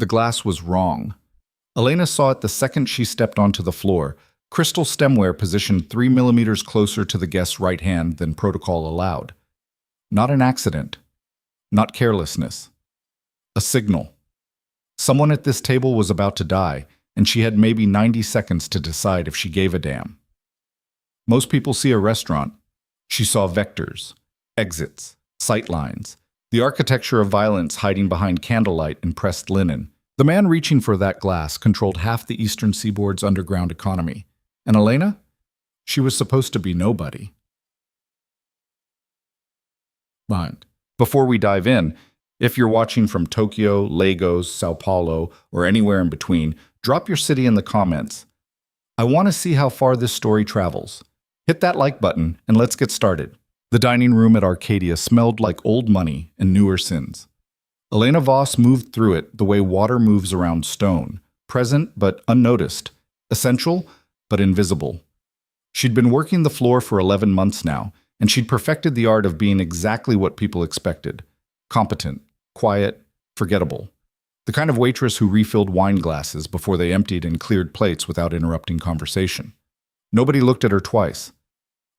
The glass was wrong. Elena saw it the second she stepped onto the floor. Crystal stemware positioned 3 millimeters closer to the guest's right hand than protocol allowed. Not an accident. Not carelessness. A signal. Someone at this table was about to die, and she had maybe 90 seconds to decide if she gave a damn. Most people see a restaurant. She saw vectors, exits, sightlines, the architecture of violence hiding behind candlelight and pressed linen. The man reaching for that glass controlled half the eastern seaboard's underground economy. And Elena? She was supposed to be nobody. But before we dive in, if you're watching from Tokyo, Lagos, Sao Paulo, or anywhere in between, drop your city in the comments. I want to see how far this story travels. Hit that like button and let's get started. The dining room at Arcadia smelled like old money and newer sins. Elena Voss moved through it the way water moves around stone, present but unnoticed, essential but invisible. She'd been working the floor for 11 months now, and she'd perfected the art of being exactly what people expected. Competent, quiet, forgettable. The kind of waitress who refilled wine glasses before they emptied and cleared plates without interrupting conversation. Nobody looked at her twice.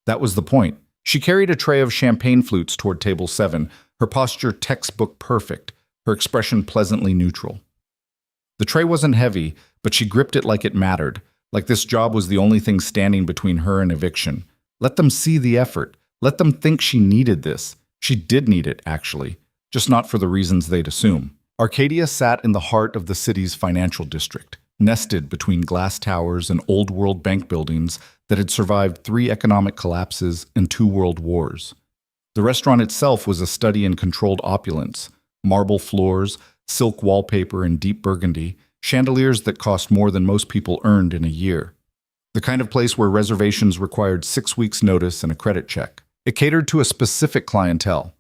That was the point. She carried a tray of champagne flutes toward table 7, her posture textbook perfect, her expression pleasantly neutral. The tray wasn't heavy, but she gripped it like it mattered, like this job was the only thing standing between her and eviction. Let them see the effort. Let them think she needed this. She did need it, actually, just not for the reasons they'd assume. Arcadia sat in the heart of the city's financial district, nested between glass towers and old-world bank buildings that had survived 3 economic collapses and 2 world wars. The restaurant itself was a study in controlled opulence, marble floors, silk wallpaper in deep burgundy, chandeliers that cost more than most people earned in a year. The kind of place where reservations required 6 weeks' notice and a credit check. It catered to a specific clientele,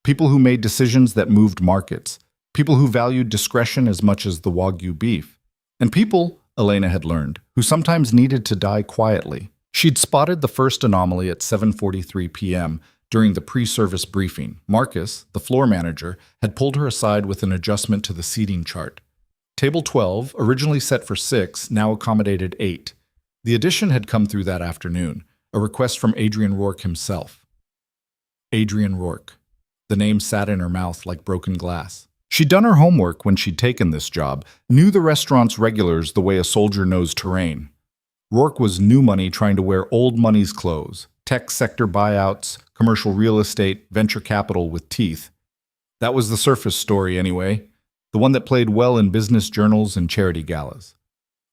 people who made decisions that moved markets, people who valued discretion as much as the Wagyu beef, and people, Elena had learned, who sometimes needed to die quietly. She'd spotted the first anomaly at 7:43 p.m. during the pre-service briefing. Marcus, the floor manager, had pulled her aside with an adjustment to the seating chart. Table 12, originally set for 6, now accommodated 8. The addition had come through that afternoon, a request from Adrian Rourke himself. Adrian Rourke. The name sat in her mouth like broken glass. She'd done her homework when she'd taken this job, knew the restaurant's regulars the way a soldier knows terrain. Rourke was new money trying to wear old money's clothes, tech sector buyouts, commercial real estate, venture capital with teeth. That was the surface story anyway, the one that played well in business journals and charity galas.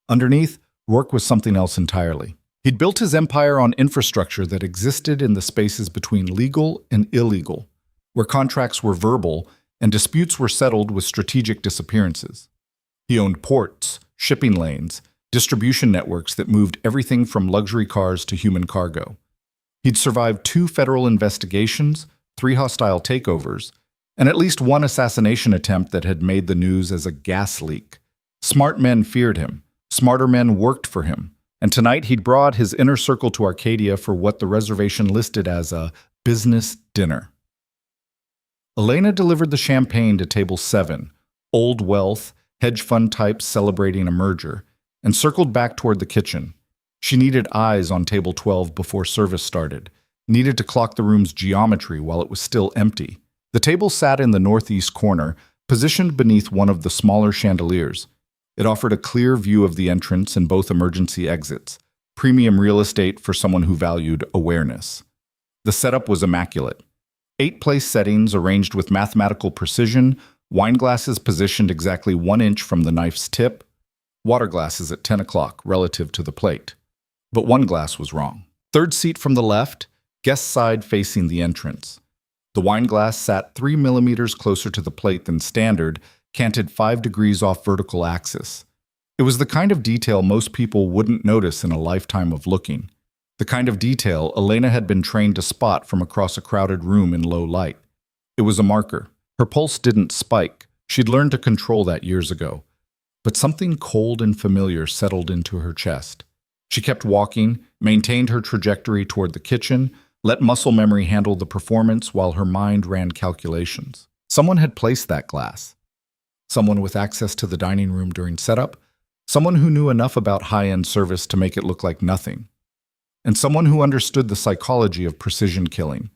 Underneath, Rourke was something else entirely. He'd built his empire on infrastructure that existed in the spaces between legal and illegal, where contracts were verbal and disputes were settled with strategic disappearances. He owned ports, shipping lanes, distribution networks that moved everything from luxury cars to human cargo. He'd survived 2 federal investigations, 3 hostile takeovers, and at least 1 assassination attempt that had made the news as a gas leak. Smart men feared him. Smarter men worked for him. And tonight he'd brought his inner circle to Arcadia for what the reservation listed as a business dinner. Elena delivered the champagne to table 7, old wealth, hedge fund types celebrating a merger, and circled back toward the kitchen. She needed eyes on table 12 before service started, needed to clock the room's geometry while it was still empty. The table sat in the northeast corner, positioned beneath one of the smaller chandeliers. It offered a clear view of the entrance and both emergency exits, premium real estate for someone who valued awareness. The setup was immaculate. 8 place settings arranged with mathematical precision, wine glasses positioned exactly 1 inch from the knife's tip, water glasses at 10 o'clock relative to the plate. But 1 glass was wrong. 3rd seat from the left, guest side facing the entrance. The wine glass sat 3 millimeters closer to the plate than standard, canted 5 degrees off vertical axis. It was the kind of detail most people wouldn't notice in a lifetime of looking. The kind of detail Elena had been trained to spot from across a crowded room in low light. It was a marker. Her pulse didn't spike. She'd learned to control that years ago. But something cold and familiar settled into her chest. She kept walking, maintained her trajectory toward the kitchen, let muscle memory handle the performance while her mind ran calculations. Someone had placed that glass. someone with access to the dining room during setup, someone who knew enough about high-end service to make it look like nothing, and someone who understood the psychology of precision killing.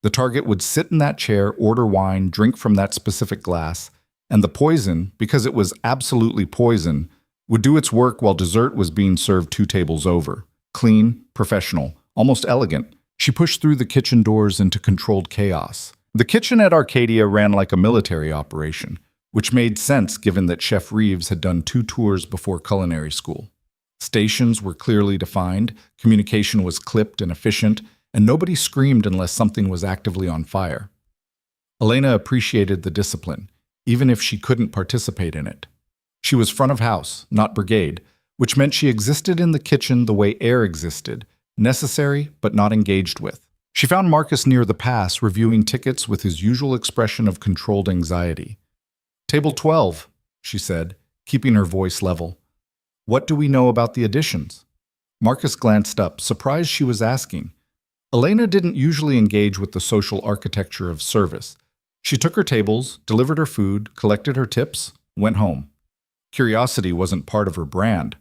The target would sit in that chair, order wine, drink from that specific glass, and the poison, because it was absolutely poison, would do its work while dessert was being served 2 tables over. Clean, professional, almost elegant. She pushed through the kitchen doors into controlled chaos. The kitchen at Arcadia ran like a military operation, which made sense given that Chef Reeves had done 2 tours before culinary school. Stations were clearly defined, communication was clipped and efficient, and nobody screamed unless something was actively on fire. Elena appreciated the discipline, even if she couldn't participate in it. She was front of house, not brigade, which meant she existed in the kitchen the way air existed, necessary but not engaged with. She found Marcus near the pass, reviewing tickets with his usual expression of controlled anxiety. "Table 12, she said, keeping her voice level. "What do we know about the additions?" Marcus glanced up, surprised she was asking. Elena didn't usually engage with the social architecture of service. She took her tables, delivered her food, collected her tips, went home. Curiosity wasn't part of her brand.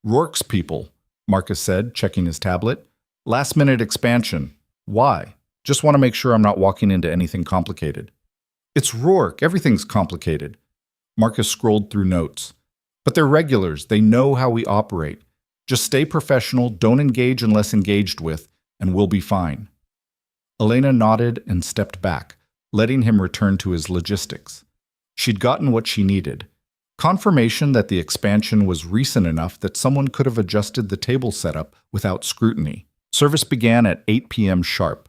"Rourke's people," Marcus said, checking his tablet. "Last-minute expansion. Why? Just want to make sure I'm not walking into anything complicated." "It's Rourke. Everything's complicated." Marcus scrolled through notes. "But they're regulars. They know how we operate. Just stay professional, don't engage unless engaged with, and we'll be fine." Elena nodded and stepped back, letting him return to his logistics. She'd gotten what she needed. Confirmation that the expansion was recent enough that someone could have adjusted the table setup without scrutiny. Service began at 8 p.m. sharp.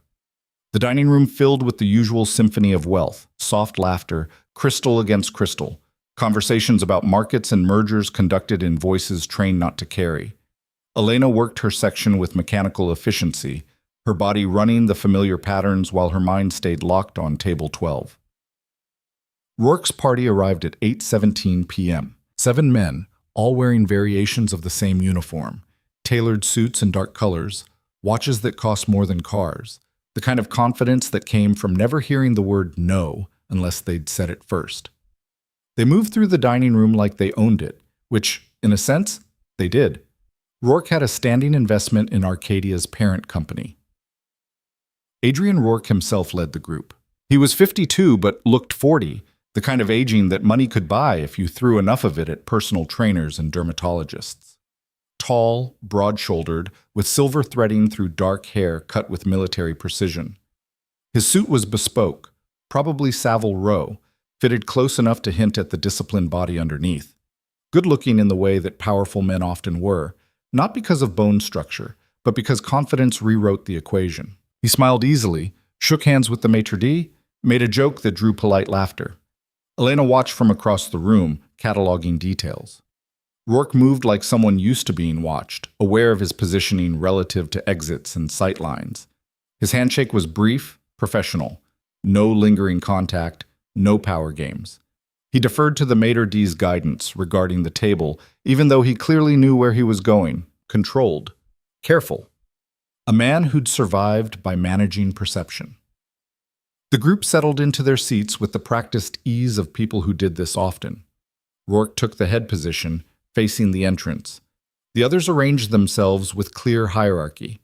The dining room filled with the usual symphony of wealth, soft laughter, crystal against crystal, conversations about markets and mergers conducted in voices trained not to carry. Elena worked her section with mechanical efficiency, her body running the familiar patterns while her mind stayed locked on table 12. Rourke's party arrived at 8:17 p.m. 7 men, all wearing variations of the same uniform, tailored suits in dark colors, watches that cost more than cars, the kind of confidence that came from never hearing the word no unless they'd said it first. They moved through the dining room like they owned it, which, in a sense, they did. Rourke had a standing investment in Arcadia's parent company. Adrian Rourke himself led the group. He was 52 but looked 40, the kind of aging that money could buy if you threw enough of it at personal trainers and dermatologists. Tall, broad-shouldered, with silver threading through dark hair cut with military precision. His suit was bespoke, probably Savile Row, fitted close enough to hint at the disciplined body underneath. Good-looking in the way that powerful men often were, not because of bone structure, but because confidence rewrote the equation. He smiled easily, shook hands with the maitre d', made a joke that drew polite laughter. Elena watched from across the room, cataloging details. Rourke moved like someone used to being watched, aware of his positioning relative to exits and sight lines. His handshake was brief, professional. No lingering contact, no power games. He deferred to the maitre d's guidance regarding the table, even though he clearly knew where he was going, controlled, careful. A man who'd survived by managing perception. The group settled into their seats with the practiced ease of people who did this often. Rourke took the head position, facing the entrance. The others arranged themselves with clear hierarchy.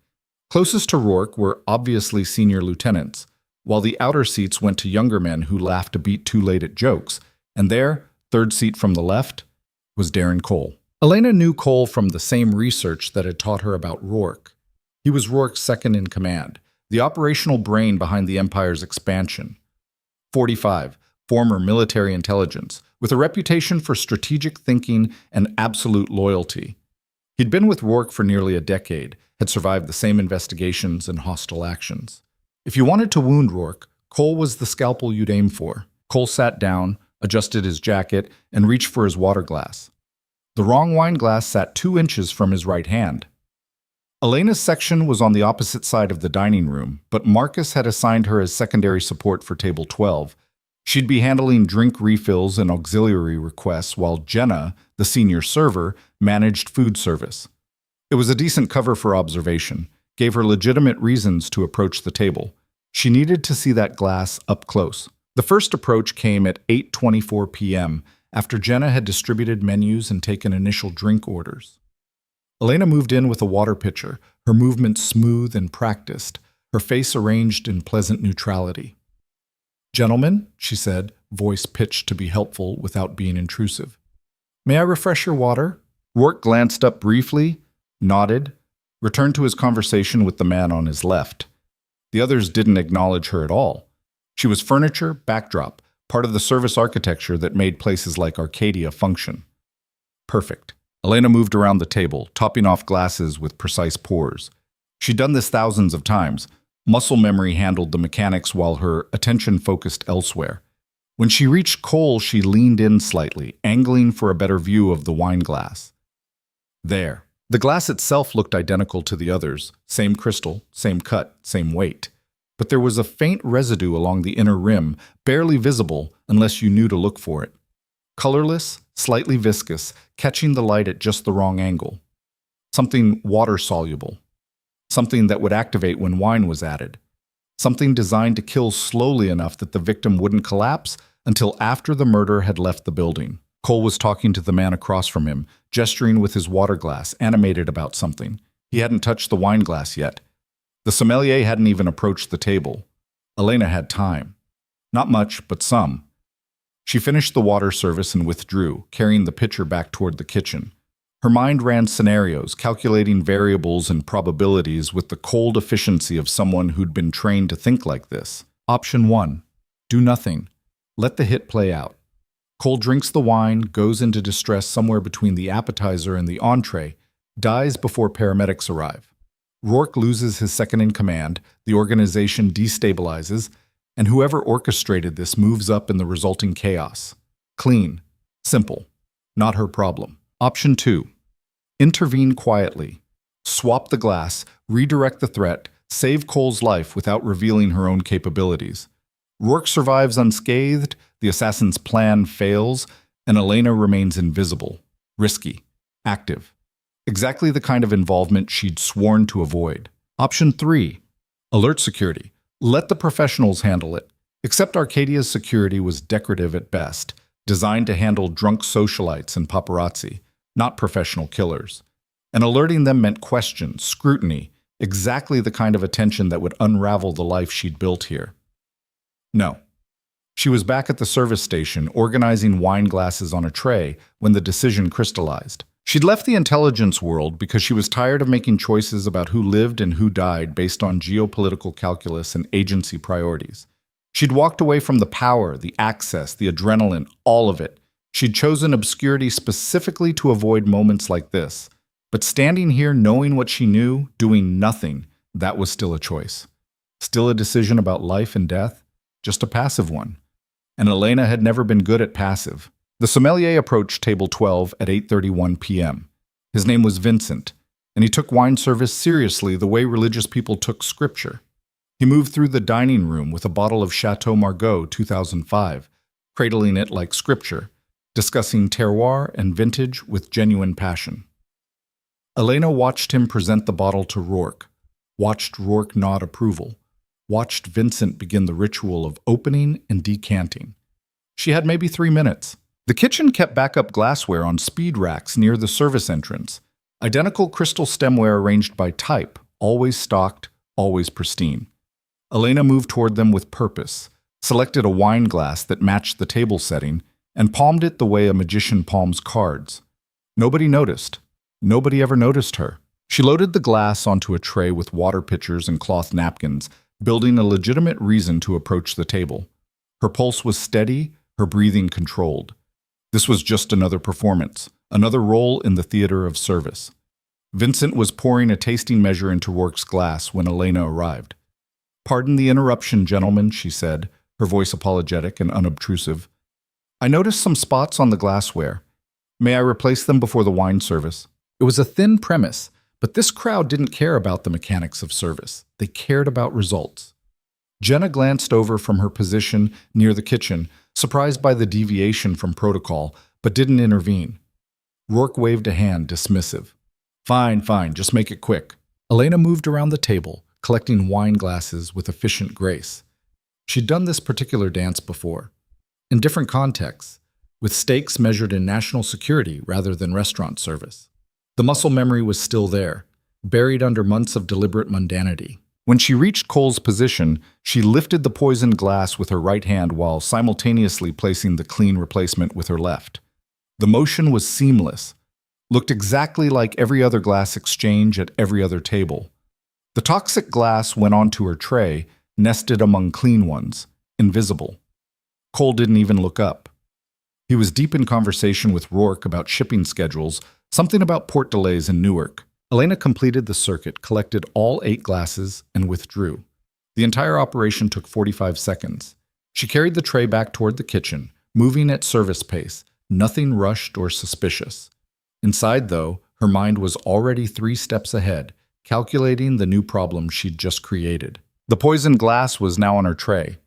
Closest to Rourke were obviously senior lieutenants, while the outer seats went to younger men who laughed a beat too late at jokes, and there, third seat from the left, was Darren Cole. Elena knew Cole from the same research that had taught her about Rourke. He was Rourke's second in command, the operational brain behind the Empire's expansion. 45, former military intelligence, with a reputation for strategic thinking and absolute loyalty. He'd been with Rourke for nearly a decade, had survived the same investigations and hostile actions. If you wanted to wound Rourke, Cole was the scalpel you'd aim for. Cole sat down, adjusted his jacket, and reached for his water glass. The wrong wine glass sat 2 inches from his right hand. Elena's section was on the opposite side of the dining room, but Marcus had assigned her as secondary support for table 12. She'd be handling drink refills and auxiliary requests while Jenna, the senior server, managed food service. It was a decent cover for observation, gave her legitimate reasons to approach the table. She needed to see that glass up close. The first approach came at 8:24 p.m., after Jenna had distributed menus and taken initial drink orders. Elena moved in with a water pitcher, her movements smooth and practiced, her face arranged in pleasant neutrality. "Gentlemen," she said, voice pitched to be helpful without being intrusive. "May I refresh your water?" Rourke glanced up briefly, nodded, returned to his conversation with the man on his left. The others didn't acknowledge her at all. She was furniture, backdrop, part of the service architecture that made places like Arcadia function. Perfect. Elena moved around the table, topping off glasses with precise pours. She'd done this thousands of times. Muscle memory handled the mechanics while her attention focused elsewhere. When she reached Cole, she leaned in slightly, angling for a better view of the wine glass. There. The glass itself looked identical to the others, same crystal, same cut, same weight. But there was a faint residue along the inner rim, barely visible unless you knew to look for it. Colorless, slightly viscous, catching the light at just the wrong angle. Something water-soluble. Something that would activate when wine was added. Something designed to kill slowly enough that the victim wouldn't collapse until after the murder had left the building. Cole was talking to the man across from him, gesturing with his water glass, animated about something. He hadn't touched the wine glass yet. The sommelier hadn't even approached the table. Elena had time. Not much, but some. She finished the water service and withdrew, carrying the pitcher back toward the kitchen. Her mind ran scenarios, calculating variables and probabilities with the cold efficiency of someone who'd been trained to think like this. Option 1. Do nothing. Let the hit play out. Cole drinks the wine, goes into distress somewhere between the appetizer and the entree, dies before paramedics arrive. Rourke loses his second in command, the organization destabilizes, and whoever orchestrated this moves up in the resulting chaos. Clean. Simple. Not her problem. Option 2. Intervene quietly. Swap the glass, redirect the threat, save Cole's life without revealing her own capabilities. Rourke survives unscathed, the assassin's plan fails, and Elena remains invisible, risky, active. Exactly the kind of involvement she'd sworn to avoid. Option 3. Alert security. Let the professionals handle it. Except Arcadia's security was decorative at best, designed to handle drunk socialites and paparazzi, not professional killers. And alerting them meant questions, scrutiny, exactly the kind of attention that would unravel the life she'd built here. No. She was back at the service station, organizing wine glasses on a tray when the decision crystallized. She'd left the intelligence world because she was tired of making choices about who lived and who died based on geopolitical calculus and agency priorities. She'd walked away from the power, the access, the adrenaline, all of it. She'd chosen obscurity specifically to avoid moments like this. But standing here knowing what she knew, doing nothing, that was still a choice. Still a decision about life and death, just a passive one. And Elena had never been good at passive. The sommelier approached table 12 at 8:31 p.m. His name was Vincent, and he took wine service seriously the way religious people took scripture. He moved through the dining room with a bottle of Chateau Margaux 2005, cradling it like scripture, discussing terroir and vintage with genuine passion. Elena watched him present the bottle to Rourke, watched Rourke nod approval, watched Vincent begin the ritual of opening and decanting. She had maybe 3 minutes. The kitchen kept backup glassware on speed racks near the service entrance, identical crystal stemware arranged by type, always stocked, always pristine. Elena moved toward them with purpose, selected a wine glass that matched the table setting, and palmed it the way a magician palms cards. Nobody noticed. Nobody ever noticed her. She loaded the glass onto a tray with water pitchers and cloth napkins, building a legitimate reason to approach the table. Her pulse was steady, her breathing controlled. This was just another performance, another role in the theater of service. Vincent was pouring a tasting measure into Rourke's glass when Elena arrived. "Pardon the interruption, gentlemen," she said, her voice apologetic and unobtrusive. "I noticed some spots on the glassware. May I replace them before the wine service?" It was a thin premise, but this crowd didn't care about the mechanics of service. They cared about results. Jenna glanced over from her position near the kitchen, surprised by the deviation from protocol, but didn't intervene. Rourke waved a hand, dismissive. Fine, just make it quick." Elena moved around the table, collecting wine glasses with efficient grace. She'd done this particular dance before. In different contexts, with stakes measured in national security rather than restaurant service. The muscle memory was still there, buried under months of deliberate mundanity. When she reached Cole's position, she lifted the poisoned glass with her right hand while simultaneously placing the clean replacement with her left. The motion was seamless, looked exactly like every other glass exchange at every other table. The toxic glass went onto her tray, nested among clean ones, invisible. Cole didn't even look up. He was deep in conversation with Rourke about shipping schedules, something about port delays in Newark. Elena completed the circuit, collected all 8 glasses, and withdrew. The entire operation took 45 seconds. She carried the tray back toward the kitchen, moving at service pace, nothing rushed or suspicious. Inside, though, her mind was already 3 steps ahead, calculating the new problem she'd just created. The poisoned glass was now on her tray.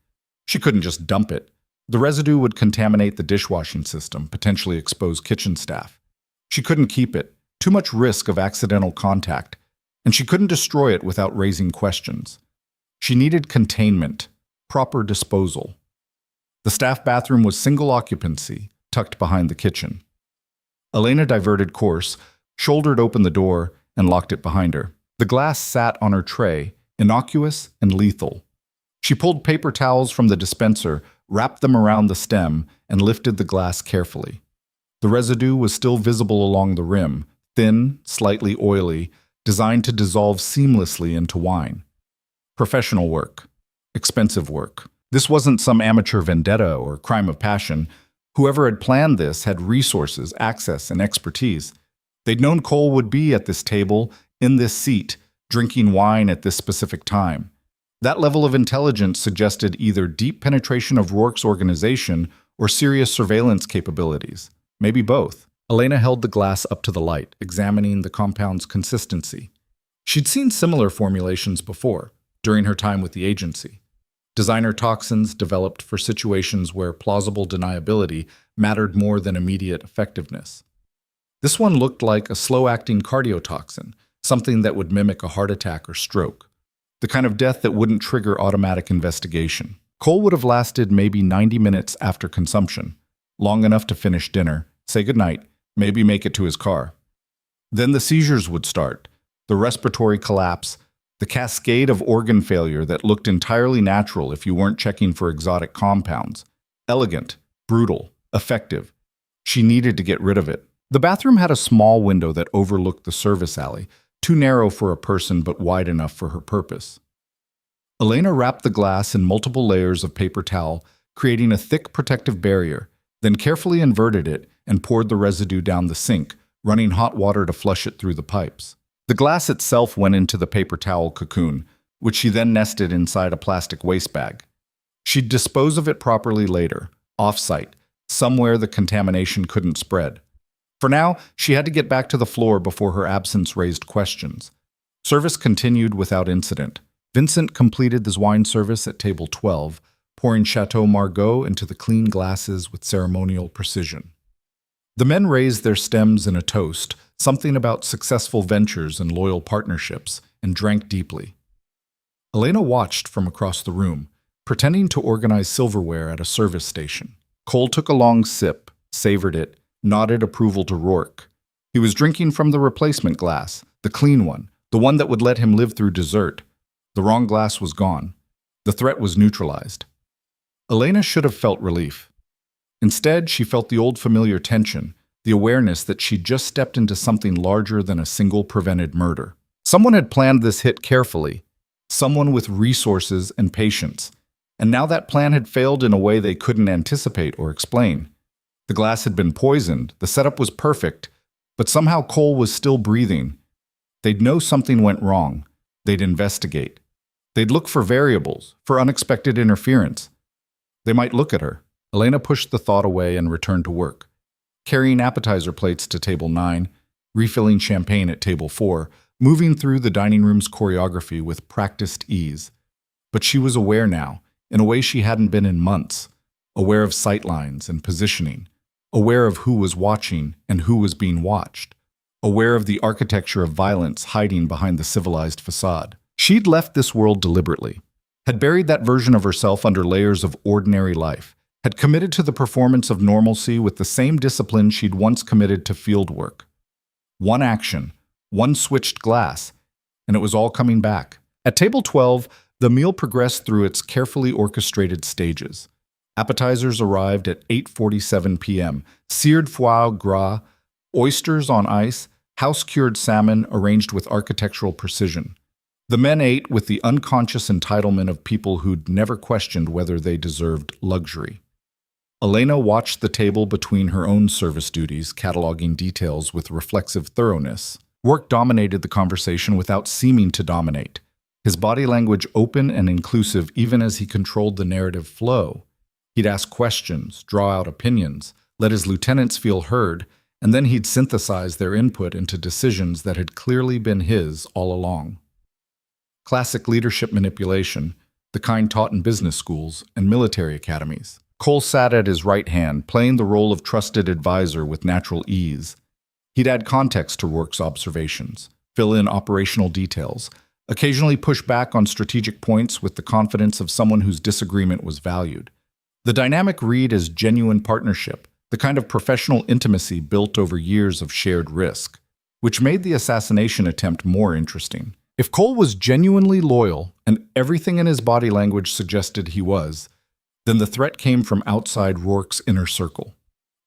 She couldn't just dump it. The residue would contaminate the dishwashing system, potentially expose kitchen staff. She couldn't keep it. Too much risk of accidental contact, and she couldn't destroy it without raising questions. She needed containment, proper disposal. The staff bathroom was single occupancy, tucked behind the kitchen. Elena diverted course, shouldered open the door, and locked it behind her. The glass sat on her tray, innocuous and lethal. She pulled paper towels from the dispenser, wrapped them around the stem, and lifted the glass carefully. The residue was still visible along the rim, thin, slightly oily, designed to dissolve seamlessly into wine. Professional work. Expensive work. This wasn't some amateur vendetta or crime of passion. Whoever had planned this had resources, access, and expertise. They'd known Cole would be at this table, in this seat, drinking wine at this specific time. That level of intelligence suggested either deep penetration of Rourke's organization or serious surveillance capabilities. Maybe both. Elena held the glass up to the light, examining the compound's consistency. She'd seen similar formulations before, during her time with the agency. Designer toxins developed for situations where plausible deniability mattered more than immediate effectiveness. This one looked like a slow-acting cardiotoxin, something that would mimic a heart attack or stroke. The kind of death that wouldn't trigger automatic investigation. Cole would have lasted maybe 90 minutes after consumption, long enough to finish dinner, say goodnight, maybe make it to his car. Then the seizures would start, the respiratory collapse, the cascade of organ failure that looked entirely natural if you weren't checking for exotic compounds. Elegant, brutal, effective. She needed to get rid of it. The bathroom had a small window that overlooked the service alley, too narrow for a person but wide enough for her purpose. Elena wrapped the glass in multiple layers of paper towel, creating a thick protective barrier, then carefully inverted it and poured the residue down the sink, running hot water to flush it through the pipes. The glass itself went into the paper towel cocoon, which she then nested inside a plastic waste bag. She'd dispose of it properly later, off-site, somewhere the contamination couldn't spread. For now, she had to get back to the floor before her absence raised questions. Service continued without incident. Vincent completed his wine service at table 12, pouring Chateau Margaux into the clean glasses with ceremonial precision. The men raised their stems in a toast, something about successful ventures and loyal partnerships, and drank deeply. Elena watched from across the room, pretending to organize silverware at a service station. Cole took a long sip, savored it, nodded approval to Rourke. He was drinking from the replacement glass, the clean one, the one that would let him live through dessert. The wrong glass was gone. The threat was neutralized. Elena should have felt relief. Instead, she felt the old familiar tension, the awareness that she'd just stepped into something larger than a single prevented murder. Someone had planned this hit carefully, someone with resources and patience, and now that plan had failed in a way they couldn't anticipate or explain. The glass had been poisoned, the setup was perfect, but somehow Cole was still breathing. They'd know something went wrong. They'd investigate. They'd look for variables, for unexpected interference. They might look at her. Elena pushed the thought away and returned to work, carrying appetizer plates to table 9, refilling champagne at table 4, moving through the dining room's choreography with practiced ease. But she was aware now, in a way she hadn't been in months, aware of sightlines and positioning, aware of who was watching and who was being watched, aware of the architecture of violence hiding behind the civilized facade. She'd left this world deliberately, had buried that version of herself under layers of ordinary life, had committed to the performance of normalcy with the same discipline she'd once committed to field work. One action, one switched glass, and it was all coming back. At table 12, the meal progressed through its carefully orchestrated stages. Appetizers arrived at 8:47 p.m., seared foie gras, oysters on ice, house-cured salmon arranged with architectural precision. The men ate with the unconscious entitlement of people who'd never questioned whether they deserved luxury. Elena watched the table between her own service duties, cataloging details with reflexive thoroughness. Work dominated the conversation without seeming to dominate, his body language open and inclusive even as he controlled the narrative flow. He'd ask questions, draw out opinions, let his lieutenants feel heard, and then he'd synthesize their input into decisions that had clearly been his all along. Classic leadership manipulation, the kind taught in business schools and military academies. Cole sat at his right hand, playing the role of trusted advisor with natural ease. He'd add context to Rourke's observations, fill in operational details, occasionally push back on strategic points with the confidence of someone whose disagreement was valued. The dynamic read as genuine partnership, the kind of professional intimacy built over years of shared risk, which made the assassination attempt more interesting. If Cole was genuinely loyal, and everything in his body language suggested he was, then the threat came from outside Rourke's inner circle.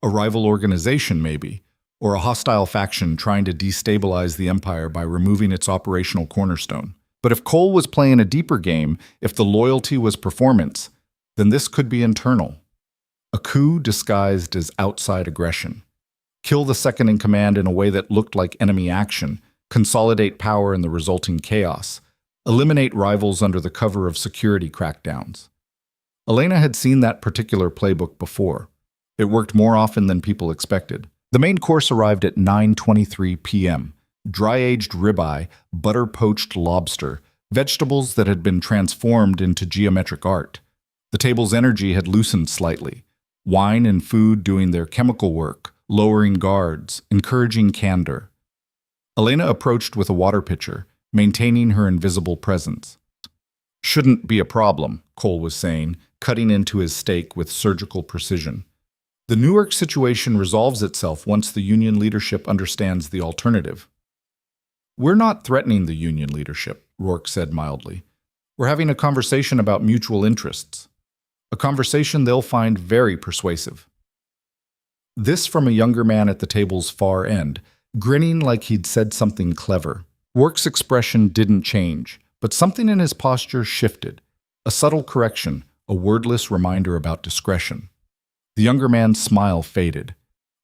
A rival organization, maybe, or a hostile faction trying to destabilize the Empire by removing its operational cornerstone. But if Cole was playing a deeper game, if the loyalty was performance, then this could be internal. A coup disguised as outside aggression. Kill the second-in-command in a way that looked like enemy action, consolidate power in the resulting chaos, eliminate rivals under the cover of security crackdowns. Elena had seen that particular playbook before. It worked more often than people expected. The main course arrived at 9:23 p.m. Dry-aged ribeye, butter-poached lobster, vegetables that had been transformed into geometric art. The table's energy had loosened slightly. Wine and food doing their chemical work, lowering guards, encouraging candor. Elena approached with a water pitcher, maintaining her invisible presence. "Shouldn't be a problem," Cole was saying, cutting into his steak with surgical precision. "The Newark situation resolves itself once the Union leadership understands the alternative." "We're not threatening the Union leadership," Rourke said mildly. "We're having a conversation about mutual interests. A conversation they'll find very persuasive." This from a younger man at the table's far end, grinning like he'd said something clever. Rourke's expression didn't change, but something in his posture shifted. A subtle correction, a wordless reminder about discretion. The younger man's smile faded.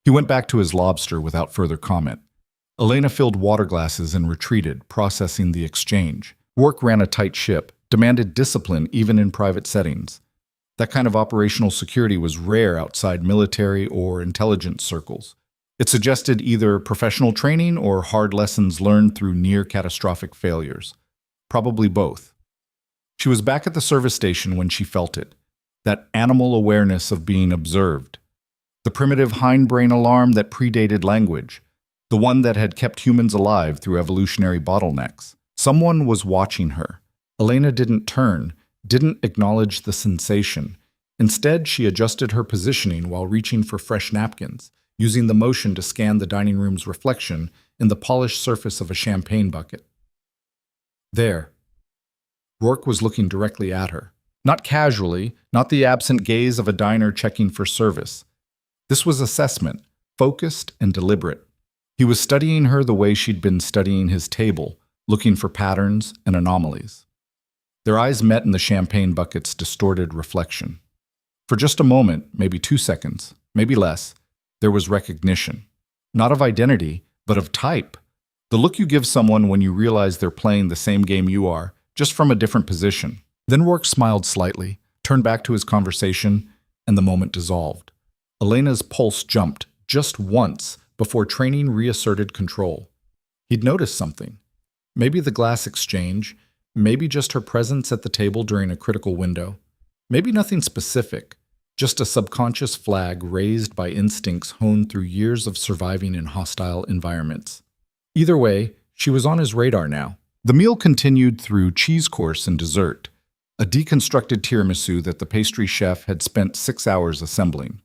He went back to his lobster without further comment. Elena filled water glasses and retreated, processing the exchange. Rourke ran a tight ship, demanded discipline even in private settings. That kind of operational security was rare outside military or intelligence circles. It suggested either professional training or hard lessons learned through near-catastrophic failures. Probably both. She was back at the service station when she felt it. That animal awareness of being observed. The primitive hindbrain alarm that predated language. The one that had kept humans alive through evolutionary bottlenecks. Someone was watching her. Elena didn't turn, didn't acknowledge the sensation. Instead, she adjusted her positioning while reaching for fresh napkins, using the motion to scan the dining room's reflection in the polished surface of a champagne bucket. There. Rourke was looking directly at her. Not casually, not the absent gaze of a diner checking for service. This was assessment, focused and deliberate. He was studying her the way she'd been studying his table, looking for patterns and anomalies. Their eyes met in the champagne bucket's distorted reflection. For just a moment, maybe 2 seconds, maybe less, there was recognition. Not of identity, but of type. The look you give someone when you realize they're playing the same game you are, just from a different position. Then Rourke smiled slightly, turned back to his conversation, and the moment dissolved. Elena's pulse jumped just once before training reasserted control. He'd noticed something. Maybe the glass exchange, maybe just her presence at the table during a critical window. Maybe nothing specific, just a subconscious flag raised by instincts honed through years of surviving in hostile environments. Either way, she was on his radar now. The meal continued through cheese course and dessert. a deconstructed tiramisu that the pastry chef had spent 6 hours assembling.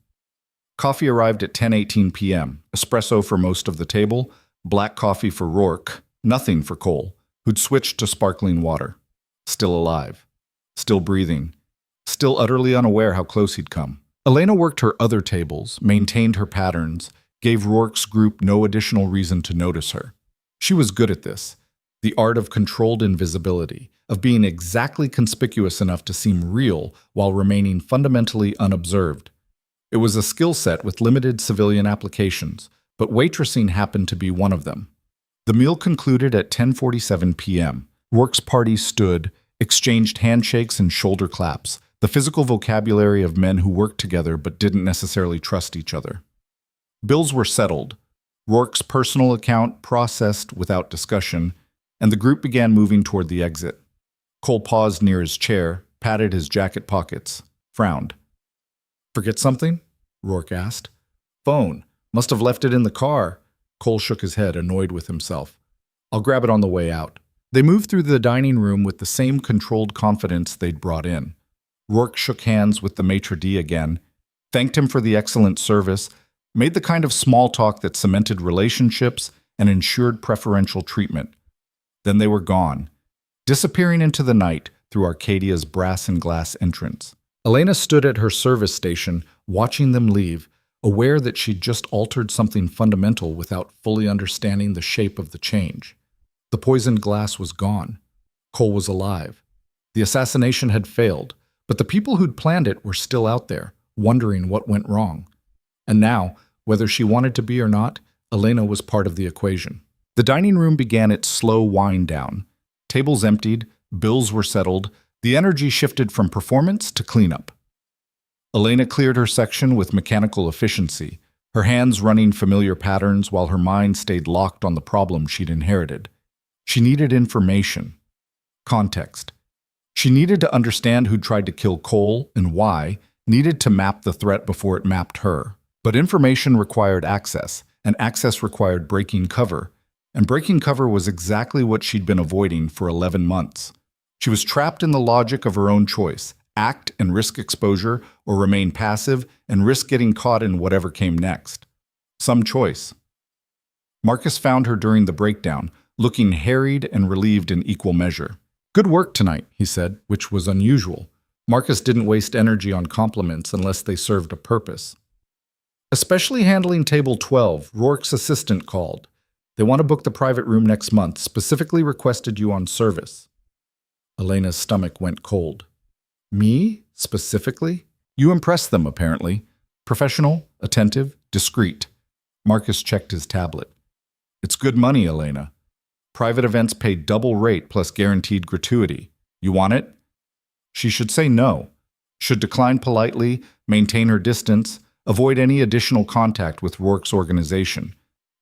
Coffee arrived at 10:18 p.m., espresso for most of the table, black coffee for Rourke, nothing for Cole, who'd switched to sparkling water. Still alive. Still breathing. Still utterly unaware how close he'd come. Elena worked her other tables, maintained her patterns, gave Rourke's group no additional reason to notice her. She was good at this. The art of controlled invisibility, of being exactly conspicuous enough to seem real while remaining fundamentally unobserved. It was a skill set with limited civilian applications, but waitressing happened to be one of them. The meal concluded at 10:47 p.m. Rourke's party stood, exchanged handshakes and shoulder claps, the physical vocabulary of men who worked together but didn't necessarily trust each other. Bills were settled, Rourke's personal account processed without discussion, and the group began moving toward the exit. Cole paused near his chair, patted his jacket pockets, frowned. "Forget something?" Rourke asked. "Phone. Must have left it in the car." Cole shook his head, annoyed with himself. "I'll grab it on the way out." They moved through the dining room with the same controlled confidence they'd brought in. Rourke shook hands with the maitre d' again, thanked him for the excellent service, made the kind of small talk that cemented relationships and ensured preferential treatment. Then they were gone, disappearing into the night through Arcadia's brass and glass entrance. Elena stood at her service station, watching them leave, aware that she'd just altered something fundamental without fully understanding the shape of the change. The poisoned glass was gone. Cole was alive. The assassination had failed, but the people who'd planned it were still out there, wondering what went wrong. And now, whether she wanted to be or not, Elena was part of the equation. The dining room began its slow wind down. Tables emptied, bills were settled, the energy shifted from performance to cleanup. Elena cleared her section with mechanical efficiency, her hands running familiar patterns while her mind stayed locked on the problem she'd inherited. She needed information. Context. She needed to understand who'd tried to kill Cole and why, needed to map the threat before it mapped her. But information required access, and access required breaking cover, and breaking cover was exactly what she'd been avoiding for 11 months. She was trapped in the logic of her own choice, act and risk exposure, or remain passive and risk getting caught in whatever came next. Some choice. Marcus found her during the breakdown, looking harried and relieved in equal measure. "Good work tonight," he said, which was unusual. Marcus didn't waste energy on compliments unless they served a purpose. Especially handling table 12, Rourke's assistant called. "They want to book the private room next month, specifically requested you on service." Elena's stomach went cold. "Me? Specifically?" "You impressed them, apparently. Professional, attentive, discreet." Marcus checked his tablet. "It's good money, Elena. Private events pay double rate plus guaranteed gratuity. You want it?" She should say no, should decline politely, maintain her distance, avoid any additional contact with Rourke's organization.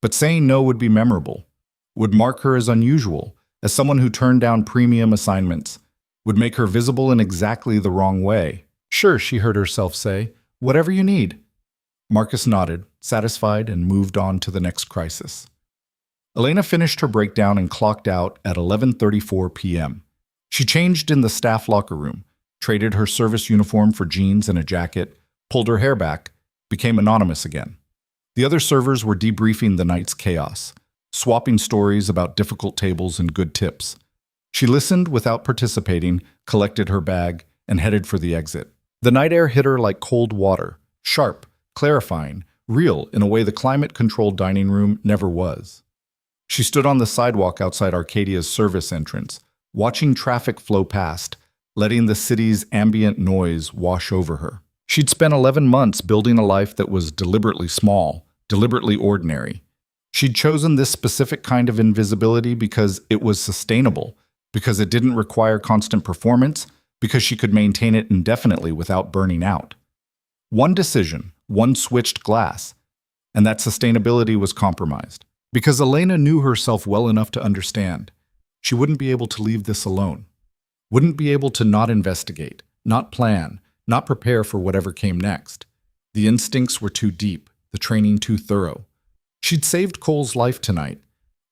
But saying no would be memorable, would mark her as unusual, as someone who turned down premium assignments, would make her visible in exactly the wrong way. "Sure," she heard herself say, "whatever you need." Marcus nodded, satisfied, and moved on to the next crisis. Elena finished her breakdown and clocked out at 11:34 p.m. She changed in the staff locker room, traded her service uniform for jeans and a jacket, pulled her hair back, became anonymous again. The other servers were debriefing the night's chaos, swapping stories about difficult tables and good tips. She listened without participating, collected her bag, and headed for the exit. The night air hit her like cold water, sharp, clarifying, real in a way the climate-controlled dining room never was. She stood on the sidewalk outside Arcadia's service entrance, watching traffic flow past, letting the city's ambient noise wash over her. She'd spent 11 months building a life that was deliberately small, deliberately ordinary. She'd chosen this specific kind of invisibility because it was sustainable, because it didn't require constant performance, because she could maintain it indefinitely without burning out. One decision, one switched glass, and that sustainability was compromised. Because Elena knew herself well enough to understand, she wouldn't be able to leave this alone, wouldn't be able to not investigate, not plan, not prepare for whatever came next. The instincts were too deep, the training too thorough. She'd saved Cole's life tonight,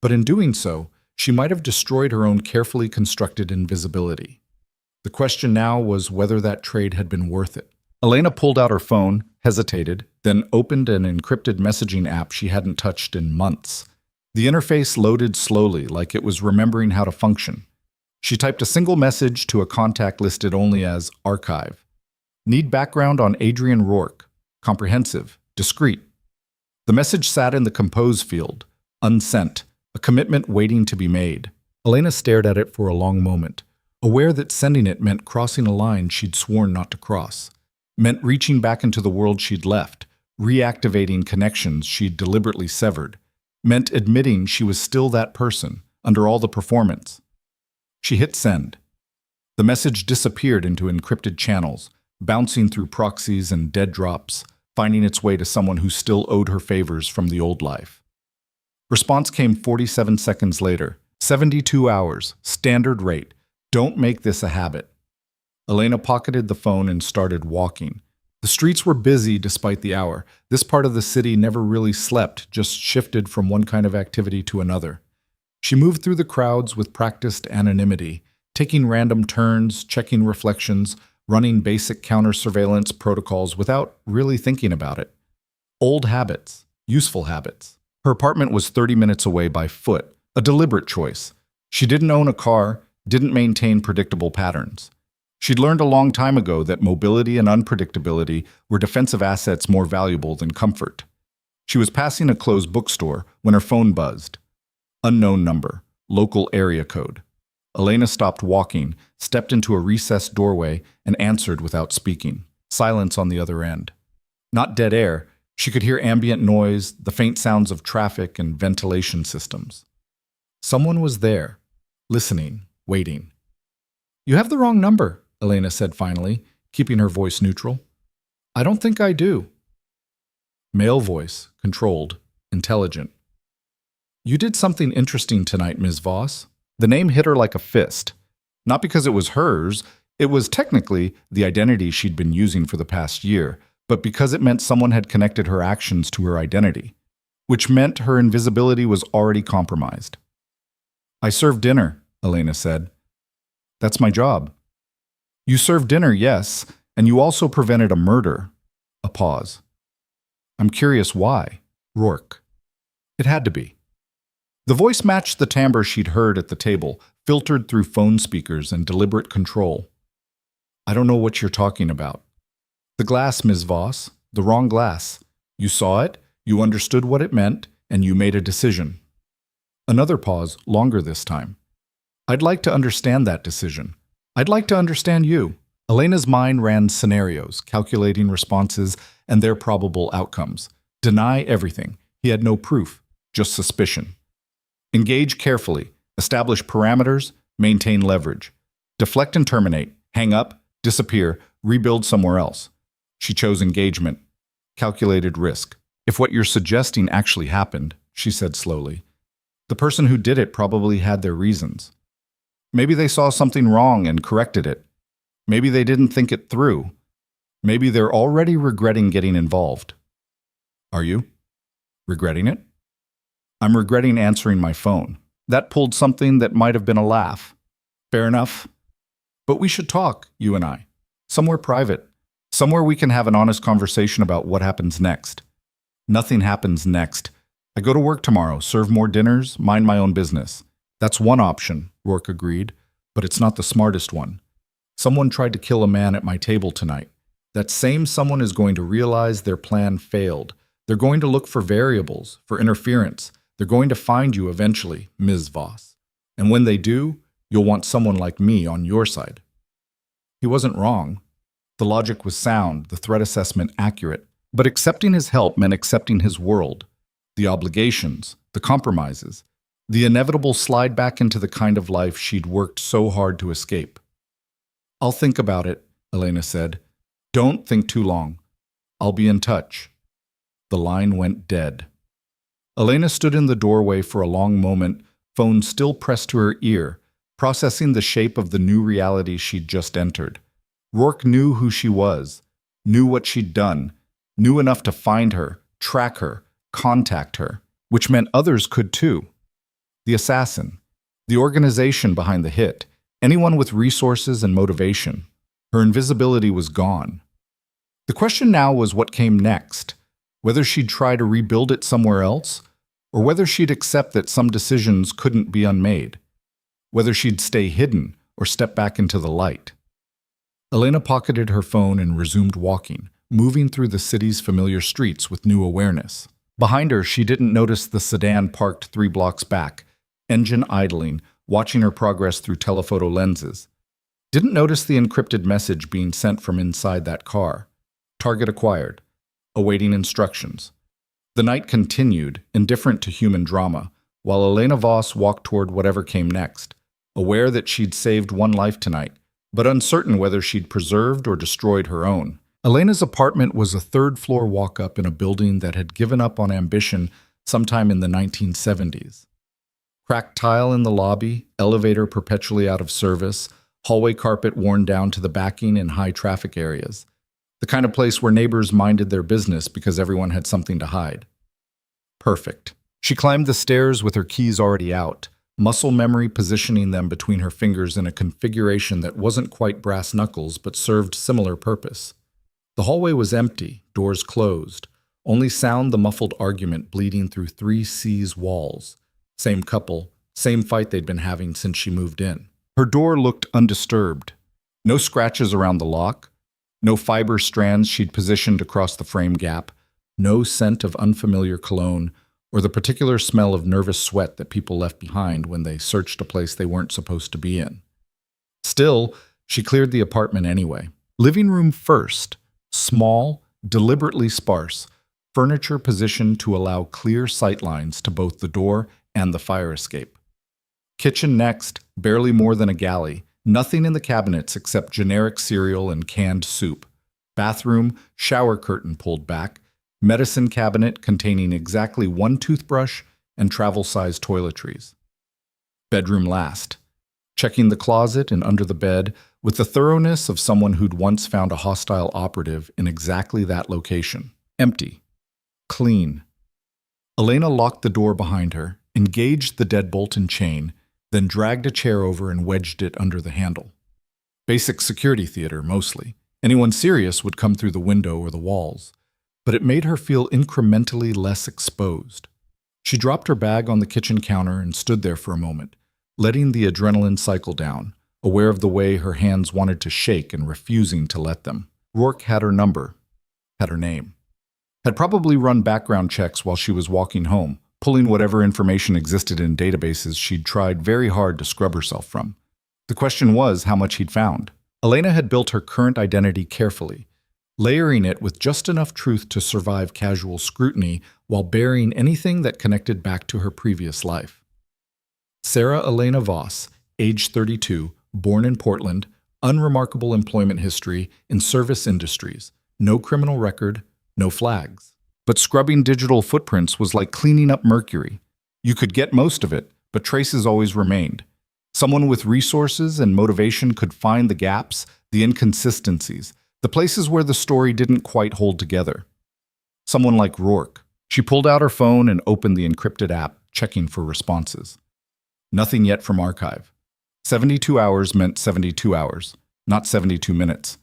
but in doing so, she might have destroyed her own carefully constructed invisibility. The question now was whether that trade had been worth it. Elena pulled out her phone, hesitated, then opened an encrypted messaging app she hadn't touched in months. The interface loaded slowly, like it was remembering how to function. She typed a single message to a contact listed only as archive. Need background on Adrian Rourke. Comprehensive. Discreet. The message sat in the compose field. Unsent. A commitment waiting to be made. Elena stared at it for a long moment, aware that sending it meant crossing a line she'd sworn not to cross. Meant reaching back into the world she'd left, reactivating connections she'd deliberately severed. Meant admitting she was still that person, under all the performance. She hit send. The message disappeared into encrypted channels, bouncing through proxies and dead drops, finding its way to someone who still owed her favors from the old life. Response came 47 seconds later. 72 hours, standard rate. Don't make this a habit. Elena pocketed the phone and started walking. The streets were busy despite the hour. This part of the city never really slept, just shifted from one kind of activity to another. She moved through the crowds with practiced anonymity, taking random turns, checking reflections, running basic counter-surveillance protocols without really thinking about it. Old habits, useful habits. Her apartment was 30 minutes away by foot, a deliberate choice. She didn't own a car, didn't maintain predictable patterns. She'd learned a long time ago that mobility and unpredictability were defensive assets more valuable than comfort. She was passing a closed bookstore when her phone buzzed. Unknown number, local area code. Elena stopped walking, stepped into a recessed doorway, and answered without speaking. Silence on the other end. Not dead air. She could hear ambient noise, the faint sounds of traffic and ventilation systems. Someone was there, listening, waiting. "You have the wrong number," Elena said finally, keeping her voice neutral. "I don't think I do." Male voice, controlled, intelligent. "You did something interesting tonight, Ms. Voss." The name hit her like a fist. Not because it was hers, it was technically the identity she'd been using for the past year, but because it meant someone had connected her actions to her identity, which meant her invisibility was already compromised. "I served dinner," Elena said. "That's my job." "You served dinner, yes, and you also prevented a murder." A pause. "I'm curious why." Rourke. It had to be. The voice matched the timbre she'd heard at the table, filtered through phone speakers and deliberate control. "I don't know what you're talking about." "The glass, Ms. Voss. The wrong glass. You saw it, you understood what it meant, and you made a decision." Another pause, longer this time. "I'd like to understand that decision. I'd like to understand you." Elena's mind ran scenarios, calculating responses and their probable outcomes. Deny everything. He had no proof, just suspicion. Engage carefully. Establish parameters. Maintain leverage. Deflect and terminate. Hang up. Disappear. Rebuild somewhere else. She chose engagement. Calculated risk. "If what you're suggesting actually happened," she said slowly, "the person who did it probably had their reasons. Maybe they saw something wrong and corrected it. Maybe they didn't think it through. Maybe they're already regretting getting involved." "Are you? Regretting it?" "I'm regretting answering my phone. That pulled something that might have been a laugh." "Fair enough. But we should talk, you and I. Somewhere private. Somewhere we can have an honest conversation about what happens next." "Nothing happens next. I go to work tomorrow, serve more dinners, mind my own business." "That's one option," Rourke agreed, "but it's not the smartest one. Someone tried to kill a man at my table tonight. That same someone is going to realize their plan failed. They're going to look for variables, for interference. They're going to find you eventually, Ms. Voss. And when they do, you'll want someone like me on your side." He wasn't wrong. The logic was sound, the threat assessment accurate. But accepting his help meant accepting his world, the obligations, the compromises, the inevitable slide back into the kind of life she'd worked so hard to escape. "I'll think about it," Elena said. "Don't think too long. I'll be in touch." The line went dead. Elena stood in the doorway for a long moment, phone still pressed to her ear, processing the shape of the new reality she'd just entered. Rourke knew who she was, knew what she'd done, knew enough to find her, track her, contact her, which meant others could too. The assassin, the organization behind the hit, Anyone with resources and motivation. Her invisibility was gone. The question now was what came next, whether she'd try to rebuild it somewhere else, or whether she'd accept that some decisions couldn't be unmade, whether she'd stay hidden or step back into the light. Elena pocketed her phone and resumed walking, moving through the city's familiar streets with new awareness. Behind her, she didn't notice the sedan parked 3 blocks back, engine idling, watching her progress through telephoto lenses. Didn't notice the encrypted message being sent from inside that car. Target acquired. Awaiting instructions. The night continued, indifferent to human drama, while Elena Voss walked toward whatever came next, aware that she'd saved one life tonight, but uncertain whether she'd preserved or destroyed her own. Elena's apartment was a third-floor walk-up in a building that had given up on ambition sometime in the 1970s. Cracked tile in the lobby, elevator perpetually out of service, hallway carpet worn down to the backing in high-traffic areas. The kind of place where neighbors minded their business because everyone had something to hide. Perfect. She climbed the stairs with her keys already out, muscle memory positioning them between her fingers in a configuration that wasn't quite brass knuckles but served similar purpose. The hallway was empty, doors closed. Only sound the muffled argument bleeding through 3C's walls. Same couple, same fight they'd been having since she moved in. Her door looked undisturbed. No scratches around the lock. No fiber strands she'd positioned across the frame gap. No scent of unfamiliar cologne, or the particular smell of nervous sweat that people left behind when they searched a place they weren't supposed to be in. Still, she cleared the apartment anyway. Living room first. Small, deliberately sparse, furniture positioned to allow clear sightlines to both the door and the fire escape. Kitchen next, barely more than a galley, nothing in the cabinets except generic cereal and canned soup. Bathroom, shower curtain pulled back, medicine cabinet containing exactly 1 toothbrush and travel-sized toiletries. Bedroom last. Checking the closet and under the bed with the thoroughness of someone who'd once found a hostile operative in exactly that location. Empty. Clean. Elena locked the door behind her, engaged the deadbolt and chain, then dragged a chair over and wedged it under the handle. Basic security theater, mostly. Anyone serious would come through the window or the walls, but it made her feel incrementally less exposed. She dropped her bag on the kitchen counter and stood there for a moment, letting the adrenaline cycle down, aware of the way her hands wanted to shake and refusing to let them. Rourke had her number, had her name. Had probably run background checks while she was walking home, pulling whatever information existed in databases she'd tried very hard to scrub herself from. The question was how much he'd found. Elena had built her current identity carefully, layering it with just enough truth to survive casual scrutiny while burying anything that connected back to her previous life. Sarah Elena Voss, age 32, born in Portland, unremarkable employment history in service industries, no criminal record, no flags. But scrubbing digital footprints was like cleaning up mercury. You could get most of it, but traces always remained. Someone with resources and motivation could find the gaps, the inconsistencies, the places where the story didn't quite hold together. Someone like Rourke. She pulled out her phone and opened the encrypted app, checking for responses. Nothing yet from archive. 72 hours meant 72 hours, not 72 minutes.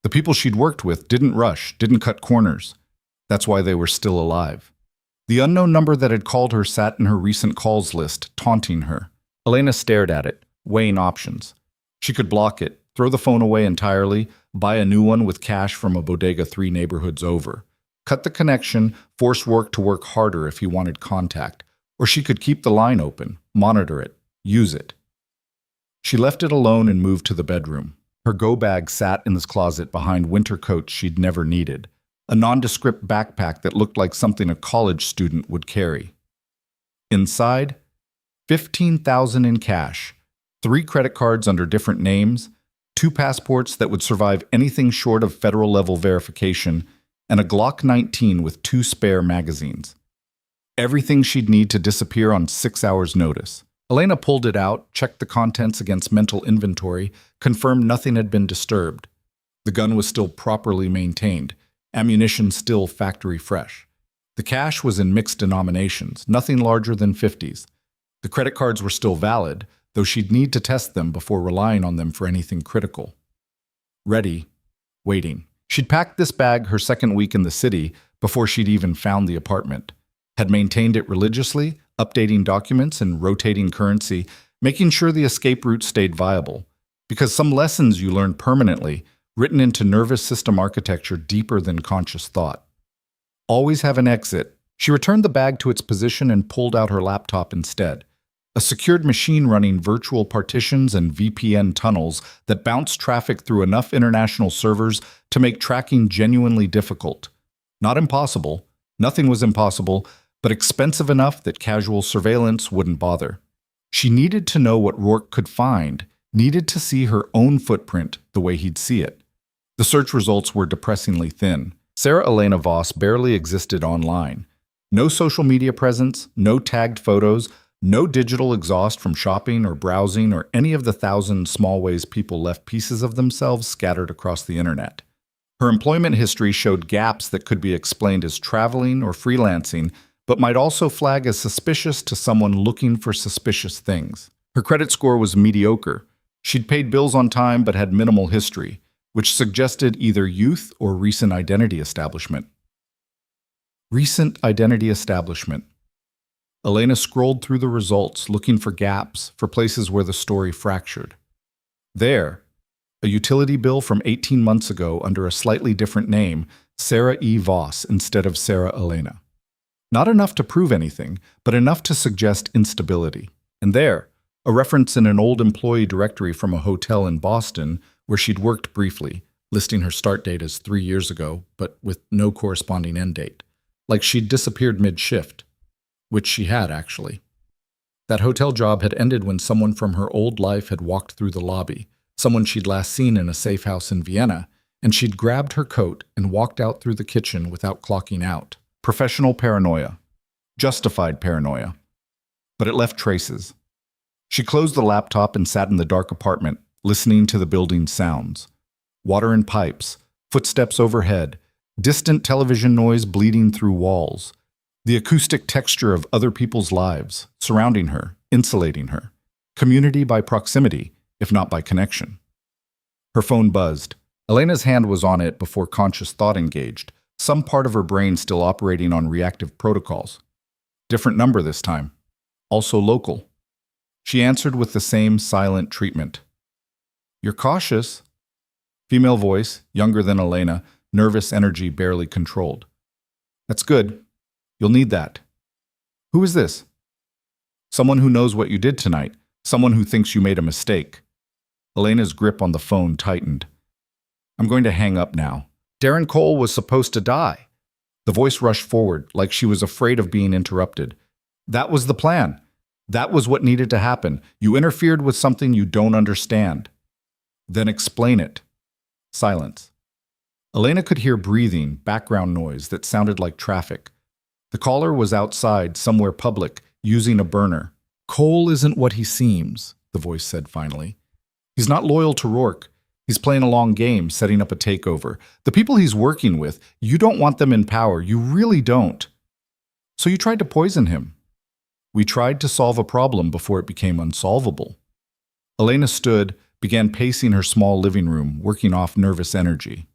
The people she'd worked with didn't rush, didn't cut corners. That's why they were still alive. The unknown number that had called her sat in her recent calls list, taunting her. Elena stared at it, weighing options. She could block it, throw the phone away entirely, buy a new one with cash from a bodega 3 neighborhoods over. Cut the connection, force Rourke to work harder if he wanted contact. Or she could keep the line open, monitor it, use it. She left it alone and moved to the bedroom. Her go bag sat in this closet behind winter coats she'd never needed, a nondescript backpack that looked like something a college student would carry. Inside, $15,000 in cash, 3 credit cards under different names, 2 passports that would survive anything short of federal-level verification, and a Glock 19 with 2 spare magazines. Everything she'd need to disappear on 6 hours' notice. Elena pulled it out, checked the contents against mental inventory, confirmed nothing had been disturbed. The gun was still properly maintained, ammunition still factory fresh. The cash was in mixed denominations, nothing larger than 50s. The credit cards were still valid, though she'd need to test them before relying on them for anything critical. Ready, waiting. She'd packed this bag her second week in the city before she'd even found the apartment, had maintained it religiously, updating documents and rotating currency, making sure the escape route stayed viable. Because some lessons you learn permanently, written into nervous system architecture deeper than conscious thought. Always have an exit. She returned the bag to its position and pulled out her laptop instead. A secured machine running virtual partitions and VPN tunnels that bounced traffic through enough international servers to make tracking genuinely difficult. Not impossible. Nothing was impossible, but expensive enough that casual surveillance wouldn't bother. She needed to know what Rourke could find, needed to see her own footprint the way he'd see it. The search results were depressingly thin. Sarah Elena Voss barely existed online. No social media presence, no tagged photos, no digital exhaust from shopping or browsing or any of the thousand small ways people left pieces of themselves scattered across the internet. Her employment history showed gaps that could be explained as traveling or freelancing, but might also flag as suspicious to someone looking for suspicious things. Her credit score was mediocre. She'd paid bills on time but had minimal history, which suggested either youth or recent identity establishment. Recent identity establishment. Elena scrolled through the results, looking for gaps, for places where the story fractured. There, a utility bill from 18 months ago under a slightly different name, Sarah E. Voss instead of Sarah Elena. Not enough to prove anything, but enough to suggest instability. And there, a reference in an old employee directory from a hotel in Boston where she'd worked briefly, listing her start date as 3 years ago, but with no corresponding end date. Like she'd disappeared mid-shift. Which she had, actually. That hotel job had ended when someone from her old life had walked through the lobby, someone she'd last seen in a safe house in Vienna, and she'd grabbed her coat and walked out through the kitchen without clocking out. Professional paranoia. Justified paranoia. But it left traces. She closed the laptop and sat in the dark apartment, listening to the building's sounds. Water in pipes, footsteps overhead, distant television noise bleeding through walls. The acoustic texture of other people's lives, surrounding her, insulating her. Community by proximity, if not by connection. Her phone buzzed. Elena's hand was on it before conscious thought engaged, some part of her brain still operating on reactive protocols. Different number this time. Also local. She answered with the same silent treatment. "You're cautious." Female voice, younger than Elena, nervous energy barely controlled. "That's good. You'll need that." "Who is this?" "Someone who knows what you did tonight. Someone who thinks you made a mistake." Elena's grip on the phone tightened. "I'm going to hang up now. Darren Cole was supposed to die." The voice rushed forward, like she was afraid of being interrupted. "That was the plan. That was what needed to happen. You interfered with something you don't understand." "Then explain it." Silence. Elena could hear breathing, background noise that sounded like traffic. The caller was outside, somewhere public, using a burner. "Cole isn't what he seems," the voice said finally. "He's not loyal to Rourke. He's playing a long game, setting up a takeover. The people he's working with, you don't want them in power. You really don't. So you tried to poison him." "We tried to solve a problem before it became unsolvable." Elena stood, began pacing her small living room, working off nervous energy.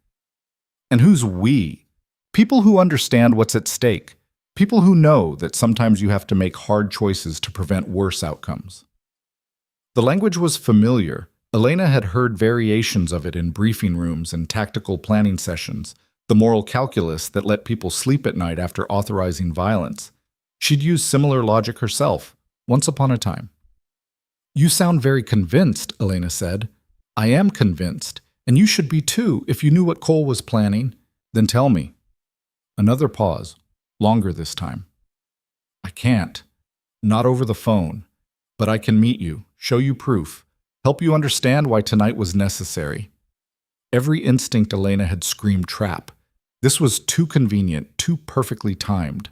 "And who's we? People who understand what's at stake. People who know that sometimes you have to make hard choices to prevent worse outcomes." The language was familiar. Elena had heard variations of it in briefing rooms and tactical planning sessions, the moral calculus that let people sleep at night after authorizing violence. She'd used similar logic herself, once upon a time. "You sound very convinced," Elena said. "I am convinced, and you should be too if you knew what Cole was planning." "Then tell me." Another pause. Longer this time. "I can't. Not over the phone. But I can meet you, show you proof, help you understand why tonight was necessary." Every instinct Elena had screamed trap. This was too convenient, too perfectly timed.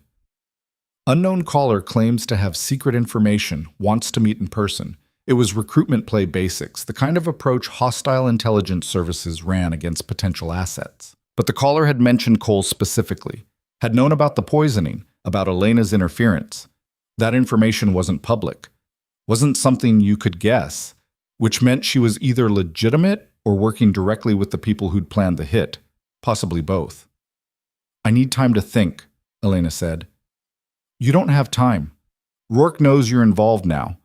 Unknown caller claims to have secret information, wants to meet in person. It was recruitment play basics, the kind of approach hostile intelligence services ran against potential assets. But the caller had mentioned Cole specifically. Had known about the poisoning, about Elena's interference. That information wasn't public. wasn't something you could guess, which meant she was either legitimate or working directly with the people who'd planned the hit, possibly both. I need time to think, Elena said. You don't have time. Rourke knows you're involved now.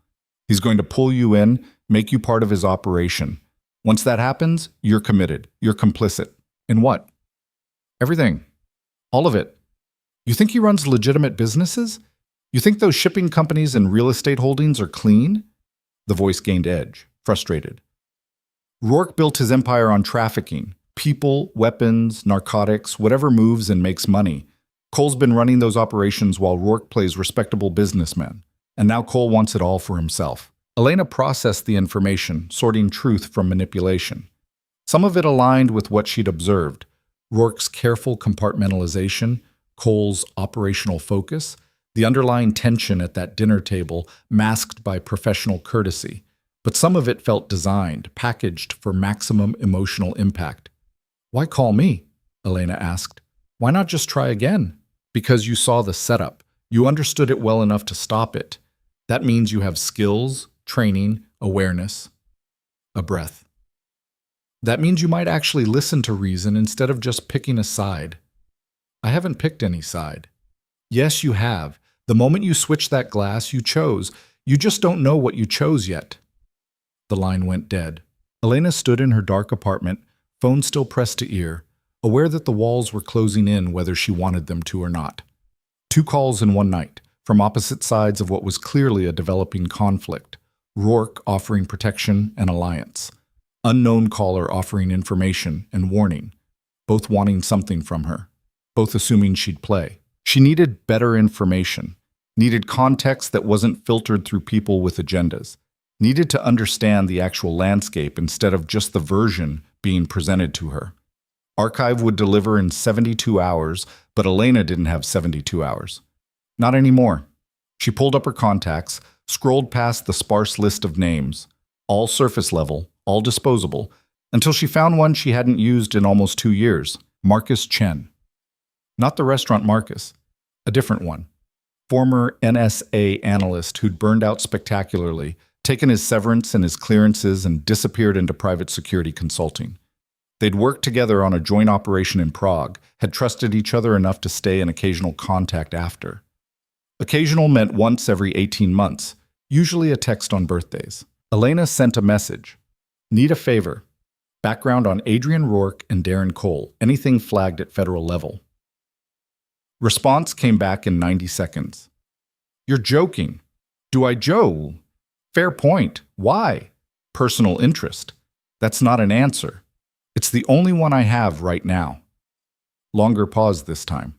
He's going to pull you in, make you part of his operation. Once that happens, you're committed. You're complicit. In what? Everything. All of it. You think he runs legitimate businesses? You think those shipping companies and real estate holdings are clean? The voice gained edge, frustrated. Rourke built his empire on trafficking. People, weapons, narcotics, whatever moves and makes money. Cole's been running those operations while Rourke plays respectable businessmen. And now Cole wants it all for himself. Elena processed the information, sorting truth from manipulation. Some of it aligned with what she'd observed. Rourke's careful compartmentalization, Cole's operational focus, the underlying tension at that dinner table masked by professional courtesy. But some of it felt designed, packaged for maximum emotional impact. Why call me? Elena asked. Why not just try again? Because you saw the setup. You understood it well enough to stop it. That means you have skills, training, awareness, a breath. That means you might actually listen to reason instead of just picking a side. I haven't picked any side. Yes, you have. The moment you switched that glass, you chose. You just don't know what you chose yet. The line went dead. Elena stood in her dark apartment, phone still pressed to ear, aware that the walls were closing in whether she wanted them to or not. 2 calls in one night, from opposite sides of what was clearly a developing conflict. Rourke offering protection and alliance. Unknown caller offering information and warning, both wanting something from her, both assuming she'd play. She needed better information, needed context that wasn't filtered through people with agendas, needed to understand the actual landscape instead of just the version being presented to her. Archive would deliver in 72 hours, but Elena didn't have 72 hours. Not anymore. She pulled up her contacts, scrolled past the sparse list of names, all surface level, all disposable, until she found one she hadn't used in almost 2 years, Marcus Chen. Not the restaurant Marcus, a different one. Former NSA analyst who'd burned out spectacularly, taken his severance and his clearances and disappeared into private security consulting. They'd worked together on a joint operation in Prague, had trusted each other enough to stay in occasional contact after. Occasional meant once every 18 months, usually a text on birthdays. Elena sent a message. Need a favor. Background on Adrian Rourke and Darren Cole, anything flagged at federal level. Response came back in 90 seconds. You're joking. Do I joke? Fair point. Why? Personal interest. That's not an answer. It's the only one I have right now. Longer pause this time.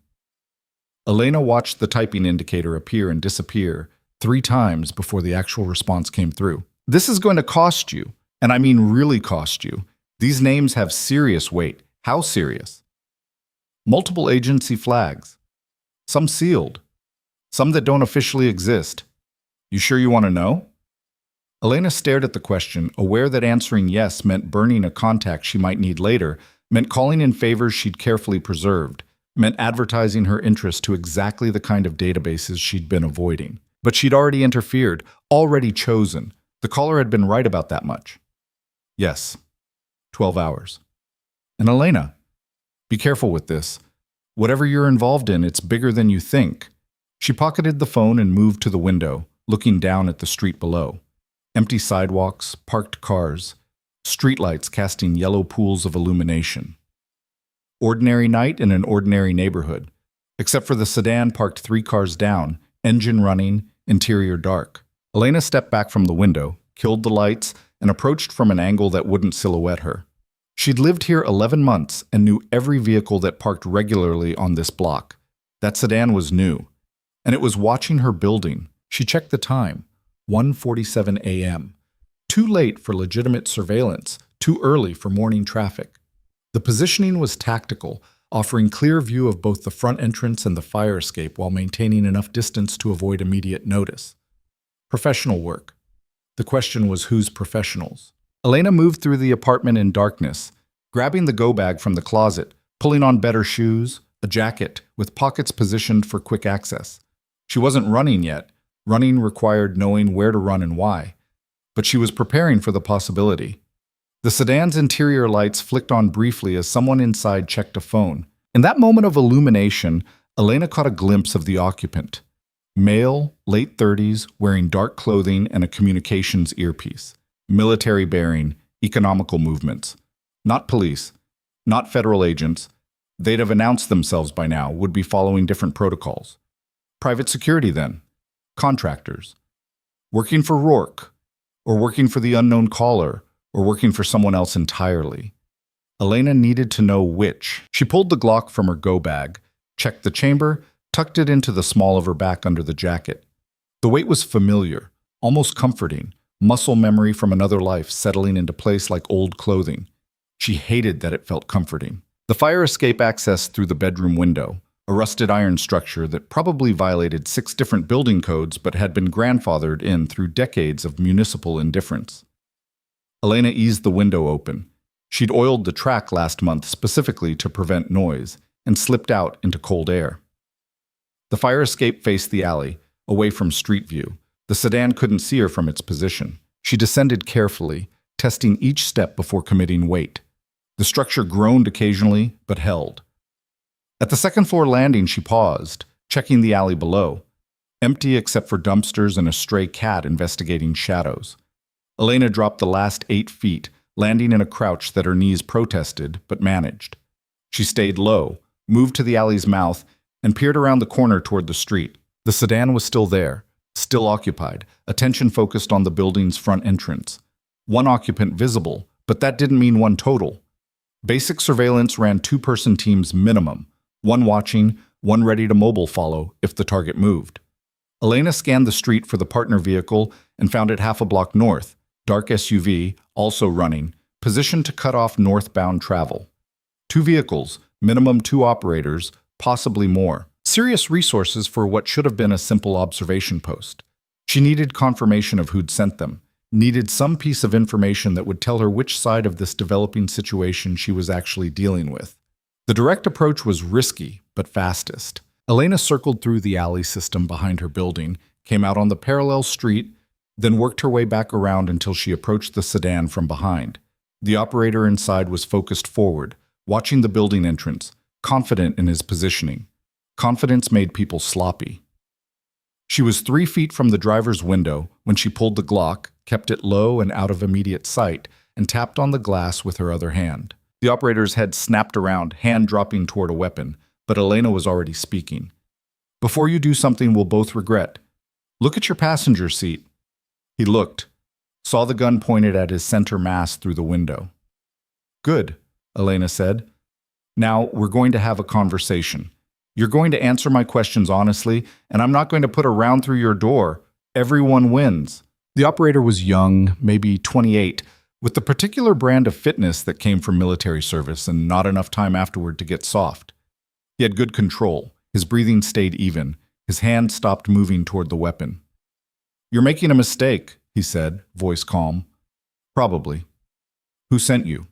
Elena watched the typing indicator appear and disappear 3 times before the actual response came through. This is going to cost you, and I mean really cost you. These names have serious weight. How serious? Multiple agency flags. Some sealed. Some that don't officially exist. You sure you want to know? Elena stared at the question, aware that answering yes meant burning a contact she might need later, meant calling in favors she'd carefully preserved, meant advertising her interest to exactly the kind of databases she'd been avoiding. But she'd already interfered, already chosen. The caller had been right about that much. Yes. 12 hours. And Elena, be careful with this. Whatever you're involved in, it's bigger than you think. She pocketed the phone and moved to the window, looking down at the street below. Empty sidewalks, parked cars, streetlights casting yellow pools of illumination. Ordinary night in an ordinary neighborhood, except for the sedan parked 3 cars down, engine running, interior dark. Elena stepped back from the window, killed the lights, and approached from an angle that wouldn't silhouette her. She'd lived here 11 months and knew every vehicle that parked regularly on this block. That sedan was new, and it was watching her building. She checked the time, 1:47 a.m. Too late for legitimate surveillance, too early for morning traffic. The positioning was tactical, offering clear view of both the front entrance and the fire escape while maintaining enough distance to avoid immediate notice. Professional work. The question was whose professionals? Elena moved through the apartment in darkness, grabbing the go bag from the closet, pulling on better shoes, a jacket with pockets positioned for quick access. She wasn't running yet, Running required knowing where to run and why, but she was preparing for the possibility. The sedan's interior lights flicked on briefly as someone inside checked a phone. In that moment of illumination, Elena caught a glimpse of the occupant. Male, late 30s, wearing dark clothing and a communications earpiece. Military bearing, economical movements. Not police, not federal agents. They'd have announced themselves by now, would be following different protocols. Private security then. Contractors. Working for Rourke, or working for the unknown caller, or working for someone else entirely. Elena needed to know which. She pulled the Glock from her go bag, checked the chamber, tucked it into the small of her back under the jacket. The weight was familiar, almost comforting, muscle memory from another life settling into place like old clothing. She hated that it felt comforting. The fire escape accessed through the bedroom window, a rusted iron structure that probably violated 6 different building codes but had been grandfathered in through decades of municipal indifference. Elena eased the window open. She'd oiled the track last month specifically to prevent noise and slipped out into cold air. The fire escape faced the alley, away from street view. The sedan couldn't see her from its position. She descended carefully, testing each step before committing weight. The structure groaned occasionally, but held. At the second-floor landing, she paused, checking the alley below. Empty except for dumpsters and a stray cat investigating shadows. Elena dropped the last 8 feet, landing in a crouch that her knees protested, but managed. She stayed low, moved to the alley's mouth, and peered around the corner toward the street. The sedan was still there, still occupied, attention focused on the building's front entrance. One occupant visible, but that didn't mean one total. Basic surveillance ran 2-person teams minimum, one watching, one ready to mobile follow if the target moved. Elena scanned the street for the partner vehicle and found it half a block north, dark SUV, also running, positioned to cut off northbound travel. 2 vehicles, minimum 2 operators, possibly more. Serious resources for what should have been a simple observation post. She needed confirmation of who'd sent them, needed some piece of information that would tell her which side of this developing situation she was actually dealing with. The direct approach was risky, but fastest. Elena circled through the alley system behind her building, came out on the parallel street, then worked her way back around until she approached the sedan from behind. The operator inside was focused forward, watching the building entrance, confident in his positioning. Confidence made people sloppy. She was 3 feet from the driver's window when she pulled the Glock, kept it low and out of immediate sight, and tapped on the glass with her other hand. The operator's head snapped around, hand dropping toward a weapon, but Elena was already speaking. "Before you do something we'll both regret, look at your passenger seat." He looked, saw the gun pointed at his center mass through the window. "Good," Elena said. "Now we're going to have a conversation. You're going to answer my questions honestly, and I'm not going to put a round through your door. Everyone wins." The operator was young, maybe 28, with the particular brand of fitness that came from military service and not enough time afterward to get soft. He had good control. His breathing stayed even. His hand stopped moving toward the weapon. "You're making a mistake," he said, voice calm. "Probably. Who sent you?"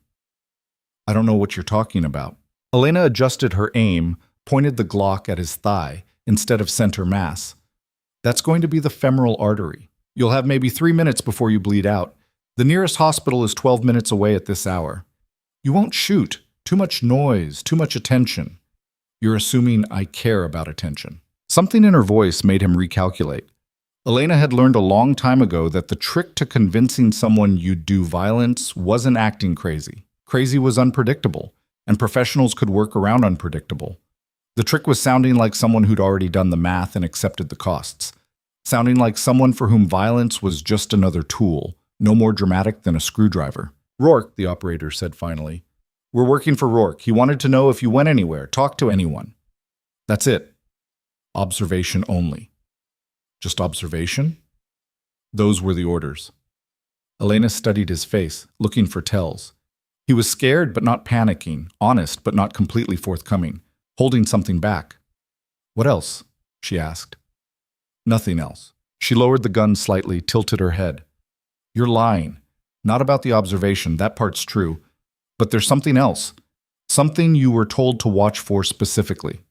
"I don't know what you're talking about." Elena adjusted her aim, pointed the Glock at his thigh instead of center mass. "That's going to be the femoral artery. You'll have maybe 3 minutes before you bleed out. The nearest hospital is 12 minutes away at this hour. You won't shoot. Too much noise, too much attention." "You're assuming I care about attention." Something in her voice made him recalculate. Elena had learned a long time ago that the trick to convincing someone you'd do violence wasn't acting crazy. Crazy was unpredictable, and professionals could work around unpredictable. The trick was sounding like someone who'd already done the math and accepted the costs. Sounding like someone for whom violence was just another tool, no more dramatic than a screwdriver. "Rourke," the operator said finally. "We're working for Rourke. He wanted to know if you went anywhere, talked to anyone." "That's it. Observation only." "Just observation?" Those were the orders. Elena studied his face, looking for tells. He was scared but not panicking, honest but not completely forthcoming, holding something back. "What else?" she asked. "Nothing else." She lowered the gun slightly, tilted her head. "You're lying. Not about the observation, that part's true. But there's something else. Something you were told to watch for specifically."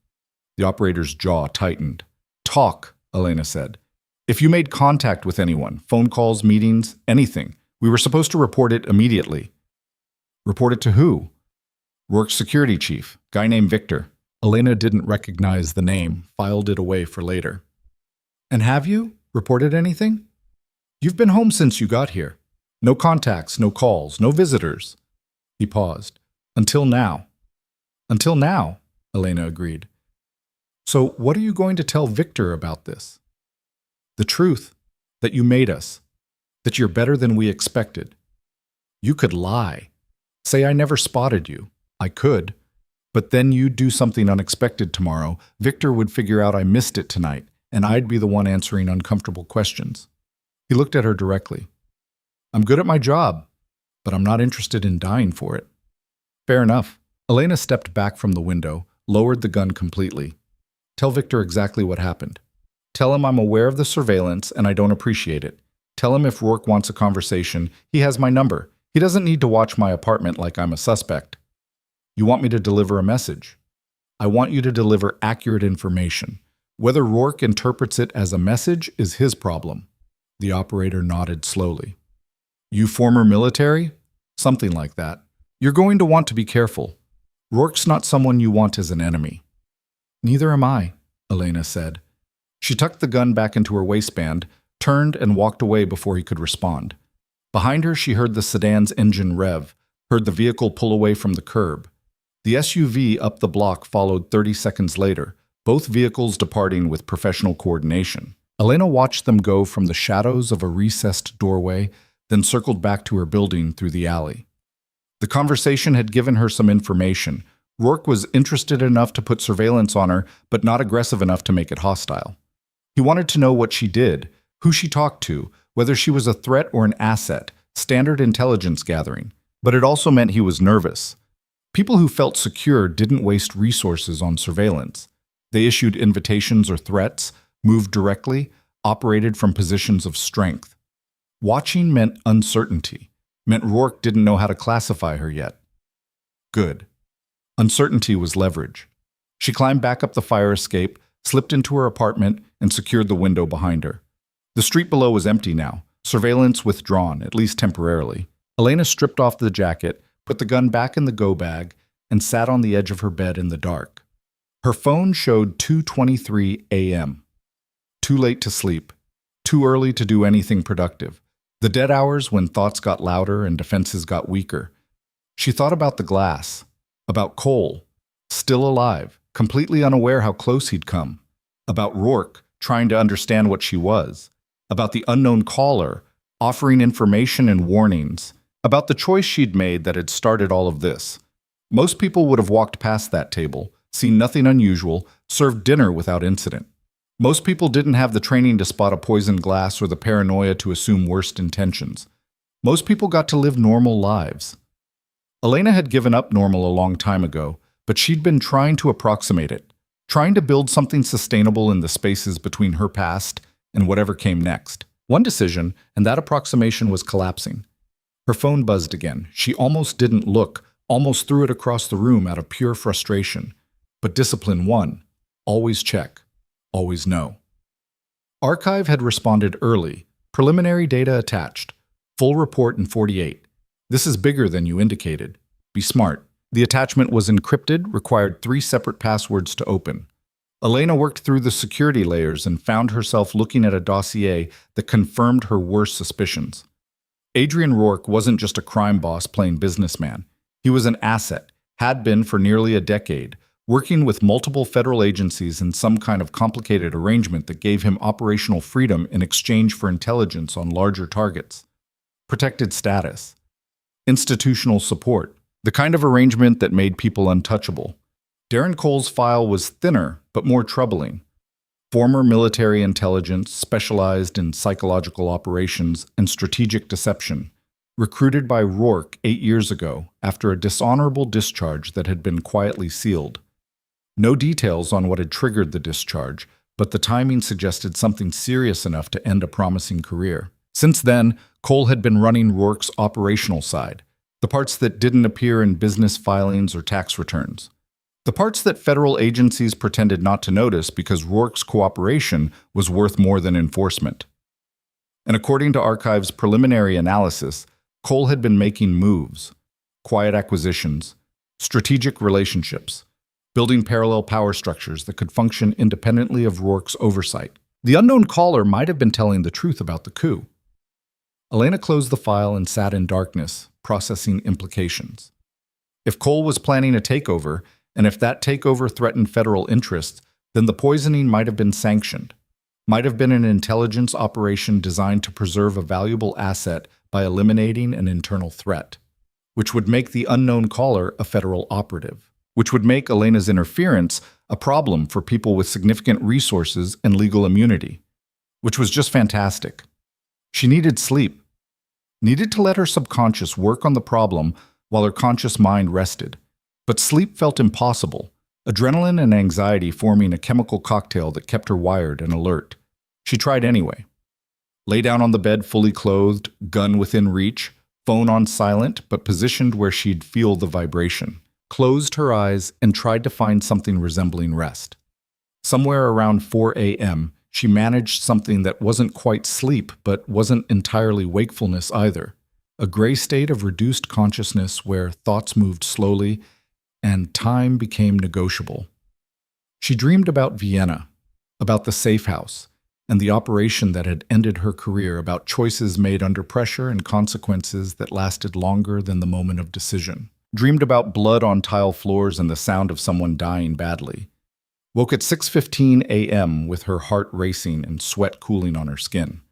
The operator's jaw tightened. "Talk," Elena said. If you made contact with anyone, phone calls, meetings, anything, we were supposed to report it immediately. Report it to who? Rourke's security chief, guy named Victor. Elena didn't recognize the name, filed it away for later. And have you reported anything? You've been home since you got here. No contacts, no calls, no visitors. He paused. Until now. Until now, Elena agreed. So what are you going to tell Victor about this? The truth, that you made us, that you're better than we expected. You could lie. Say I never spotted you. I could. But then you'd do something unexpected tomorrow. Victor would figure out I missed it tonight, and I'd be the one answering uncomfortable questions. He looked at her directly. I'm good at my job, but I'm not interested in dying for it. Fair enough. Elena stepped back from the window, lowered the gun completely. Tell Victor exactly what happened. Tell him I'm aware of the surveillance and I don't appreciate it. Tell him if Rourke wants a conversation, he has my number. He doesn't need to watch my apartment like I'm a suspect. You want me to deliver a message? I want you to deliver accurate information. Whether Rourke interprets it as a message is his problem. The operator nodded slowly. You former military? Something like that. You're going to want to be careful. Rourke's not someone you want as an enemy. Neither am I, Elena said. She tucked the gun back into her waistband, turned and walked away before he could respond. Behind her, she heard the sedan's engine rev, heard the vehicle pull away from the curb. The SUV up the block followed 30 seconds later, both vehicles departing with professional coordination. Elena watched them go from the shadows of a recessed doorway, then circled back to her building through the alley. The conversation had given her some information. Rourke was interested enough to put surveillance on her, but not aggressive enough to make it hostile. He wanted to know what she did, who she talked to, whether she was a threat or an asset, standard intelligence gathering. But it also meant he was nervous. People who felt secure didn't waste resources on surveillance. They issued invitations or threats, moved directly, operated from positions of strength. Watching meant uncertainty, meant Rourke didn't know how to classify her yet. Good. Uncertainty was leverage. She climbed back up the fire escape, slipped into her apartment, and secured the window behind her. The street below was empty now, surveillance withdrawn, at least temporarily. Elena stripped off the jacket, put the gun back in the go bag, and sat on the edge of her bed in the dark. Her phone showed 2:23 a.m. Too late to sleep. Too early to do anything productive. The dead hours when thoughts got louder and defenses got weaker. She thought about the glass, about Cole, still alive, completely unaware how close he'd come, about Rourke, trying to understand what she was, about the unknown caller, offering information and warnings, about the choice she'd made that had started all of this. Most people would have walked past that table, seen nothing unusual, served dinner without incident. Most people didn't have the training to spot a poisoned glass or the paranoia to assume worst intentions. Most people got to live normal lives. Elena had given up normal a long time ago, but she'd been trying to approximate it, trying to build something sustainable in the spaces between her past and whatever came next. One decision, and that approximation was collapsing. Her phone buzzed again. She almost didn't look, almost threw it across the room out of pure frustration. But discipline won. Always check. Always know. Archive had responded early. Preliminary data attached. Full report in 48. This is bigger than you indicated. Be smart. The attachment was encrypted, required 3 separate passwords to open. Elena worked through the security layers and found herself looking at a dossier that confirmed her worst suspicions. Adrian Rourke wasn't just a crime boss playing businessman. He was an asset, had been for nearly a decade, working with multiple federal agencies in some kind of complicated arrangement that gave him operational freedom in exchange for intelligence on larger targets. Protected status. Institutional support. The kind of arrangement that made people untouchable. Darren Cole's file was thinner, but more troubling. Former military intelligence specialized in psychological operations and strategic deception. Recruited by Rourke 8 years ago after a dishonorable discharge that had been quietly sealed. No details on what had triggered the discharge, but the timing suggested something serious enough to end a promising career. Since then, Cole had been running Rourke's operational side, the parts that didn't appear in business filings or tax returns. The parts that federal agencies pretended not to notice because Rourke's cooperation was worth more than enforcement. And according to Archive's preliminary analysis, Cole had been making moves, quiet acquisitions, strategic relationships, building parallel power structures that could function independently of Rourke's oversight. The unknown caller might have been telling the truth about the coup. Elena closed the file and sat in darkness, processing implications. If Cole was planning a takeover, and if that takeover threatened federal interests, then the poisoning might have been sanctioned. Might have been an intelligence operation designed to preserve a valuable asset by eliminating an internal threat, which would make the unknown caller a federal operative, which would make Elena's interference a problem for people with significant resources and legal immunity, which was just fantastic. She needed sleep, needed to let her subconscious work on the problem while her conscious mind rested. But sleep felt impossible, adrenaline and anxiety forming a chemical cocktail that kept her wired and alert. She tried anyway. Lay down on the bed fully clothed, gun within reach, phone on silent but positioned where she'd feel the vibration. Closed her eyes and tried to find something resembling rest. Somewhere around 4 a.m., she managed something that wasn't quite sleep but wasn't entirely wakefulness either. A gray state of reduced consciousness where thoughts moved slowly and time became negotiable. She dreamed about Vienna, about the safe house, and the operation that had ended her career, about choices made under pressure and consequences that lasted longer than the moment of decision. Dreamed about blood on tile floors and the sound of someone dying badly. Woke at 6:15 a.m. with her heart racing and sweat cooling on her skin.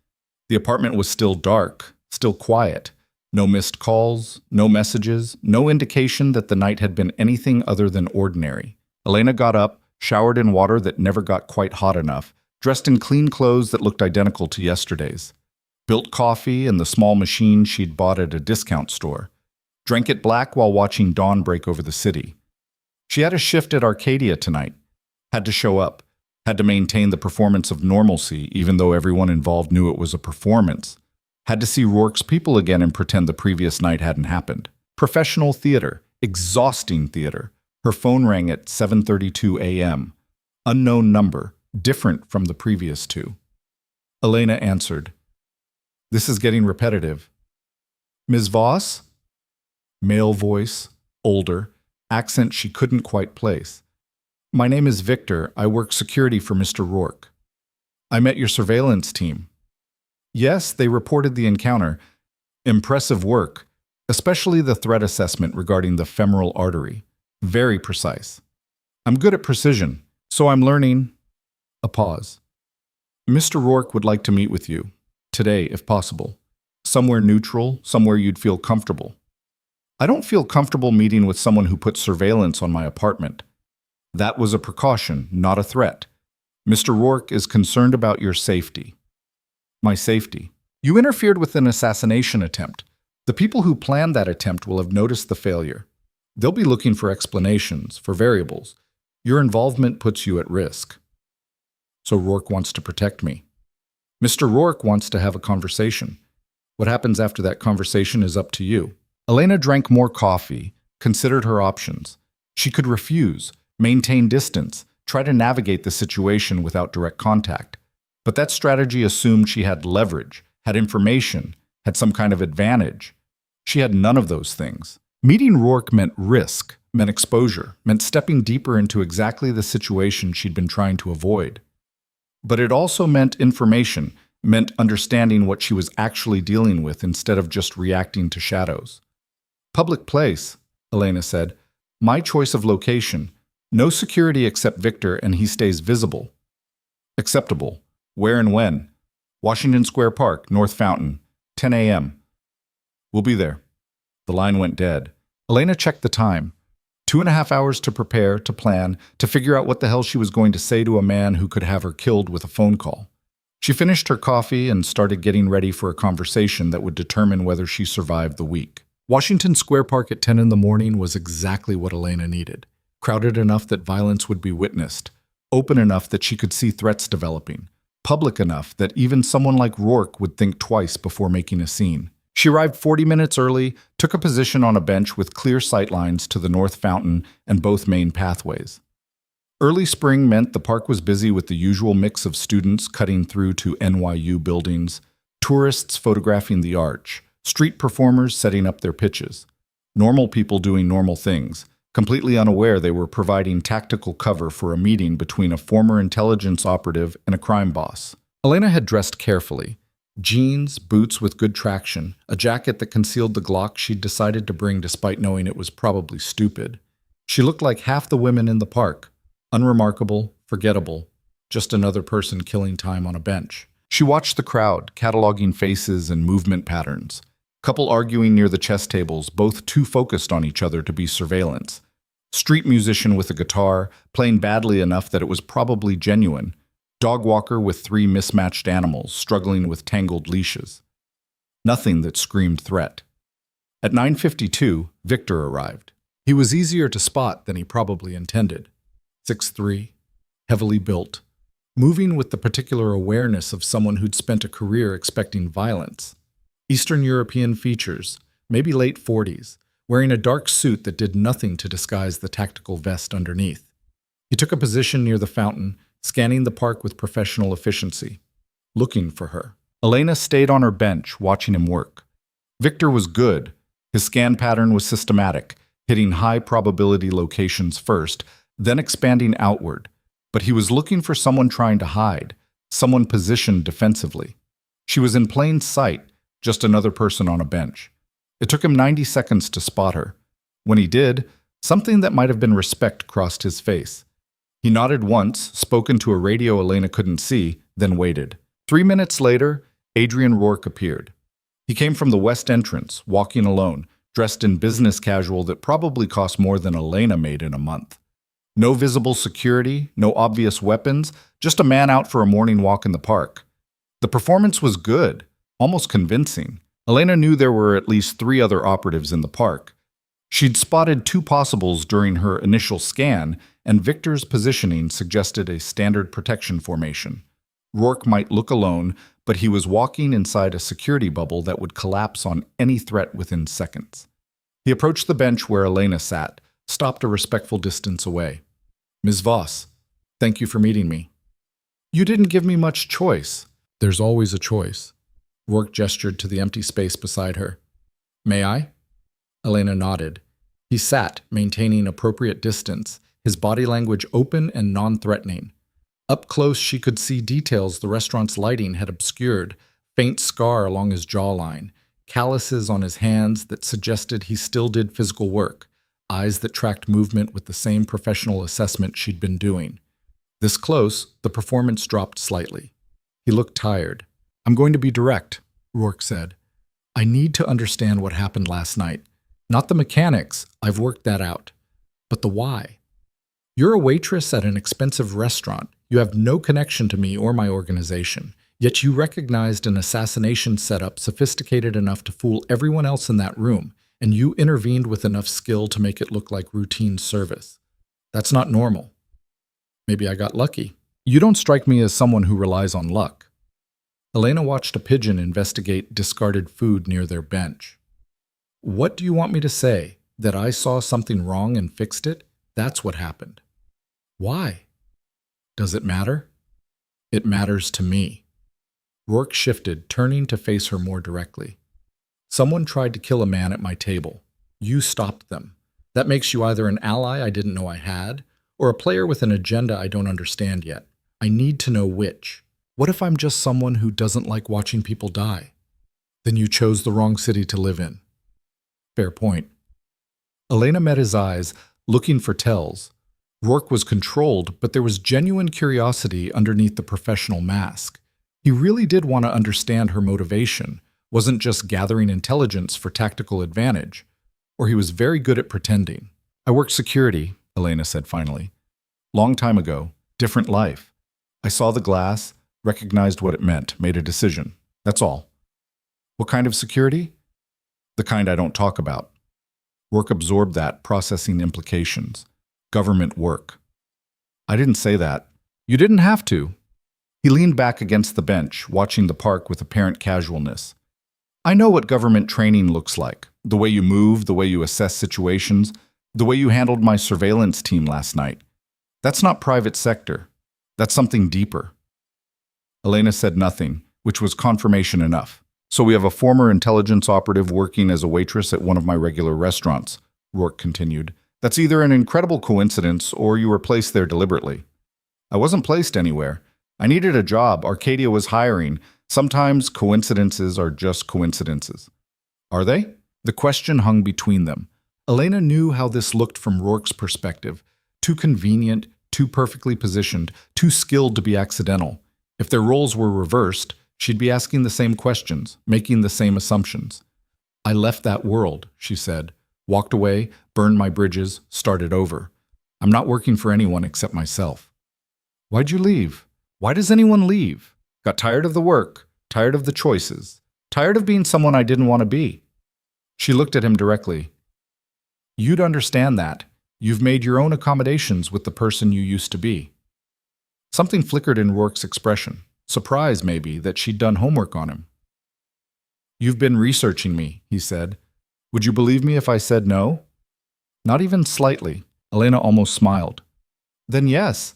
The apartment was still dark, still quiet. No missed calls, no messages, no indication that the night had been anything other than ordinary. Elena got up, showered in water that never got quite hot enough, dressed in clean clothes that looked identical to yesterday's. Built coffee in the small machine she'd bought at a discount store. Drank it black while watching dawn break over the city. She had a shift at Arcadia tonight. Had to show up. Had to maintain the performance of normalcy, even though everyone involved knew it was a performance. Had to see Rourke's people again and pretend the previous night hadn't happened. Professional theater. Exhausting theater. Her phone rang at 7:32 a.m. Unknown number. Different from the previous two. Elena answered. This is getting repetitive. Ms. Voss? Male voice. Older. Accent she couldn't quite place. My name is Victor. I work security for Mr. Rourke. I met your surveillance team. Yes, they reported the encounter. Impressive work, especially the threat assessment regarding the femoral artery. Very precise. I'm good at precision, so I'm learning. A pause. Mr. Rourke would like to meet with you, today if possible. Somewhere neutral, somewhere you'd feel comfortable. I don't feel comfortable meeting with someone who put surveillance on my apartment. That was a precaution, not a threat. Mr. Rourke is concerned about your safety. My safety. You interfered with an assassination attempt. The people who planned that attempt will have noticed the failure. They'll be looking for explanations, for variables. Your involvement puts you at risk. So Rourke wants to protect me. Mr. Rourke wants to have a conversation. What happens after that conversation is up to you. Elena drank more coffee, considered her options. She could refuse, maintain distance, try to navigate the situation without direct contact. But that strategy assumed she had leverage, had information, had some kind of advantage. She had none of those things. Meeting Rourke meant risk, meant exposure, meant stepping deeper into exactly the situation she'd been trying to avoid. But it also meant information, meant understanding what she was actually dealing with instead of just reacting to shadows. Public place, Elena said. My choice of location. No security except Victor, and he stays visible. Acceptable. Where and when? Washington Square Park, North Fountain, 10 a.m. We'll be there. The line went dead. Elena checked the time. 2.5 hours to prepare, to plan, to figure out what the hell she was going to say to a man who could have her killed with a phone call. She finished her coffee and started getting ready for a conversation that would determine whether she survived the week. Washington Square Park at 10 in the morning was exactly what Elena needed. Crowded enough that violence would be witnessed. Open enough that she could see threats developing. Public enough that even someone like Rourke would think twice before making a scene. She arrived 40 minutes early, took a position on a bench with clear sightlines to the north fountain and both main pathways. Early spring meant the park was busy with the usual mix of students cutting through to NYU buildings, tourists photographing the arch, street performers setting up their pitches, normal people doing normal things, completely unaware they were providing tactical cover for a meeting between a former intelligence operative and a crime boss. Elena had dressed carefully. Jeans, boots with good traction, a jacket that concealed the Glock she'd decided to bring despite knowing it was probably stupid. She looked like half the women in the park. Unremarkable, forgettable, just another person killing time on a bench. She watched the crowd, cataloging faces and movement patterns. Couple arguing near the chess tables, both too focused on each other to be surveillance. Street musician with a guitar, playing badly enough that it was probably genuine. Dog walker with 3 mismatched animals, struggling with tangled leashes. Nothing that screamed threat. At 9:52, Victor arrived. He was easier to spot than he probably intended. 6'3", heavily built, moving with the particular awareness of someone who'd spent a career expecting violence. Eastern European features, maybe late 40s, wearing a dark suit that did nothing to disguise the tactical vest underneath. He took a position near the fountain, scanning the park with professional efficiency, looking for her. Elena stayed on her bench, watching him work. Victor was good. His scan pattern was systematic, hitting high-probability locations first, then expanding outward. But he was looking for someone trying to hide, someone positioned defensively. She was in plain sight, just another person on a bench. It took him 90 seconds to spot her. When he did, something that might have been respect crossed his face. He nodded once, spoken to a radio Elena couldn't see, then waited. 3 minutes later, Adrian Rourke appeared. He came from the west entrance, walking alone, dressed in business casual that probably cost more than Elena made in a month. No visible security, no obvious weapons, just a man out for a morning walk in the park. The performance was good, almost convincing. Elena knew there were at least 3 other operatives in the park. She'd spotted 2 possibles during her initial scan, and Victor's positioning suggested a standard protection formation. Rourke might look alone, but he was walking inside a security bubble that would collapse on any threat within seconds. He approached the bench where Elena sat, stopped a respectful distance away. "Ms. Voss, thank you for meeting me." "You didn't give me much choice." "There's always a choice." Rourke gestured to the empty space beside her. "May I?" Elena nodded. He sat, maintaining appropriate distance, his body language open and non-threatening. Up close, she could see details the restaurant's lighting had obscured, faint scar along his jawline, calluses on his hands that suggested he still did physical work, eyes that tracked movement with the same professional assessment she'd been doing. This close, the performance dropped slightly. He looked tired. "I'm going to be direct," Rourke said. "I need to understand what happened last night. Not the mechanics, I've worked that out. But the why. You're a waitress at an expensive restaurant. You have no connection to me or my organization. Yet you recognized an assassination setup sophisticated enough to fool everyone else in that room, and you intervened with enough skill to make it look like routine service. That's not normal. Maybe I got lucky. You don't strike me as someone who relies on luck." Elena watched a pigeon investigate discarded food near their bench. "What do you want me to say? That I saw something wrong and fixed it? That's what happened." "Why?" "Does it matter?" "It matters to me." Rourke shifted, turning to face her more directly. "Someone tried to kill a man at my table. You stopped them. That makes you either an ally I didn't know I had, or a player with an agenda I don't understand yet. I need to know which. What if I'm just someone who doesn't like watching people die? Then you chose the wrong city to live in." "Fair point." Elena met his eyes, looking for tells. Rourke was controlled, but there was genuine curiosity underneath the professional mask. He really did want to understand her motivation, wasn't just gathering intelligence for tactical advantage. Or he was very good at pretending. "I worked security," Elena said finally. "Long time ago, different life. I saw the glass, recognized what it meant, made a decision. That's all." "What kind of security?" "The kind I don't talk about." Rourke absorbed that, processing implications. "Government work." "I didn't say that." "You didn't have to." He leaned back against the bench, watching the park with apparent casualness. I know what government training looks like. The way you move, the way you assess situations, the way you handled my surveillance team last night. That's not private sector. That's something deeper. Elena said nothing, which was confirmation enough. So we have a former intelligence operative working as a waitress at one of my regular restaurants, Rourke continued. That's either an incredible coincidence or you were placed there deliberately. I wasn't placed anywhere. I needed a job. Arcadia was hiring. Sometimes coincidences are just coincidences. Are they? The question hung between them. Elena knew how this looked from Rourke's perspective. Too convenient, too perfectly positioned, too skilled to be accidental. If their roles were reversed, she'd be asking the same questions, making the same assumptions. I left that world, she said. Walked away, burned my bridges, started over. I'm not working for anyone except myself. Why'd you leave? Why does anyone leave? Got tired of the work, tired of the choices, tired of being someone I didn't want to be. She looked at him directly. You'd understand that. You've made your own accommodations with the person you used to be. Something flickered in Rourke's expression. Surprise, maybe, that she'd done homework on him. You've been researching me, he said. Would you believe me if I said no? Not even slightly. Elena almost smiled. Then yes.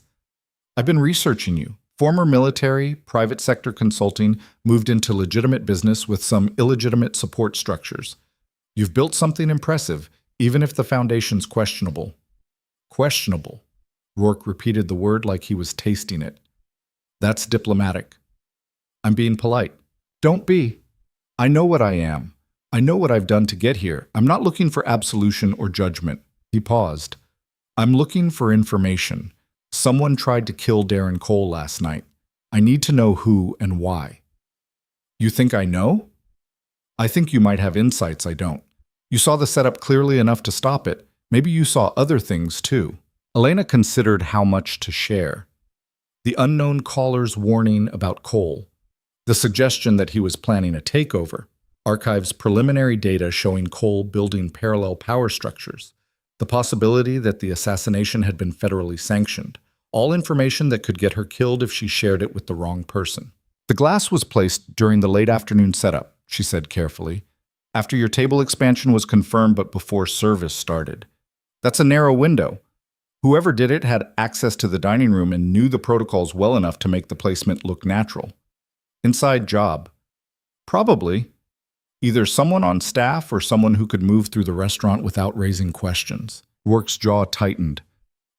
I've been researching you. Former military, private sector consulting, moved into legitimate business with some illegitimate support structures. You've built something impressive, even if the foundation's questionable. Questionable. Rourke repeated the word like he was tasting it. That's diplomatic. I'm being polite. Don't be. I know what I am. I know what I've done to get here. I'm not looking for absolution or judgment. He paused. I'm looking for information. Someone tried to kill Darren Cole last night. I need to know who and why. You think I know? I think you might have insights I don't. You saw the setup clearly enough to stop it. Maybe you saw other things too. Elena considered how much to share. The unknown caller's warning about Cole. The suggestion that he was planning a takeover. Archives preliminary data showing Cole building parallel power structures. The possibility that the assassination had been federally sanctioned. All information that could get her killed if she shared it with the wrong person. The glass was placed during the late afternoon setup, she said carefully. After your table expansion was confirmed but before service started. That's a narrow window. Whoever did it had access to the dining room and knew the protocols well enough to make the placement look natural. Inside job. Probably. Either someone on staff or someone who could move through the restaurant without raising questions. Rourke's jaw tightened.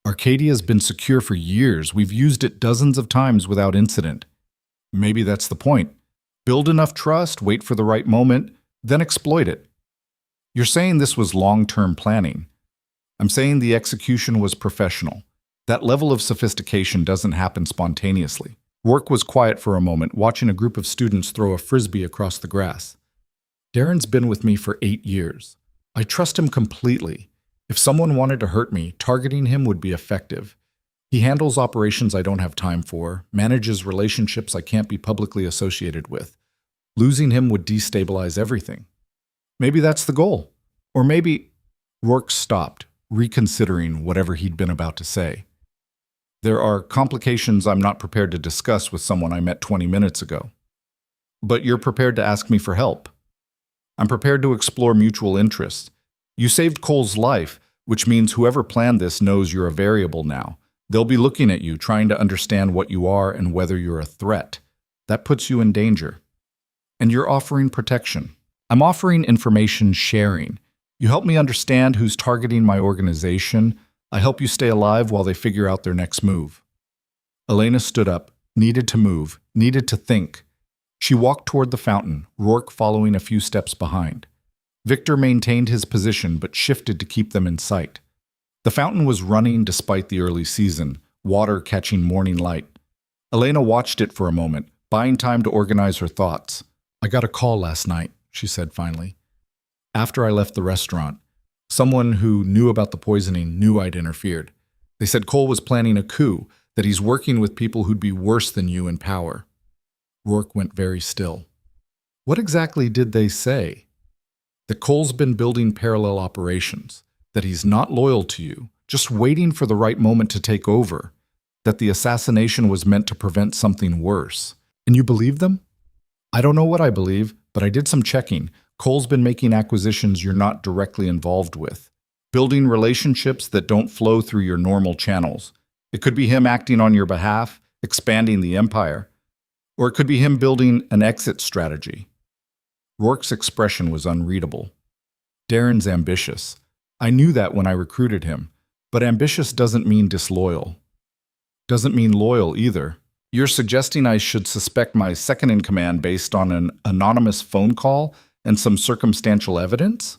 Arcadia's been secure for years. We've used it dozens of times without incident. Maybe that's the point. Build enough trust, wait for the right moment, then exploit it. You're saying this was long-term planning. I'm saying the execution was professional. That level of sophistication doesn't happen spontaneously. Rourke was quiet for a moment, watching a group of students throw a frisbee across the grass. Darren's been with me for 8 years. I trust him completely. If someone wanted to hurt me, targeting him would be effective. He handles operations I don't have time for, manages relationships I can't be publicly associated with. Losing him would destabilize everything. Maybe that's the goal. Or maybe... Rourke stopped, reconsidering whatever he'd been about to say. There are complications I'm not prepared to discuss with someone I met 20 minutes ago. But you're prepared to ask me for help. I'm prepared to explore mutual interests. You saved Cole's life, which means whoever planned this knows you're a variable now. They'll be looking at you, trying to understand what you are and whether you're a threat. That puts you in danger. And you're offering protection. I'm offering information sharing. You help me understand who's targeting my organization. I help you stay alive while they figure out their next move. Elena stood up, needed to move, needed to think. She walked toward the fountain, Rourke following a few steps behind. Victor maintained his position but shifted to keep them in sight. The fountain was running despite the early season, water catching morning light. Elena watched it for a moment, buying time to organize her thoughts. I got a call last night, she said finally. After I left the restaurant, someone who knew about the poisoning knew I'd interfered. They said Cole was planning a coup, that he's working with people who'd be worse than you in power. Rourke went very still. What exactly did they say? That Cole's been building parallel operations, that he's not loyal to you, just waiting for the right moment to take over, that the assassination was meant to prevent something worse. And you believe them? I don't know what I believe, but I did some checking. Cole's been making acquisitions you're not directly involved with, building relationships that don't flow through your normal channels. It could be him acting on your behalf, expanding the empire, or it could be him building an exit strategy. Rourke's expression was unreadable. Darren's ambitious. I knew that when I recruited him, but ambitious doesn't mean disloyal. Doesn't mean loyal either. You're suggesting I should suspect my second-in-command based on an anonymous phone call and some circumstantial evidence?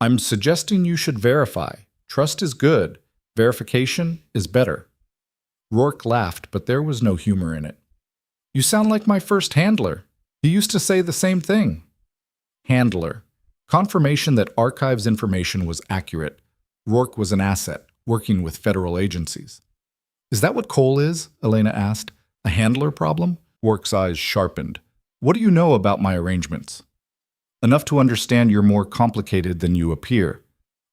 I'm suggesting you should verify. Trust is good. Verification is better. Rourke laughed, but there was no humor in it. You sound like my first handler. He used to say the same thing. Handler. Confirmation that archives information was accurate. Rourke was an asset, working with federal agencies. Is that what Cole is? Elena asked. A handler problem? Rourke's eyes sharpened. What do you know about my arrangements? Enough to understand you're more complicated than you appear.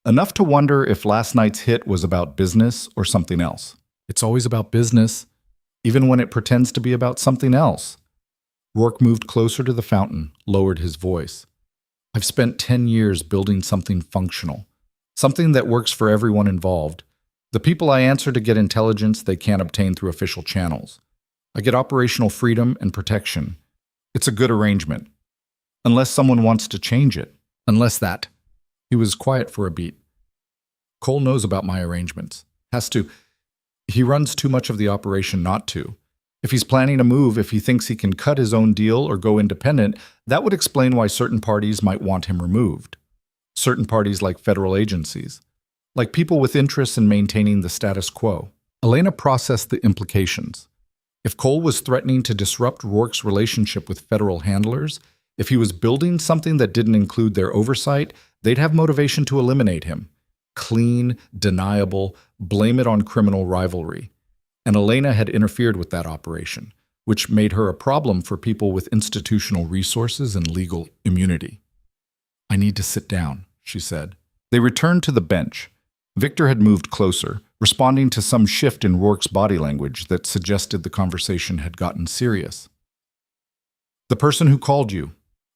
Enough to wonder if last night's hit was about business or something else. It's always about business, even when it pretends to be about something else. Rourke moved closer to the fountain, lowered his voice. I've spent 10 years building something functional, something that works for everyone involved. The people I answer to get intelligence they can't obtain through official channels. I get operational freedom and protection. It's a good arrangement. Unless someone wants to change it. Unless that. He was quiet for a beat. Cole knows about my arrangements. Has to. He runs too much of the operation not to. If he's planning a move, if he thinks he can cut his own deal or go independent, that would explain why certain parties might want him removed. Certain parties like federal agencies. Like people with interests in maintaining the status quo. Elena processed the implications. If Cole was threatening to disrupt Rourke's relationship with federal handlers, if he was building something that didn't include their oversight, they'd have motivation to eliminate him. Clean, deniable, blame it on criminal rivalry. And Elena had interfered with that operation, which made her a problem for people with institutional resources and legal immunity. I need to sit down, she said. They returned to the bench. Victor had moved closer, responding to some shift in Rourke's body language that suggested the conversation had gotten serious. The person who called you,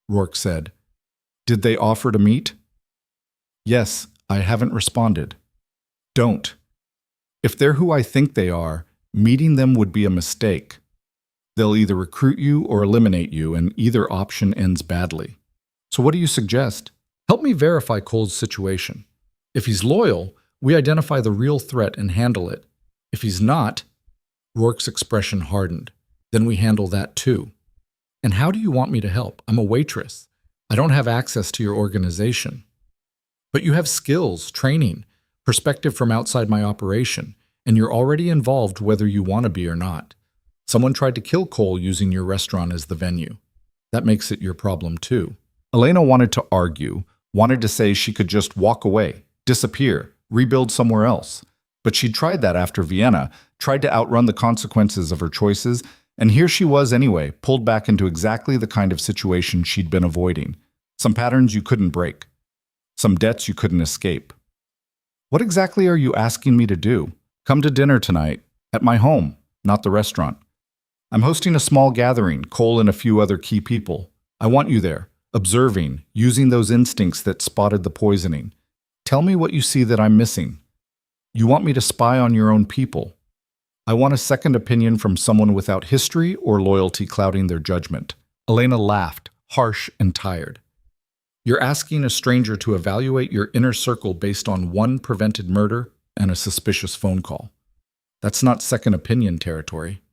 Rourke said. Did they offer to meet? Yes, I haven't responded. Don't. If they're who I think they are, meeting them would be a mistake. They'll either recruit you or eliminate you, and either option ends badly. So what do you suggest? Help me verify Cole's situation. If he's loyal, we identify the real threat and handle it. If he's not, Rourke's expression hardened. Then we handle that too. And how do you want me to help? I'm a waitress. I don't have access to your organization. But you have skills, training, perspective from outside my operation, and you're already involved whether you want to be or not. Someone tried to kill Cole using your restaurant as the venue. That makes it your problem too. Elena wanted to argue, wanted to say she could just walk away, disappear, rebuild somewhere else. But she'd tried that after Vienna, tried to outrun the consequences of her choices, and here she was anyway, pulled back into exactly the kind of situation she'd been avoiding. Some patterns you couldn't break. Some debts you couldn't escape. What exactly are you asking me to do? Come to dinner tonight, at my home, not the restaurant. I'm hosting a small gathering, Cole and a few other key people. I want you there, observing, using those instincts that spotted the poisoning. Tell me what you see that I'm missing. You want me to spy on your own people. I want a second opinion from someone without history or loyalty clouding their judgment. Elena laughed, harsh and tired. You're asking a stranger to evaluate your inner circle based on one prevented murder and a suspicious phone call. That's not second opinion territory.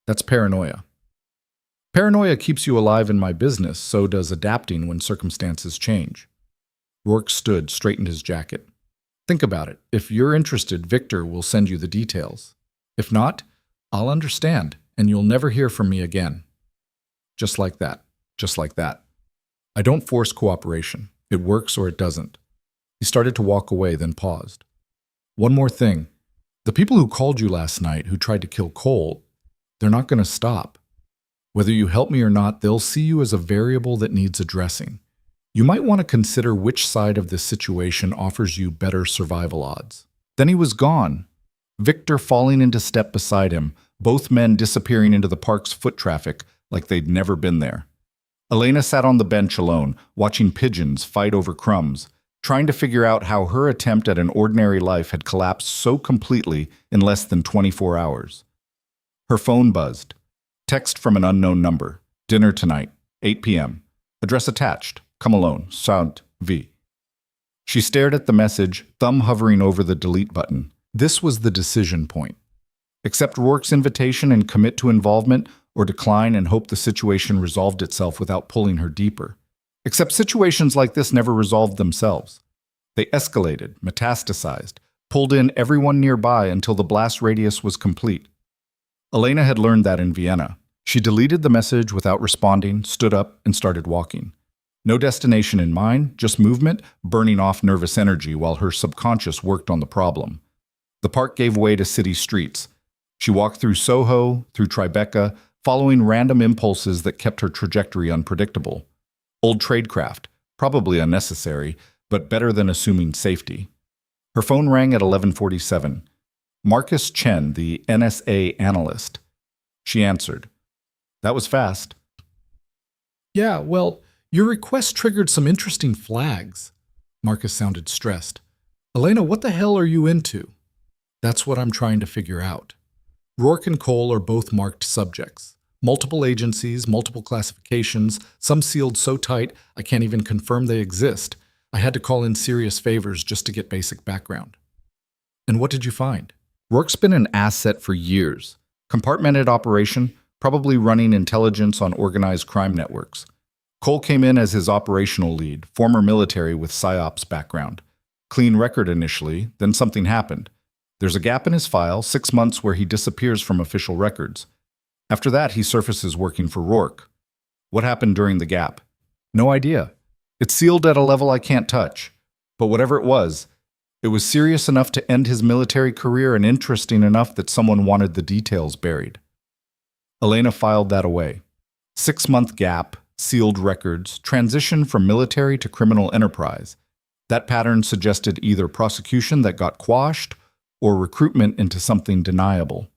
That's paranoia. Paranoia keeps you alive in my business, so does adapting when circumstances change. Rourke stood, straightened his jacket. Think about it. If you're interested, Victor will send you the details. If not, I'll understand, and you'll never hear from me again. Just like that. Just like that. I don't force cooperation. It works or it doesn't. He started to walk away, then paused. One more thing. The people who called you last night, who tried to kill Cole, they're not going to stop. Whether you help me or not, they'll see you as a variable that needs addressing. You might want to consider which side of this situation offers you better survival odds. Then he was gone. Victor falling into step beside him, both men disappearing into the park's foot traffic like they'd never been there. Elena sat on the bench alone, watching pigeons fight over crumbs, trying to figure out how her attempt at an ordinary life had collapsed so completely in less than 24 hours. Her phone buzzed. Text from an unknown number. Dinner tonight, 8 p.m. Address attached. Come alone. Sound V. She stared at the message, thumb hovering over the delete button. This was the decision point. Accept Rourke's invitation and commit to involvement, or decline and hope the situation resolved itself without pulling her deeper. Except situations like this never resolved themselves. They escalated, metastasized, pulled in everyone nearby until the blast radius was complete. Elena had learned that in Vienna. She deleted the message without responding, stood up, and started walking. No destination in mind, just movement, burning off nervous energy while her subconscious worked on the problem. The park gave way to city streets. She walked through Soho, through Tribeca, following random impulses that kept her trajectory unpredictable. Old tradecraft, probably unnecessary, but better than assuming safety. Her phone rang at 11:47. Marcus Chen, the NSA analyst. She answered. That was fast. Yeah, well, your request triggered some interesting flags. Marcus sounded stressed. Elena, what the hell are you into? That's what I'm trying to figure out. Rourke and Cole are both marked subjects. Multiple agencies, multiple classifications, some sealed so tight I can't even confirm they exist. I had to call in serious favors just to get basic background. And what did you find? Rourke's been an asset for years. Compartmented operation, probably running intelligence on organized crime networks. Cole came in as his operational lead, former military with PSYOPs background. Clean record initially, then something happened. There's a gap in his file, 6 months where he disappears from official records. After that, he surfaces working for Rourke. What happened during the gap? No idea. It's sealed at a level I can't touch. But whatever it was serious enough to end his military career and interesting enough that someone wanted the details buried. Elena filed that away. 6-month gap, sealed records, transition from military to criminal enterprise. That pattern suggested either prosecution that got quashed or recruitment into something deniable.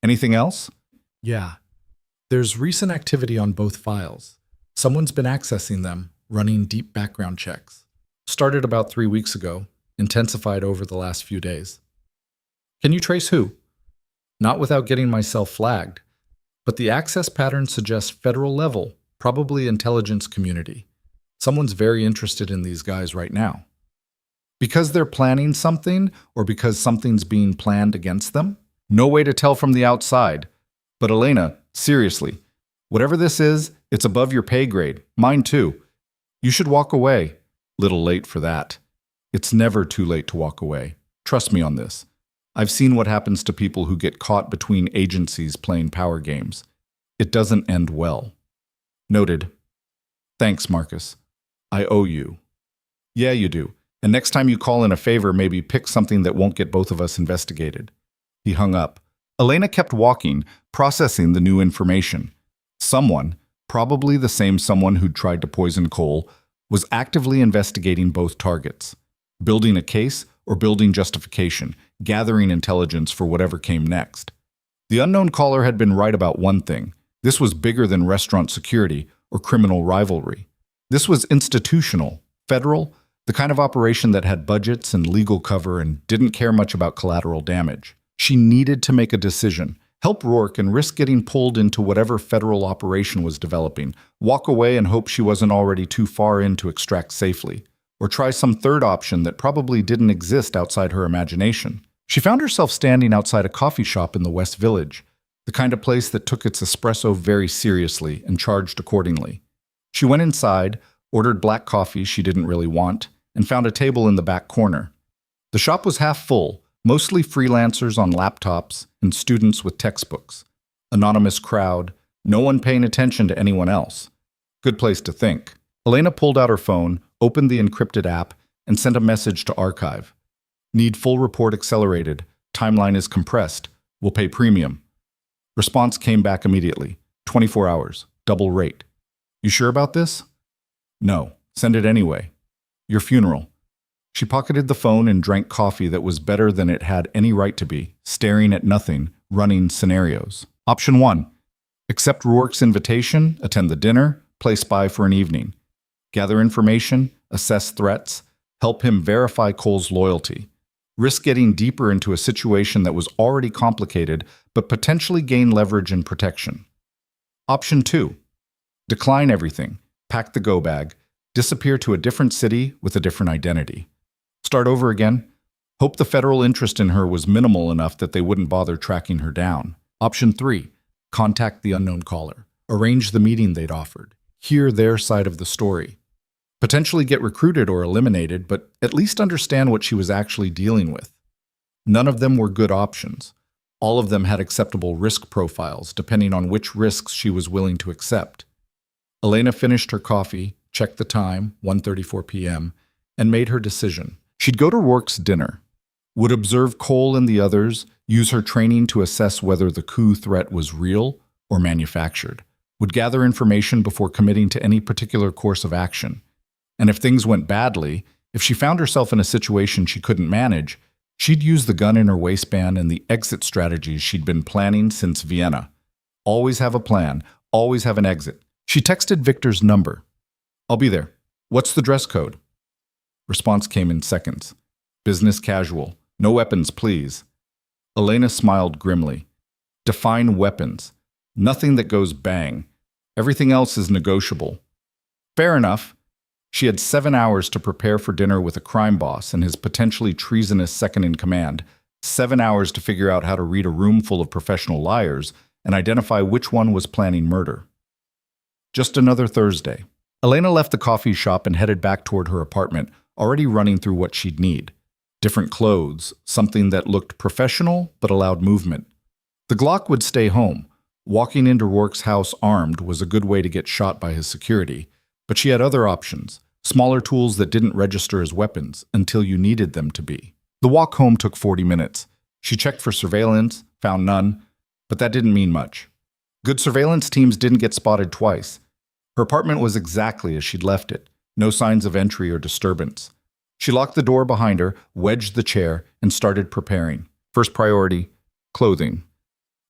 Anything else? Yeah. There's recent activity on both files. Someone's been accessing them, running deep background checks. Started about 3 weeks ago, intensified over the last few days. Can you trace who? Not without getting myself flagged, but the access pattern suggests federal level, probably intelligence community. Someone's very interested in these guys right now. Because they're planning something, or because something's being planned against them? No way to tell from the outside. But Elena, seriously, whatever this is, it's above your pay grade. Mine too. You should walk away. Little late for that. It's never too late to walk away. Trust me on this. I've seen what happens to people who get caught between agencies playing power games. It doesn't end well. Noted. Thanks, Marcus. I owe you. Yeah, you do. And next time you call in a favor, maybe pick something that won't get both of us investigated. He hung up. Elena kept walking, processing the new information. Someone, probably the same someone who'd tried to poison Cole, was actively investigating both targets. Building a case or building justification, gathering intelligence for whatever came next. The unknown caller had been right about one thing. This was bigger than restaurant security or criminal rivalry. This was institutional, federal, the kind of operation that had budgets and legal cover and didn't care much about collateral damage. She needed to make a decision, help Rourke and risk getting pulled into whatever federal operation was developing, walk away and hope she wasn't already too far in to extract safely, or try some third option that probably didn't exist outside her imagination. She found herself standing outside a coffee shop in the West Village, the kind of place that took its espresso very seriously and charged accordingly. She went inside, ordered black coffee she didn't really want, and found a table in the back corner. The shop was half full, mostly freelancers on laptops and students with textbooks. Anonymous crowd, no one paying attention to anyone else. Good place to think. Elena pulled out her phone, opened the encrypted app, and sent a message to archive. Need full report accelerated. Timeline is compressed. Will pay premium. Response came back immediately. 24 hours. Double rate. You sure about this? No. Send it anyway. Your funeral. She pocketed the phone and drank coffee that was better than it had any right to be, staring at nothing, running scenarios. Option 1. Accept Rourke's invitation, attend the dinner, play spy for an evening. Gather information, assess threats, help him verify Cole's loyalty. Risk getting deeper into a situation that was already complicated, but potentially gain leverage and protection. Option 2. Decline everything, pack the go bag, disappear to a different city with a different identity. Start over again. Hope the federal interest in her was minimal enough that they wouldn't bother tracking her down. Option 3. Contact the unknown caller. Arrange the meeting they'd offered. Hear their side of the story. Potentially get recruited or eliminated, but at least understand what she was actually dealing with. None of them were good options. All of them had acceptable risk profiles, depending on which risks she was willing to accept. Elena finished her coffee, checked the time, 1:34 p.m., and made her decision. She'd go to Rourke's dinner, would observe Cole and the others, use her training to assess whether the coup threat was real or manufactured, would gather information before committing to any particular course of action. And if things went badly, if she found herself in a situation she couldn't manage, she'd use the gun in her waistband and the exit strategies she'd been planning since Vienna. Always have a plan, always have an exit. She texted Victor's number. "I'll be there. What's the dress code?" Response came in seconds. "Business casual. No weapons, please." Elena smiled grimly. "Define weapons. Nothing that goes bang. Everything else is negotiable." Fair enough. She had 7 hours to prepare for dinner with a crime boss and his potentially treasonous second-in-command, 7 hours to figure out how to read a room full of professional liars and identify which one was planning murder. Just another Thursday. Elena left the coffee shop and headed back toward her apartment, already running through what she'd need. Different clothes, something that looked professional but allowed movement. The Glock would stay home. Walking into Rourke's house armed was a good way to get shot by his security, but she had other options, smaller tools that didn't register as weapons until you needed them to be. The walk home took 40 minutes. She checked for surveillance, found none, but that didn't mean much. Good surveillance teams didn't get spotted twice. Her apartment was exactly as she'd left it, no signs of entry or disturbance. She locked the door behind her, wedged the chair, and started preparing. First priority, clothing.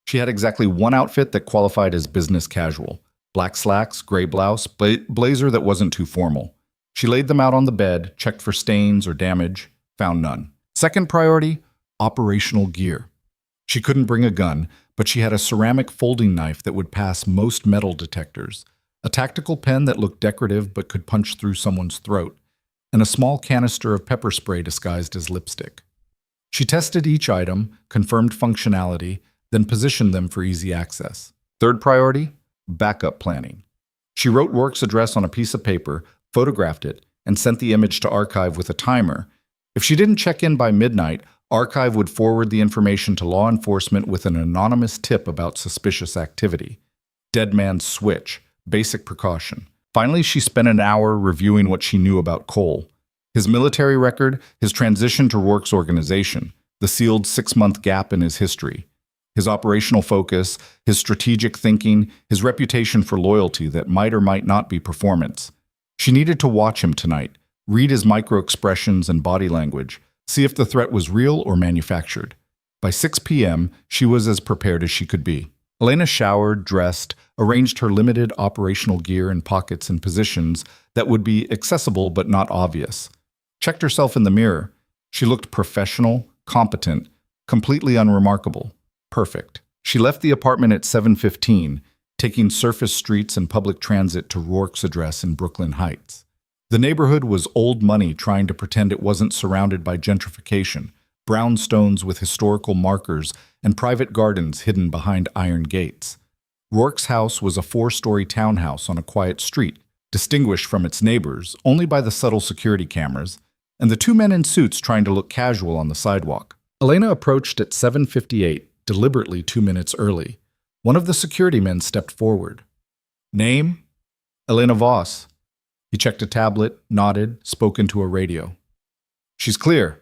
She had exactly one outfit that qualified as business casual. Black slacks, gray blouse, blazer that wasn't too formal. She laid them out on the bed, checked for stains or damage, found none. Second priority, operational gear. She couldn't bring a gun, but she had a ceramic folding knife that would pass most metal detectors, a tactical pen that looked decorative but could punch through someone's throat, and a small canister of pepper spray disguised as lipstick. She tested each item, confirmed functionality, then positioned them for easy access. Third priority, backup planning. She wrote Rourke's address on a piece of paper, photographed it, and sent the image to Archive with a timer. If she didn't check in by midnight, Archive would forward the information to law enforcement with an anonymous tip about suspicious activity. Dead man's switch, basic precaution. Finally, she spent an hour reviewing what she knew about Cole. His military record, his transition to Rourke's organization, the sealed 6-month gap in his history. His operational focus, his strategic thinking, his reputation for loyalty that might or might not be performance. She needed to watch him tonight, read his micro-expressions and body language, see if the threat was real or manufactured. By 6 p.m., she was as prepared as she could be. Elena showered, dressed, arranged her limited operational gear in pockets and positions that would be accessible but not obvious. Checked herself in the mirror. She looked professional, competent, completely unremarkable. Perfect. She left the apartment at 7:15, taking surface streets and public transit to Rourke's address in Brooklyn Heights. The neighborhood was old money trying to pretend it wasn't surrounded by gentrification, brownstones with historical markers, and private gardens hidden behind iron gates. Rourke's house was a 4-story townhouse on a quiet street, distinguished from its neighbors only by the subtle security cameras, and the 2 men in suits trying to look casual on the sidewalk. Elena approached at 7:58, deliberately 2 minutes early. One of the security men stepped forward. Name? Elena Voss. He checked a tablet, nodded, spoke into a radio. She's clear.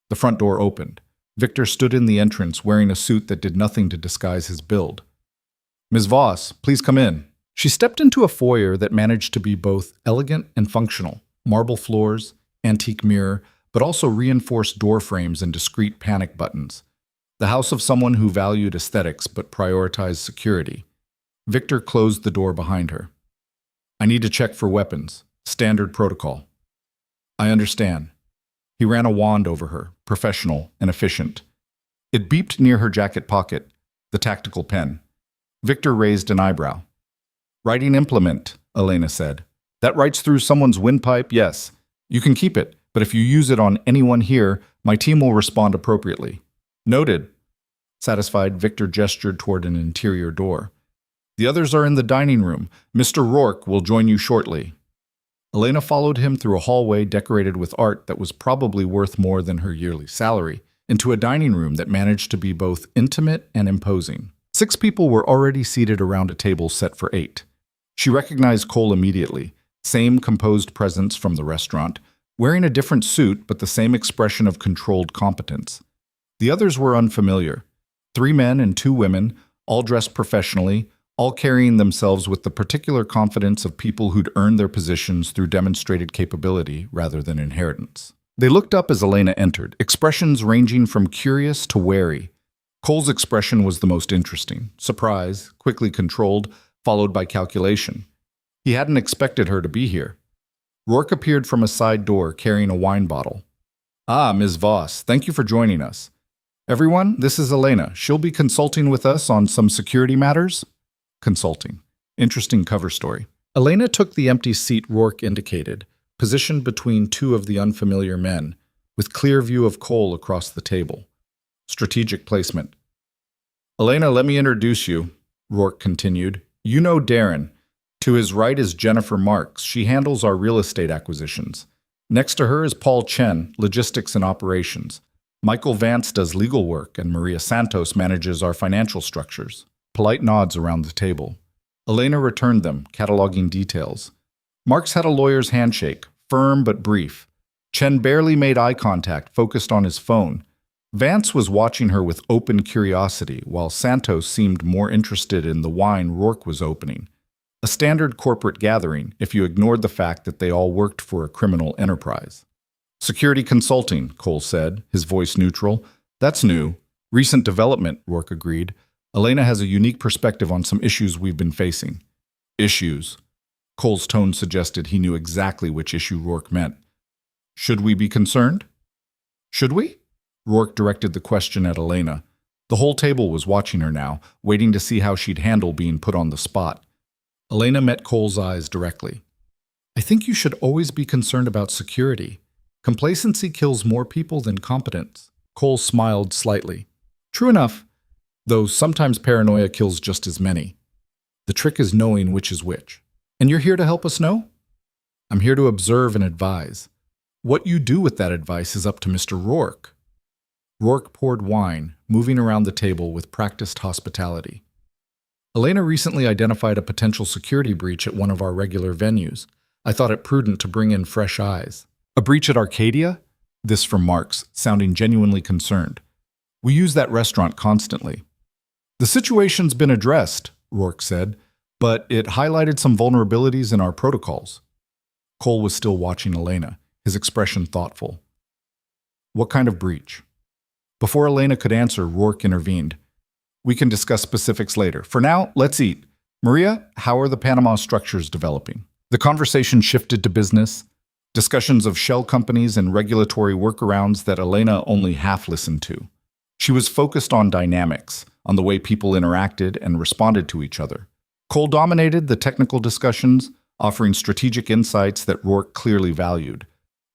The front door opened. Victor stood in the entrance wearing a suit that did nothing to disguise his build. Ms. Voss, please come in. She stepped into a foyer that managed to be both elegant and functional. Marble floors, antique mirror, but also reinforced door frames and discreet panic buttons. The house of someone who valued aesthetics but prioritized security. Victor closed the door behind her. I need to check for weapons. Standard protocol. I understand. He ran a wand over her, professional and efficient. It beeped near her jacket pocket, the tactical pen. Victor raised an eyebrow. Writing implement, Elena said. That writes through someone's windpipe, yes. You can keep it, but if you use it on anyone here, my team will respond appropriately. Noted. Satisfied, Victor gestured toward an interior door. The others are in the dining room. Mr. Rourke will join you shortly. Elena followed him through a hallway decorated with art that was probably worth more than her yearly salary, into a dining room that managed to be both intimate and imposing. 6 people were already seated around a table set for 8. She recognized Cole immediately, same composed presence from the restaurant, wearing a different suit but the same expression of controlled competence. The others were unfamiliar. 3 men and 2 women, all dressed professionally, all carrying themselves with the particular confidence of people who'd earned their positions through demonstrated capability rather than inheritance. They looked up as Elena entered, expressions ranging from curious to wary. Cole's expression was the most interesting, surprise, quickly controlled, followed by calculation. He hadn't expected her to be here. Rourke appeared from a side door carrying a wine bottle. Ah, Ms. Voss, thank you for joining us. Everyone, this is Elena. She'll be consulting with us on some security matters. Consulting. Interesting cover story. Elena took the empty seat Rourke indicated, positioned between 2 of the unfamiliar men, with clear view of Cole across the table. Strategic placement. Elena, let me introduce you, Rourke continued. You know Darren. To his right is Jennifer Marks. She handles our real estate acquisitions. Next to her is Paul Chen, logistics and operations. Michael Vance does legal work, and Maria Santos manages our financial structures. Polite nods around the table. Elena returned them, cataloging details. Marks had a lawyer's handshake, firm but brief. Chen barely made eye contact, focused on his phone. Vance was watching her with open curiosity, while Santos seemed more interested in the wine Rourke was opening. A standard corporate gathering, if you ignored the fact that they all worked for a criminal enterprise. Security consulting, Cole said, his voice neutral. That's new. Recent development, Rourke agreed. Elena has a unique perspective on some issues we've been facing. Issues. Cole's tone suggested he knew exactly which issue Rourke meant. Should we be concerned? Should we? Rourke directed the question at Elena. The whole table was watching her now, waiting to see how she'd handle being put on the spot. Elena met Cole's eyes directly. I think you should always be concerned about security. Complacency kills more people than competence. Cole smiled slightly. True enough, though sometimes paranoia kills just as many. The trick is knowing which is which. And you're here to help us know? I'm here to observe and advise. What you do with that advice is up to Mr. Rourke. Rourke poured wine, moving around the table with practiced hospitality. Elena recently identified a potential security breach at one of our regular venues. I thought it prudent to bring in fresh eyes. A breach at Arcadia? This from Marks, sounding genuinely concerned. We use that restaurant constantly. The situation's been addressed, Rourke said, but it highlighted some vulnerabilities in our protocols. Cole was still watching Elena, his expression thoughtful. What kind of breach? Before Elena could answer, Rourke intervened. We can discuss specifics later. For now, let's eat. Maria, how are the Panama structures developing? The conversation shifted to business, discussions of shell companies and regulatory workarounds that Elena only half listened to. She was focused on dynamics, on the way people interacted and responded to each other. Cole dominated the technical discussions, offering strategic insights that Rourke clearly valued.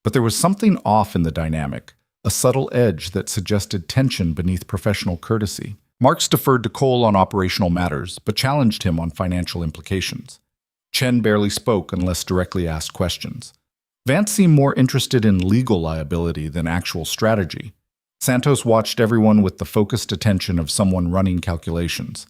But there was something off in the dynamic, a subtle edge that suggested tension beneath professional courtesy. Marks deferred to Cole on operational matters, but challenged him on financial implications. Chen barely spoke unless directly asked questions. Vance seemed more interested in legal liability than actual strategy. Santos watched everyone with the focused attention of someone running calculations.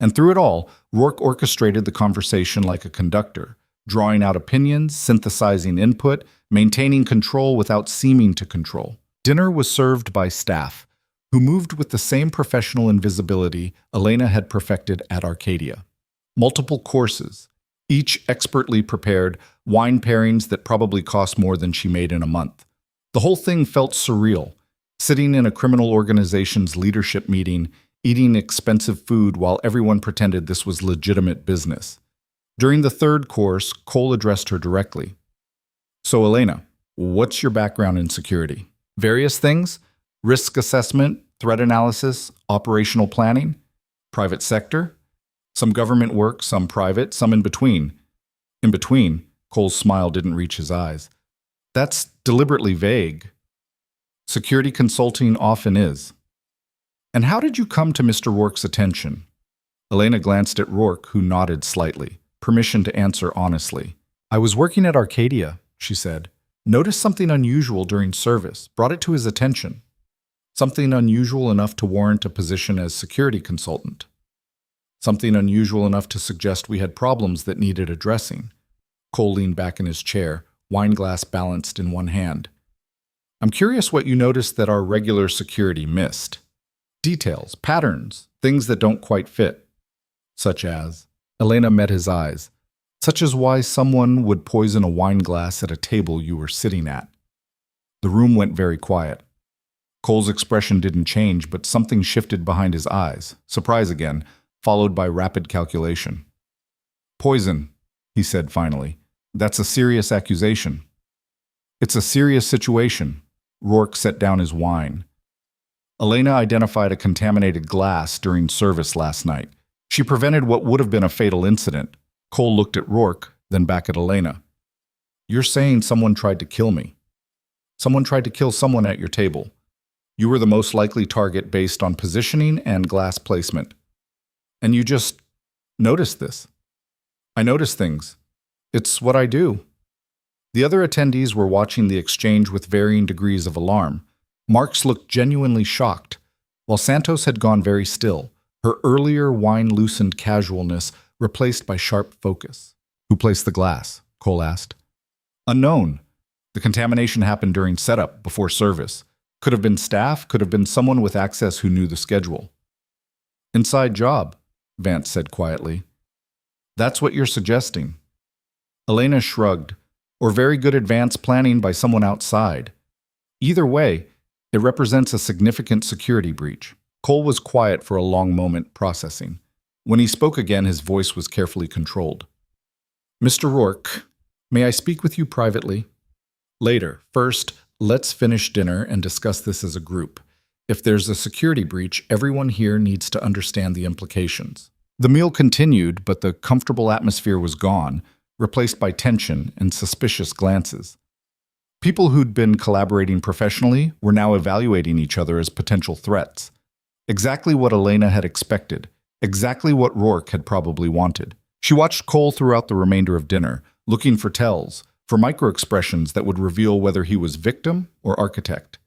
And through it all, Rourke orchestrated the conversation like a conductor, drawing out opinions, synthesizing input, maintaining control without seeming to control. Dinner was served by staff, who moved with the same professional invisibility Elena had perfected at Arcadia. Multiple courses, each expertly prepared, wine pairings that probably cost more than she made in a month. The whole thing felt surreal, sitting in a criminal organization's leadership meeting, eating expensive food while everyone pretended this was legitimate business. During the third course, Cole addressed her directly. So, Elena, what's your background in security? Various things? Risk assessment, threat analysis, operational planning, private sector? Some government work, some private, some in between. In between, Cole's smile didn't reach his eyes. That's deliberately vague. Security consulting often is. And how did you come to Mr. Rourke's attention? Elena glanced at Rourke, who nodded slightly, permission to answer honestly. I was working at Arcadia, she said. Noticed something unusual during service, brought it to his attention. Something unusual enough to warrant a position as security consultant. Something unusual enough to suggest we had problems that needed addressing. Cole leaned back in his chair, wine glass balanced in one hand. I'm curious what you noticed that our regular security missed. Details, patterns, things that don't quite fit. Such as, Elena met his eyes, such as why someone would poison a wine glass at a table you were sitting at. The room went very quiet. Cole's expression didn't change, but something shifted behind his eyes, surprise again, followed by rapid calculation. Poison, he said finally. That's a serious accusation. It's a serious situation. Rourke set down his wine. Elena identified a contaminated glass during service last night. She prevented what would have been a fatal incident. Cole looked at Rourke, then back at Elena. You're saying someone tried to kill me. Someone tried to kill someone at your table. You were the most likely target based on positioning and glass placement. And you just noticed this. I notice things. It's what I do. The other attendees were watching the exchange with varying degrees of alarm. Marks looked genuinely shocked, while Santos had gone very still, her earlier wine-loosened casualness replaced by sharp focus. Who placed the glass? Cole asked. Unknown. The contamination happened during setup, before service. Could have been staff, could have been someone with access who knew the schedule. Inside job, Vance said quietly. That's what you're suggesting. Elena shrugged, or very good advanced planning by someone outside. Either way, it represents a significant security breach. Cole was quiet for a long moment, processing. When he spoke again, his voice was carefully controlled. Mr. Rourke, may I speak with you privately? Later. First, let's finish dinner and discuss this as a group. If there's a security breach, everyone here needs to understand the implications. The meal continued, but the comfortable atmosphere was gone, replaced by tension and suspicious glances. People who'd been collaborating professionally were now evaluating each other as potential threats. Exactly what Elena had expected, exactly what Rourke had probably wanted. She watched Cole throughout the remainder of dinner, looking for tells, for micro-expressions that would reveal whether he was victim or architect.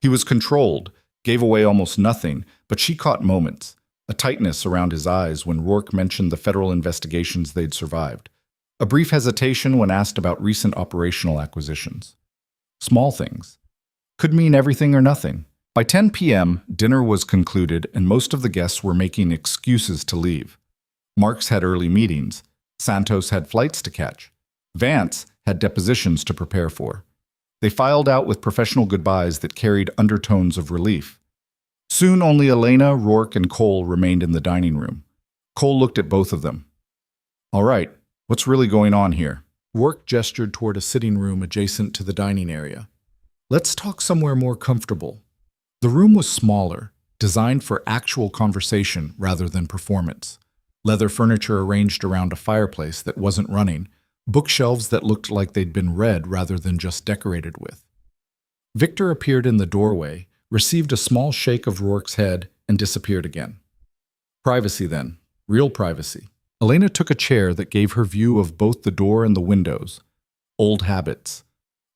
He was controlled, gave away almost nothing, but she caught moments, a tightness around his eyes when Rourke mentioned the federal investigations they'd survived, a brief hesitation when asked about recent operational acquisitions. Small things. Could mean everything or nothing. By 10 p.m., dinner was concluded and most of the guests were making excuses to leave. Marks had early meetings. Santos had flights to catch. Vance had depositions to prepare for. They filed out with professional goodbyes that carried undertones of relief. Soon only Elena, Rourke, and Cole remained in the dining room. Cole looked at both of them. All right, what's really going on here? Rourke gestured toward a sitting room adjacent to the dining area. Let's talk somewhere more comfortable. The room was smaller, designed for actual conversation rather than performance. Leather furniture arranged around a fireplace that wasn't running, bookshelves that looked like they'd been read rather than just decorated with. Victor appeared in the doorway, received a small shake of Rourke's head, and disappeared again. Privacy then. Real privacy. Elena took a chair that gave her view of both the door and the windows. Old habits.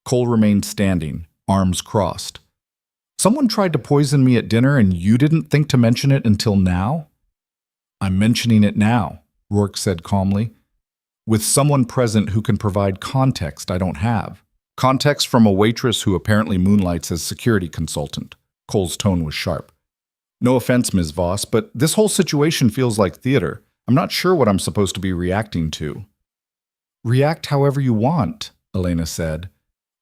Cole remained standing, arms crossed. Someone tried to poison me at dinner and you didn't think to mention it until now? I'm mentioning it now, Rourke said calmly. With someone present who can provide context I don't have. Context from a waitress who apparently moonlights as security consultant. Cole's tone was sharp. No offense, Ms. Voss, but this whole situation feels like theater. I'm not sure what I'm supposed to be reacting to. React however you want, Elena said.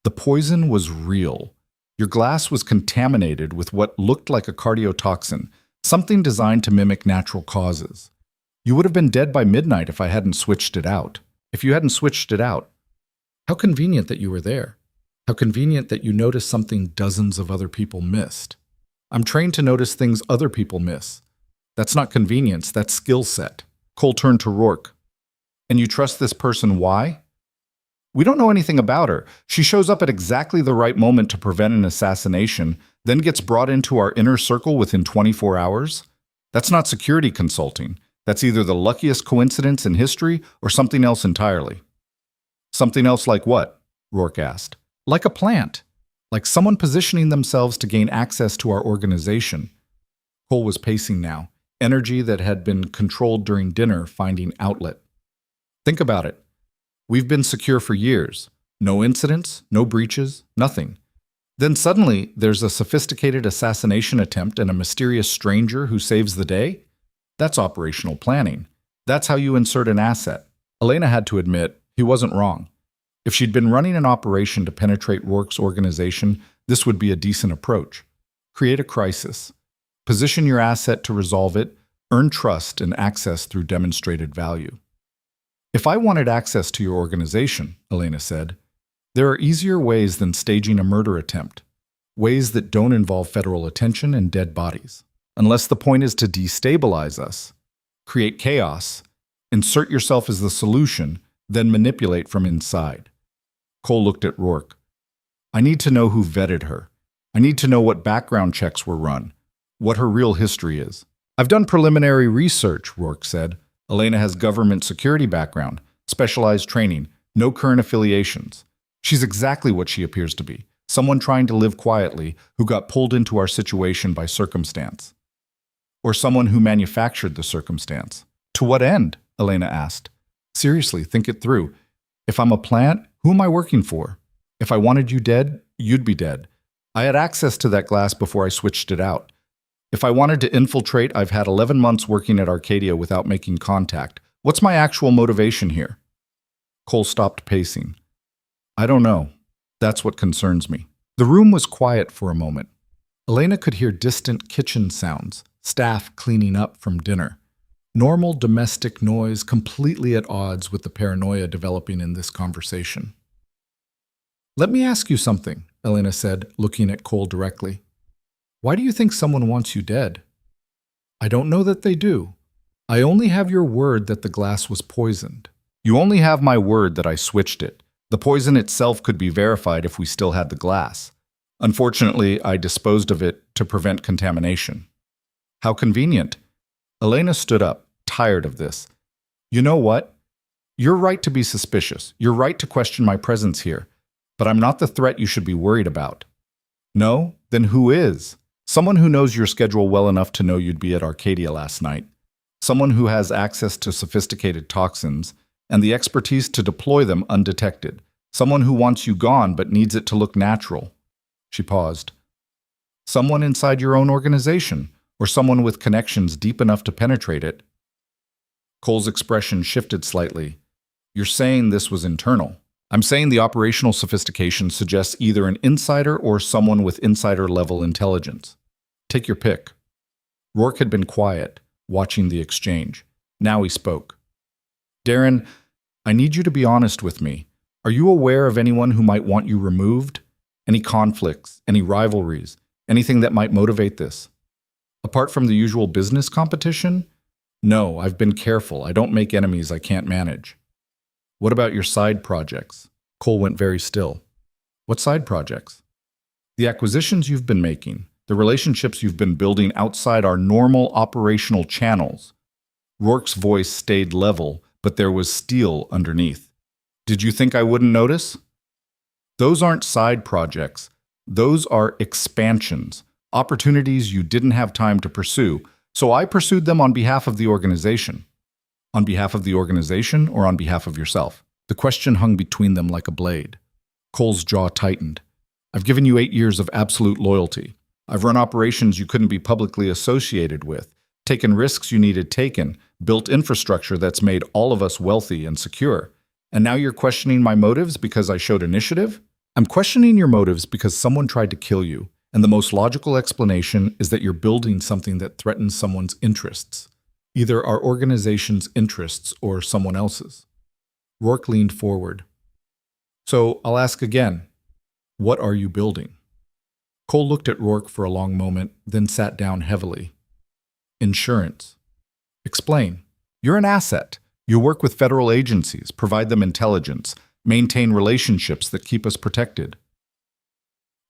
The poison was real. Your glass was contaminated with what looked like a cardiotoxin, something designed to mimic natural causes. You would have been dead by midnight if I hadn't switched it out. If you hadn't switched it out. How convenient that you were there. How convenient that you noticed something dozens of other people missed. I'm trained to notice things other people miss. That's not convenience, that's skill set. Cole turned to Rourke. And you trust this person why? We don't know anything about her. She shows up at exactly the right moment to prevent an assassination, then gets brought into our inner circle within 24 hours? That's not security consulting. That's either the luckiest coincidence in history or something else entirely. Something else like what? Rourke asked. Like a plant. Like someone positioning themselves to gain access to our organization. Cole was pacing now, energy that had been controlled during dinner finding outlet. Think about it. We've been secure for years. No incidents, no breaches, nothing. Then suddenly, there's a sophisticated assassination attempt and a mysterious stranger who saves the day? That's operational planning. That's how you insert an asset. Elena had to admit, he wasn't wrong. If she'd been running an operation to penetrate Rourke's organization, this would be a decent approach. Create a crisis. Position your asset to resolve it, earn trust and access through demonstrated value. If I wanted access to your organization, Elena said, there are easier ways than staging a murder attempt. Ways that don't involve federal attention and dead bodies. Unless the point is to destabilize us, create chaos, insert yourself as the solution, then manipulate from inside. Cole looked at Rourke. I need to know who vetted her. I need to know what background checks were run, what her real history is. I've done preliminary research, Rourke said. Elena has government security background, specialized training, no current affiliations. She's exactly what she appears to be, someone trying to live quietly who got pulled into our situation by circumstance. Or someone who manufactured the circumstance. To what end? Elena asked. Seriously, think it through. If I'm a plant, who am I working for? If I wanted you dead, you'd be dead. I had access to that glass before I switched it out. If I wanted to infiltrate, I've had 11 months working at Arcadia without making contact. What's my actual motivation here? Cole stopped pacing. I don't know. That's what concerns me. The room was quiet for a moment. Elena could hear distant kitchen sounds, staff cleaning up from dinner. Normal domestic noise completely at odds with the paranoia developing in this conversation. Let me ask you something, Elena said, looking at Cole directly. Why do you think someone wants you dead? I don't know that they do. I only have your word that the glass was poisoned. You only have my word that I switched it. The poison itself could be verified if we still had the glass. Unfortunately, I disposed of it to prevent contamination. How convenient. Elena stood up, tired of this. You know what? You're right to be suspicious. You're right to question my presence here. But I'm not the threat you should be worried about. No? Then who is? Someone who knows your schedule well enough to know you'd be at Arcadia last night. Someone who has access to sophisticated toxins and the expertise to deploy them undetected. Someone who wants you gone but needs it to look natural. She paused. Someone inside your own organization, or someone with connections deep enough to penetrate it. Cole's expression shifted slightly. You're saying this was internal. I'm saying the operational sophistication suggests either an insider or someone with insider-level intelligence. Take your pick. Rourke had been quiet, watching the exchange. Now he spoke. Darren, I need you to be honest with me. Are you aware of anyone who might want you removed? Any conflicts, any rivalries, anything that might motivate this? Apart from the usual business competition? No, I've been careful. I don't make enemies I can't manage. What about your side projects? Cole went very still. What side projects? The acquisitions you've been making, the relationships you've been building outside our normal operational channels. Rourke's voice stayed level, but there was steel underneath. Did you think I wouldn't notice? Those aren't side projects. Those are expansions, opportunities you didn't have time to pursue, so I pursued them on behalf of the organization. On behalf of the organization or on behalf of yourself? The question hung between them like a blade. Cole's jaw tightened. I've given you 8 years of absolute loyalty. I've run operations you couldn't be publicly associated with, taken risks you needed taken, built infrastructure that's made all of us wealthy and secure. And now you're questioning my motives because I showed initiative? I'm questioning your motives because someone tried to kill you, and the most logical explanation is that you're building something that threatens someone's interests. either our organization's interests or someone else's. Rourke leaned forward. So I'll ask again, what are you building? Cole looked at Rourke for a long moment, then sat down heavily. Insurance. Explain. You're an asset. You work with federal agencies, provide them intelligence, maintain relationships that keep us protected.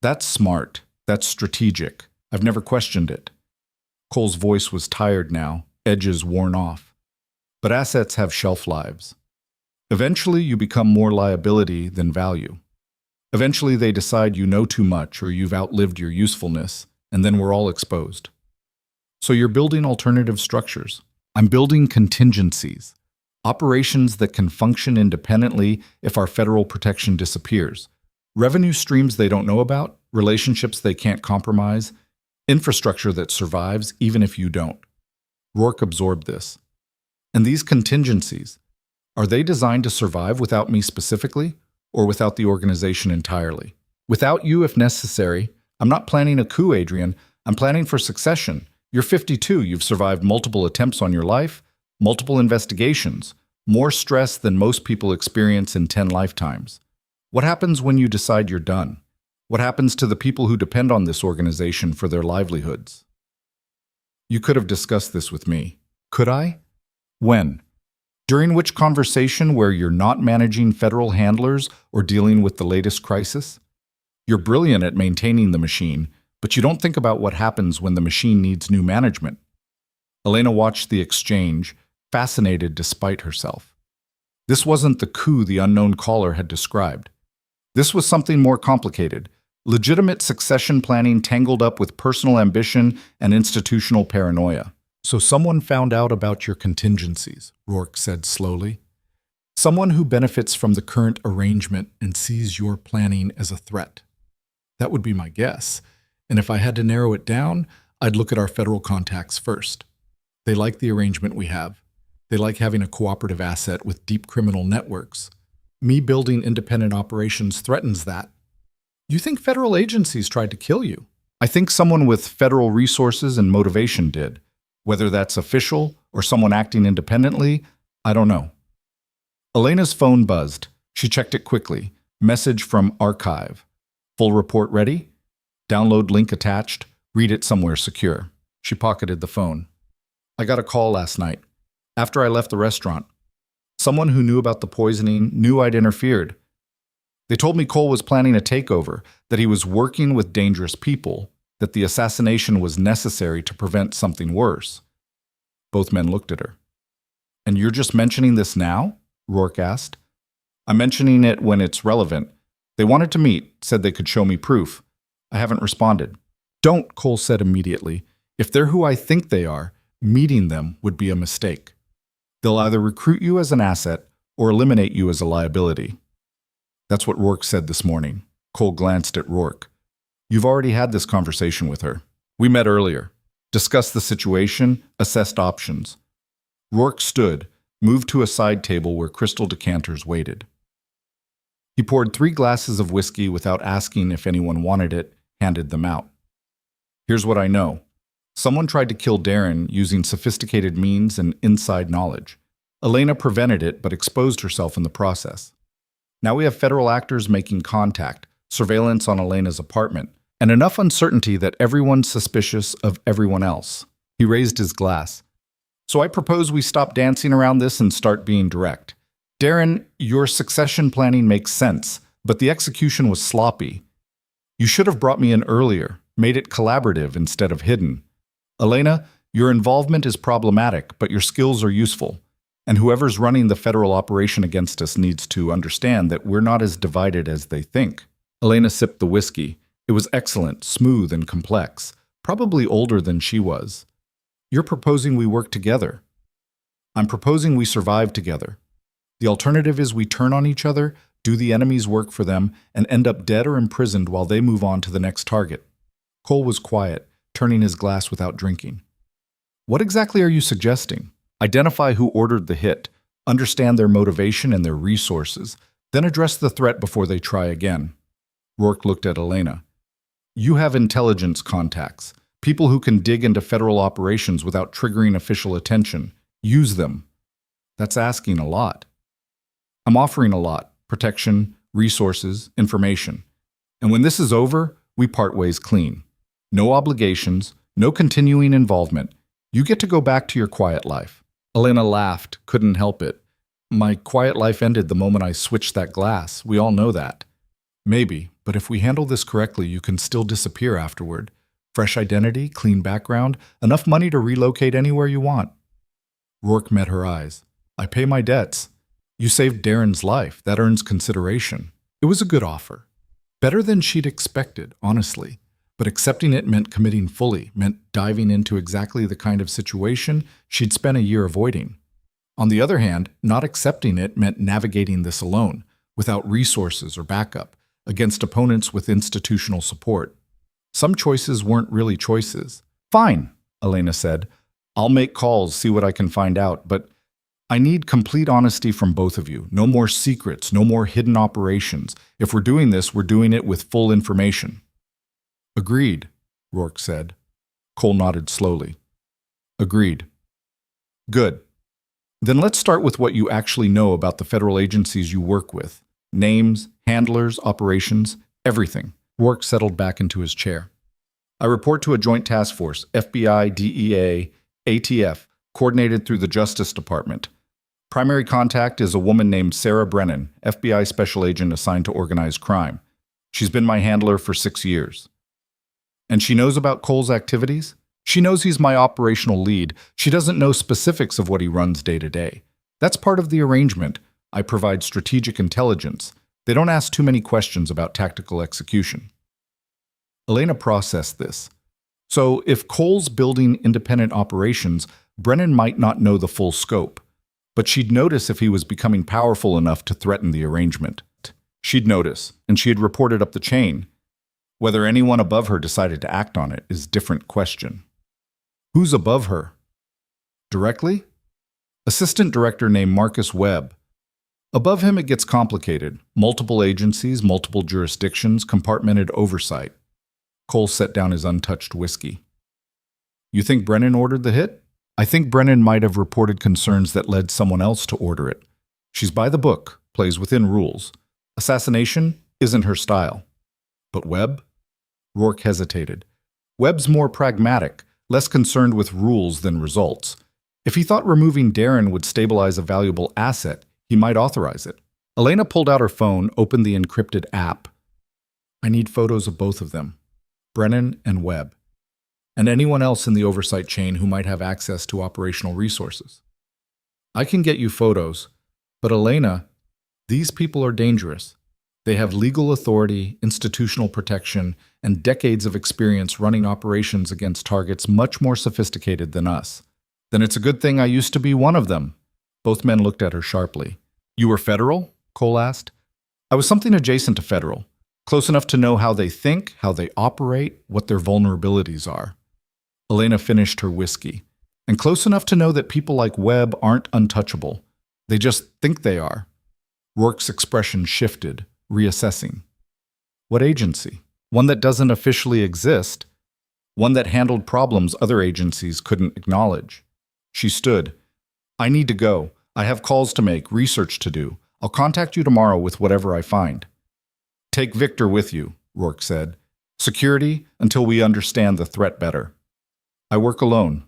That's smart. That's strategic. I've never questioned it. Cole's voice was tired now, edges worn off. But assets have shelf lives. Eventually, you become more liability than value. Eventually, they decide you know too much or you've outlived your usefulness, and then we're all exposed. So you're building alternative structures. I'm building contingencies, operations that can function independently if our federal protection disappears. Revenue streams they don't know about, relationships they can't compromise, infrastructure that survives even if you don't. Rourke absorbed this. And these contingencies, are they designed to survive without me specifically, or without the organization entirely? Without you if necessary. I'm not planning a coup, Adrian. I'm planning for succession. You're 52. You've survived multiple attempts on your life, multiple investigations, more stress than most people experience in 10 lifetimes. What happens when you decide you're done? What happens to the people who depend on this organization for their livelihoods? You could have discussed this with me. Could I? When? During which conversation where you're not managing federal handlers or dealing with the latest crisis? You're brilliant at maintaining the machine, but you don't think about what happens when the machine needs new management. Elena watched the exchange, fascinated despite herself. This wasn't the coup the unknown caller had described. This was something more complicated, legitimate succession planning tangled up with personal ambition and institutional paranoia. So someone found out about your contingencies, Rourke said slowly. Someone who benefits from the current arrangement and sees your planning as a threat. That would be my guess. And if I had to narrow it down, I'd look at our federal contacts first. They like the arrangement we have. They like having a cooperative asset with deep criminal networks. Me building independent operations threatens that. You think federal agencies tried to kill you? I think someone with federal resources and motivation did. Whether that's official or someone acting independently, I don't know. Elena's phone buzzed. She checked it quickly. Message from archive. Full report ready? Download link attached. Read it somewhere secure. She pocketed the phone. I got a call last night, after I left the restaurant. Someone who knew about the poisoning knew I'd interfered. They told me Cole was planning a takeover, that he was working with dangerous people, that the assassination was necessary to prevent something worse. Both men looked at her. And you're just mentioning this now? Rourke asked. I'm mentioning it when it's relevant. They wanted to meet, said they could show me proof. I haven't responded. Don't, Cole said immediately. If they're who I think they are, meeting them would be a mistake. They'll either recruit you as an asset or eliminate you as a liability. That's what Rourke said this morning. Cole glanced at Rourke. You've already had this conversation with her. We met earlier, discussed the situation, assessed options. Rourke stood, moved to a side table where crystal decanters waited. He poured 3 glasses of whiskey without asking if anyone wanted it, handed them out. Here's what I know. Someone tried to kill Darren using sophisticated means and inside knowledge. Elena prevented it but exposed herself in the process. Now we have federal actors making contact, surveillance on Elena's apartment, and enough uncertainty that everyone's suspicious of everyone else. He raised his glass. So I propose we stop dancing around this and start being direct. Darren, your succession planning makes sense, but the execution was sloppy. You should have brought me in earlier, made it collaborative instead of hidden. Elena, your involvement is problematic, but your skills are useful. And whoever's running the federal operation against us needs to understand that we're not as divided as they think. Elena sipped the whiskey. It was excellent, smooth, and complex, probably older than she was. You're proposing we work together. I'm proposing we survive together. The alternative is we turn on each other, do the enemy's work for them, and end up dead or imprisoned while they move on to the next target. Cole was quiet, turning his glass without drinking. What exactly are you suggesting? Identify who ordered the hit, understand their motivation and their resources, then address the threat before they try again. Rourke looked at Elena. You have intelligence contacts, people who can dig into federal operations without triggering official attention. Use them. That's asking a lot. I'm offering a lot: protection, resources, information. And when this is over, we part ways clean. No obligations, no continuing involvement. You get to go back to your quiet life. Elena laughed, couldn't help it. My quiet life ended the moment I switched that glass. We all know that. Maybe, but if we handle this correctly, you can still disappear afterward. Fresh identity, clean background, enough money to relocate anywhere you want. Rourke met her eyes. I pay my debts. You saved Darren's life. That earns consideration. It was a good offer. Better than she'd expected, honestly. But accepting it meant committing fully, meant diving into exactly the kind of situation she'd spent a year avoiding. On the other hand, not accepting it meant navigating this alone, without resources or backup, against opponents with institutional support. Some choices weren't really choices. Fine, Elena said. I'll make calls, see what I can find out, but I need complete honesty from both of you. No more secrets, no more hidden operations. If we're doing this, we're doing it with full information. Agreed, Rourke said. Cole nodded slowly. Agreed. Good. Then let's start with what you actually know about the federal agencies you work with. Names, handlers, operations, everything. Rourke settled back into his chair. I report to a joint task force, FBI, DEA, ATF, coordinated through the Justice Department. Primary contact is a woman named Sarah Brennan, FBI special agent assigned to organized crime. She's been my handler for 6 years. And she knows about Cole's activities? She knows he's my operational lead. She doesn't know specifics of what he runs day to day. That's part of the arrangement. I provide strategic intelligence. They don't ask too many questions about tactical execution. Elena processed this. So if Cole's building independent operations, Brennan might not know the full scope. But she'd notice if he was becoming powerful enough to threaten the arrangement. She'd notice, and she had reported up the chain. Whether anyone above her decided to act on it is a different question. Who's above her? Directly? Assistant director named Marcus Webb. Above him it gets complicated. Multiple agencies, multiple jurisdictions, compartmented oversight. Cole set down his untouched whiskey. You think Brennan ordered the hit? I think Brennan might have reported concerns that led someone else to order it. She's by the book, plays within rules. Assassination isn't her style. But Webb? Rourke hesitated. Webb's more pragmatic, less concerned with rules than results. If he thought removing Darren would stabilize a valuable asset, he might authorize it. Elena pulled out her phone, opened the encrypted app. I need photos of both of them, Brennan and Webb, and anyone else in the oversight chain who might have access to operational resources. I can get you photos, but Elena, these people are dangerous. They have legal authority, institutional protection, and decades of experience running operations against targets much more sophisticated than us. Then it's a good thing I used to be one of them. Both men looked at her sharply. You were federal? Cole asked. I was something adjacent to federal, close enough to know how they think, how they operate, what their vulnerabilities are. Elena finished her whiskey, and close enough to know that people like Webb aren't untouchable. They just think they are. Rourke's expression shifted, reassessing. What agency? One that doesn't officially exist. One that handled problems other agencies couldn't acknowledge. She stood. I need to go. I have calls to make, research to do. I'll contact you tomorrow with whatever I find. Take Victor with you, Rourke said. Security until we understand the threat better. I work alone.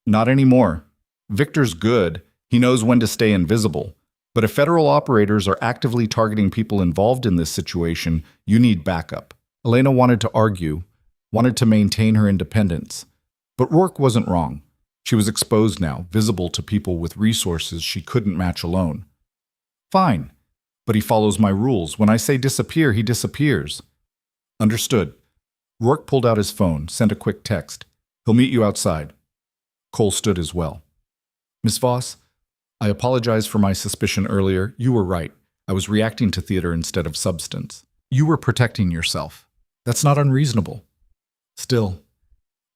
Not anymore. Victor's good. He knows when to stay invisible. But if federal operators are actively targeting people involved in this situation, you need backup. Elena wanted to argue, wanted to maintain her independence. But Rourke wasn't wrong. She was exposed now, visible to people with resources she couldn't match alone. Fine, but he follows my rules. When I say disappear, he disappears. Understood. Rourke pulled out his phone, sent a quick text. He'll meet you outside. Cole stood as well. Miss Voss, I apologize for my suspicion earlier. You were right. I was reacting to theater instead of substance. You were protecting yourself. That's not unreasonable. Still,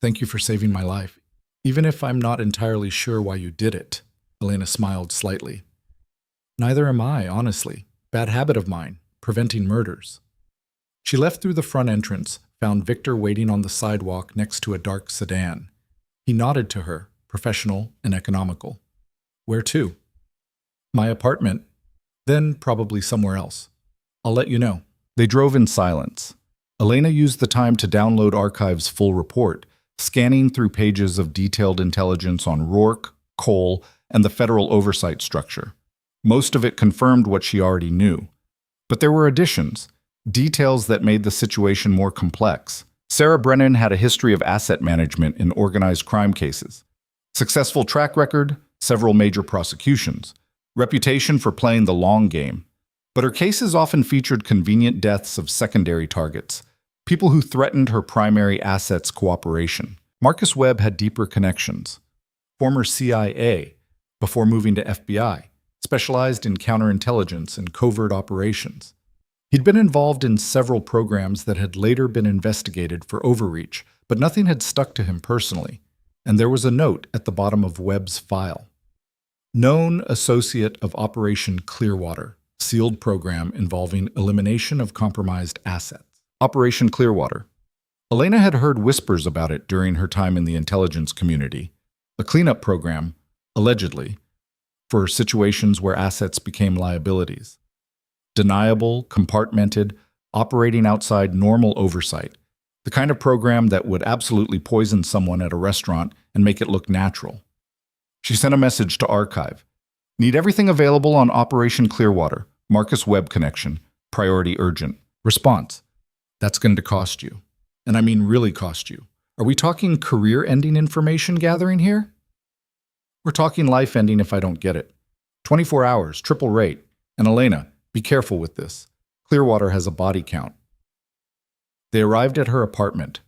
thank you for saving my life. Even if I'm not entirely sure why you did it. Elena smiled slightly. Neither am I, honestly. Bad habit of mine, preventing murders. She left through the front entrance, found Victor waiting on the sidewalk next to a dark sedan. He nodded to her, professional and economical. Where to? My apartment. Then probably somewhere else. I'll let you know. They drove in silence. Elena used the time to download Archive's full report, scanning through pages of detailed intelligence on Rourke, Cole, and the federal oversight structure. Most of it confirmed what she already knew. But there were additions, details that made the situation more complex. Sarah Brennan had a history of asset management in organized crime cases. Successful track record, several major prosecutions. Reputation for playing the long game. But her cases often featured convenient deaths of secondary targets, people who threatened her primary asset's cooperation. Marcus Webb had deeper connections. Former CIA, before moving to FBI, specialized in counterintelligence and covert operations. He'd been involved in several programs that had later been investigated for overreach, but nothing had stuck to him personally, and there was a note at the bottom of Webb's file. Known associate of Operation Clearwater, sealed program involving elimination of compromised assets. Operation Clearwater. Elena had heard whispers about it during her time in the intelligence community. A cleanup program, allegedly, for situations where assets became liabilities. Deniable, compartmented, operating outside normal oversight. The kind of program that would absolutely poison someone at a restaurant and make it look natural. She sent a message to Archive. Need everything available on Operation Clearwater. Marcus Webb connection. Priority urgent. Response. That's going to cost you. And I mean really cost you. Are we talking career-ending information gathering here? We're talking life-ending if I don't get it. 24 hours, triple rate. And Elena, be careful with this. Clearwater has a body count. They arrived at her apartment.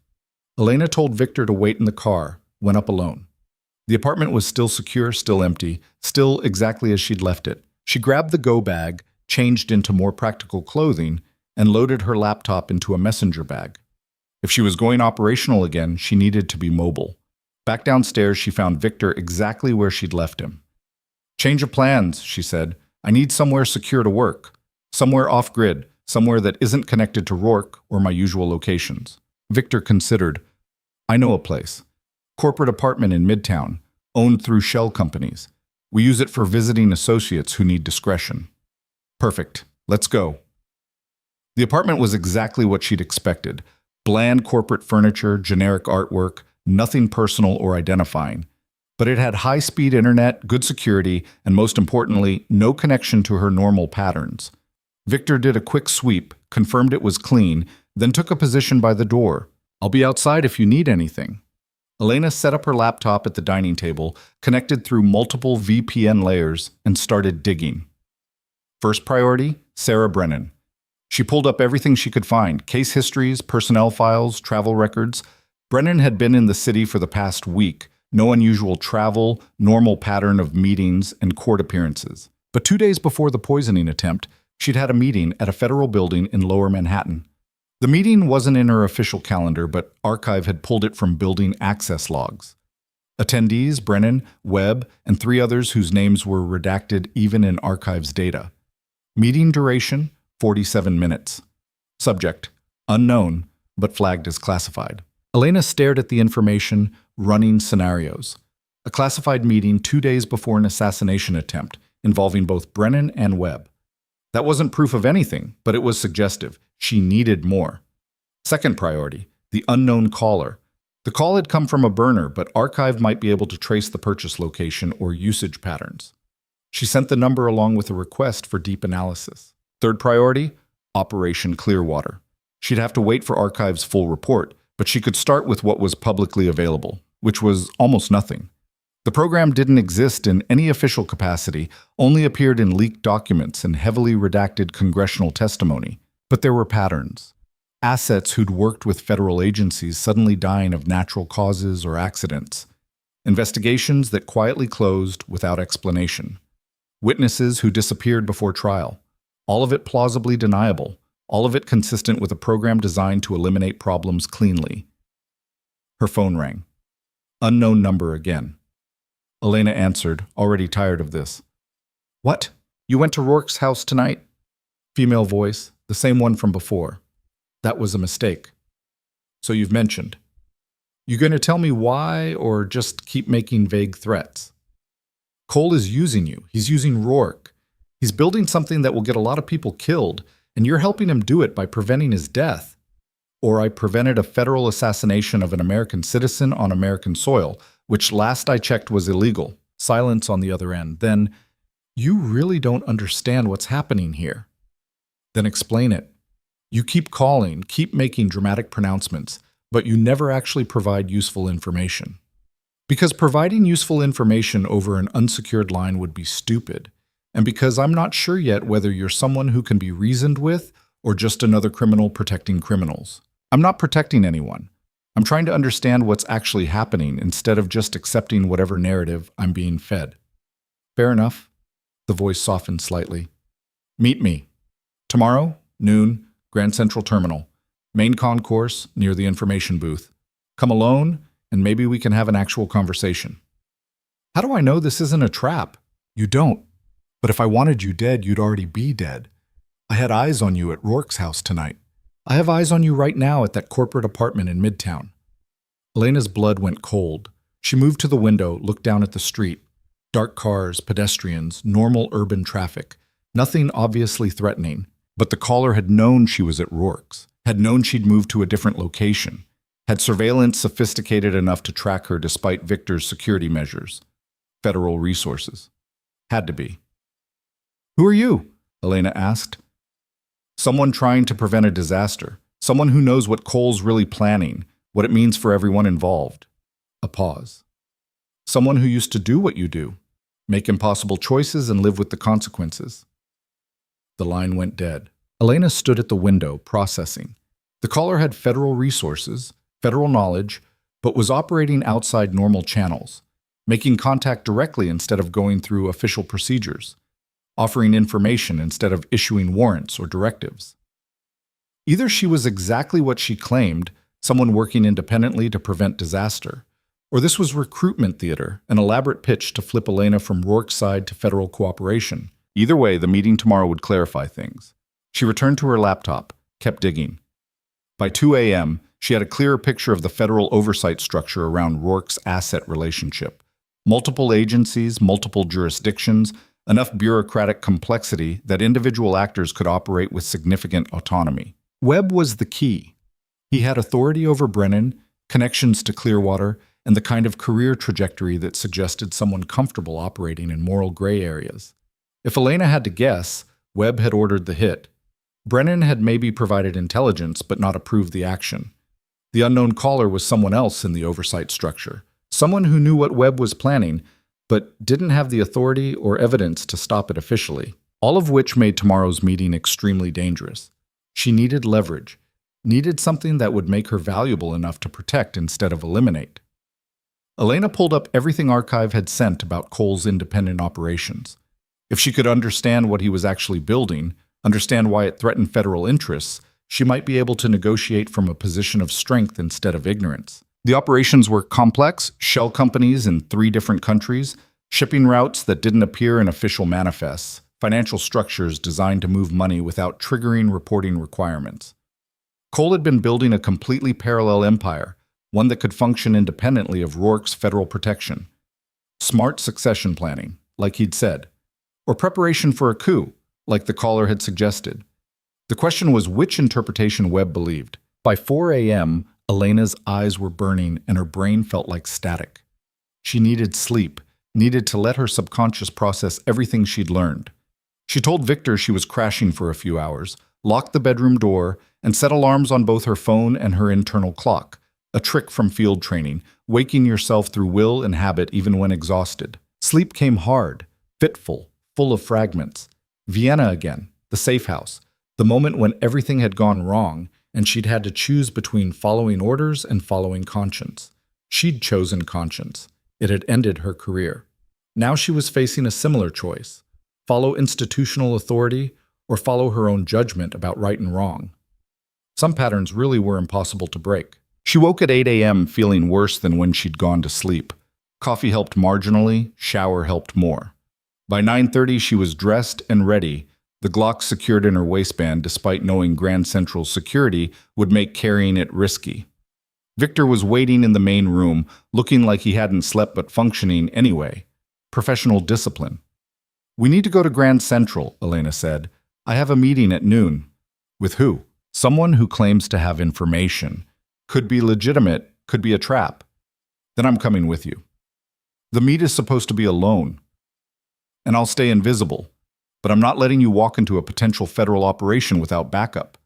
Elena told Victor to wait in the car, went up alone. The apartment was still secure, still empty, still exactly as she'd left it. She grabbed the go bag, changed into more practical clothing, and loaded her laptop into a messenger bag. If she was going operational again, she needed to be mobile. Back downstairs, she found Victor exactly where she'd left him. Change of plans, she said. I need somewhere secure to work. Somewhere off-grid, somewhere that isn't connected to Rourke or my usual locations. Victor considered. I know a place. Corporate apartment in Midtown, owned through shell companies. We use it for visiting associates who need discretion. Perfect. Let's go. The apartment was exactly what she'd expected. Bland corporate furniture, generic artwork, nothing personal or identifying. But it had high-speed internet, good security, and most importantly, no connection to her normal patterns. Victor did a quick sweep, confirmed it was clean, then took a position by the door. I'll be outside if you need anything. Elena set up her laptop at the dining table, connected through multiple VPN layers, and started digging. First priority, Sarah Brennan. She pulled up everything she could find, case histories, personnel files, travel records. Brennan had been in the city for the past week, no unusual travel, normal pattern of meetings and court appearances. But 2 days before the poisoning attempt, she'd had a meeting at a federal building in Lower Manhattan. The meeting wasn't in her official calendar, but Archive had pulled it from building access logs. Attendees, Brennan, Webb, and 3 others whose names were redacted even in Archive's data. Meeting duration, 47 minutes. Subject, unknown, but flagged as classified. Elena stared at the information, running scenarios. A classified meeting 2 days before an assassination attempt, involving both Brennan and Webb. That wasn't proof of anything, but it was suggestive. She needed more. Second priority, the unknown caller. The call had come from a burner, but Archive might be able to trace the purchase location or usage patterns. She sent the number along with a request for deep analysis. Third priority, Operation Clearwater. She'd have to wait for Archive's full report, but she could start with what was publicly available, which was almost nothing. The program didn't exist in any official capacity, only appeared in leaked documents and heavily redacted congressional testimony. But there were patterns. Assets who'd worked with federal agencies suddenly dying of natural causes or accidents. Investigations that quietly closed without explanation. Witnesses who disappeared before trial. All of it plausibly deniable. All of it consistent with a program designed to eliminate problems cleanly. Her phone rang. Unknown number again. Elena answered, already tired of this. What? You went to Rourke's house tonight? Female voice, the same one from before. That was a mistake. So you've mentioned. You going to tell me why or just keep making vague threats? Cole is using you. He's using Rourke. He's building something that will get a lot of people killed, and you're helping him do it by preventing his death. Or I prevented a federal assassination of an American citizen on American soil, which last I checked was illegal. Silence on the other end. Then, you really don't understand what's happening here. Then explain it. You keep calling, keep making dramatic pronouncements, but you never actually provide useful information. Because providing useful information over an unsecured line would be stupid, and because I'm not sure yet whether you're someone who can be reasoned with or just another criminal protecting criminals. I'm not protecting anyone. I'm trying to understand what's actually happening instead of just accepting whatever narrative I'm being fed. Fair enough. The voice softened slightly. Meet me. Tomorrow, noon, Grand Central Terminal. Main concourse, near the information booth. Come alone, and maybe we can have an actual conversation. How do I know this isn't a trap? You don't. But if I wanted you dead, you'd already be dead. I had eyes on you at Rourke's house tonight. I have eyes on you right now at that corporate apartment in Midtown. Elena's blood went cold. She moved to the window, looked down at the street. Dark cars, pedestrians, normal urban traffic. Nothing obviously threatening. But the caller had known she was at Rourke's, had known she'd moved to a different location, had surveillance sophisticated enough to track her despite Victor's security measures. Federal resources. Had to be. Who are you? Elena asked. Someone trying to prevent a disaster. Someone who knows what Cole's really planning, what it means for everyone involved. A pause. Someone who used to do what you do, make impossible choices and live with the consequences. The line went dead. Elena stood at the window, processing. The caller had federal resources, federal knowledge, but was operating outside normal channels, making contact directly instead of going through official procedures, offering information instead of issuing warrants or directives. Either she was exactly what she claimed, someone working independently to prevent disaster, or this was recruitment theater, an elaborate pitch to flip Elena from Rourke's side to federal cooperation. Either way, the meeting tomorrow would clarify things. She returned to her laptop, kept digging. By 2 a.m., she had a clearer picture of the federal oversight structure around Rourke's asset relationship. Multiple agencies, multiple jurisdictions, enough bureaucratic complexity that individual actors could operate with significant autonomy. Webb was the key. He had authority over Brennan, connections to Clearwater, and the kind of career trajectory that suggested someone comfortable operating in moral gray areas. If Elena had to guess, Webb had ordered the hit. Brennan had maybe provided intelligence but not approved the action. The unknown caller was someone else in the oversight structure, someone who knew what Webb was planning, but didn't have the authority or evidence to stop it officially, all of which made tomorrow's meeting extremely dangerous. She needed leverage, needed something that would make her valuable enough to protect instead of eliminate. Elena pulled up everything Archive had sent about Cole's independent operations. If she could understand what he was actually building, understand why it threatened federal interests, she might be able to negotiate from a position of strength instead of ignorance. The operations were complex, shell companies in 3 different countries, shipping routes that didn't appear in official manifests, financial structures designed to move money without triggering reporting requirements. Cole had been building a completely parallel empire, one that could function independently of Rourke's federal protection. Smart succession planning, like he'd said, or preparation for a coup, like the caller had suggested. The question was which interpretation Webb believed. By 4 a.m., Elena's eyes were burning and her brain felt like static. She needed sleep, needed to let her subconscious process everything she'd learned. She told Victor she was crashing for a few hours, locked the bedroom door, and set alarms on both her phone and her internal clock, a trick from field training, waking yourself through will and habit even when exhausted. Sleep came hard, fitful, full of fragments. Vienna again, the safe house, the moment when everything had gone wrong and she'd had to choose between following orders and following conscience. She'd chosen conscience. It had ended her career. Now she was facing a similar choice: follow institutional authority or follow her own judgment about right and wrong. Some patterns really were impossible to break. She woke at 8 a.m. feeling worse than when she'd gone to sleep. Coffee helped marginally, shower helped more. By 9:30, she was dressed and ready, the Glock secured in her waistband despite knowing Grand Central's security would make carrying it risky. Victor was waiting in the main room, looking like he hadn't slept but functioning anyway. professional discipline. We need to go to Grand Central, Elena said. I have a meeting at noon. With who? Someone who claims to have information. Could be legitimate, could be a trap. Then I'm coming with you. The meet is supposed to be alone. And I'll stay invisible. But I'm not letting you walk into a potential federal operation without backup.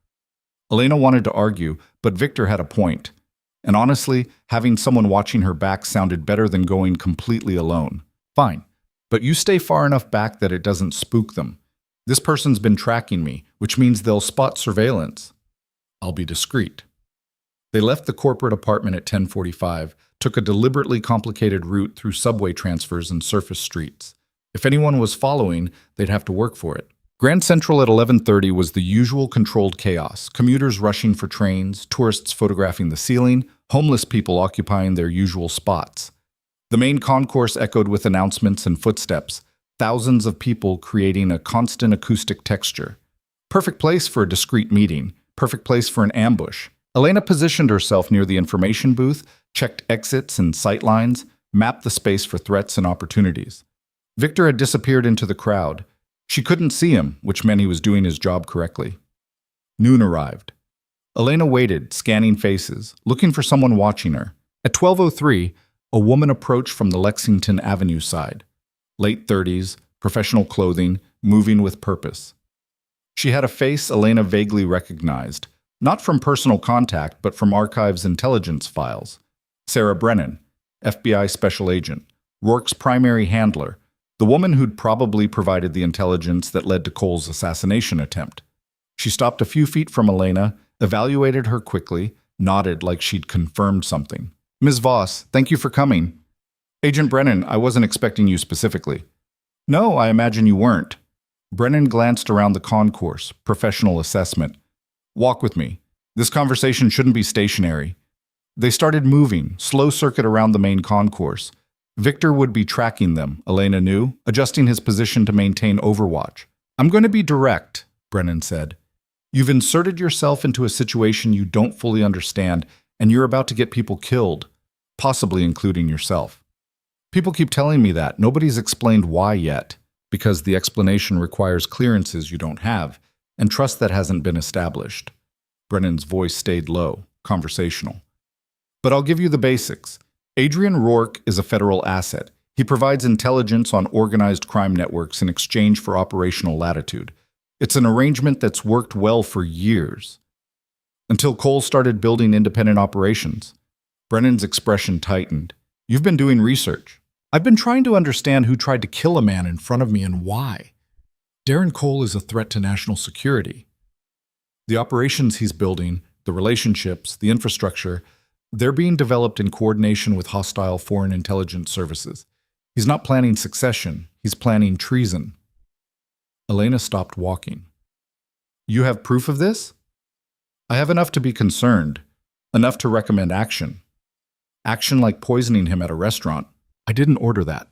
Elena wanted to argue, but Victor had a point. And honestly, having someone watching her back sounded better than going completely alone. Fine, but you stay far enough back that it doesn't spook them. This person's been tracking me, which means they'll spot surveillance. I'll be discreet. They left the corporate apartment at 10:45, took a deliberately complicated route through subway transfers and surface streets. If anyone was following, they'd have to work for it. Grand Central at 11:30 was the usual controlled chaos, commuters rushing for trains, tourists photographing the ceiling, homeless people occupying their usual spots. The main concourse echoed with announcements and footsteps, thousands of people creating a constant acoustic texture. Perfect place for a discreet meeting, perfect place for an ambush. Elena positioned herself near the information booth, checked exits and sightlines, mapped the space for threats and opportunities. Victor had disappeared into the crowd. She couldn't see him, which meant he was doing his job correctly. Noon arrived. Elena waited, scanning faces, looking for someone watching her. At 12:03, a woman approached from the Lexington Avenue side. Late 30s, professional clothing, moving with purpose. She had a face Elena vaguely recognized, not from personal contact, but from archives intelligence files. Sarah Brennan, FBI special agent, Rourke's primary handler, the woman who'd probably provided the intelligence that led to Cole's assassination attempt. She stopped a few feet from Elena, evaluated her quickly, nodded like she'd confirmed something. Ms. Voss, thank you for coming. Agent Brennan, I wasn't expecting you specifically. No, I imagine you weren't. Brennan glanced around the concourse, professional assessment. Walk with me. This conversation shouldn't be stationary. They started moving, slow circuit around the main concourse. Victor would be tracking them, Elena knew, adjusting his position to maintain overwatch. I'm going to be direct, Brennan said. You've inserted yourself into a situation you don't fully understand, and you're about to get people killed, possibly including yourself. People keep telling me that. Nobody's explained why yet, because the explanation requires clearances you don't have, and trust that hasn't been established. Brennan's voice stayed low, conversational. But I'll give you the basics. Adrian Rourke is a federal asset. He provides intelligence on organized crime networks in exchange for operational latitude. It's an arrangement that's worked well for years. Until Cole started building independent operations. Brennan's expression tightened. You've been doing research. I've been trying to understand who tried to kill a man in front of me and why. Darren Cole is a threat to national security. The operations he's building, the relationships, the infrastructure, they're being developed in coordination with hostile foreign intelligence services. He's not planning succession, he's planning treason. Elena stopped walking. You have proof of this? I have enough to be concerned, enough to recommend action. Action like poisoning him at a restaurant. I didn't order that.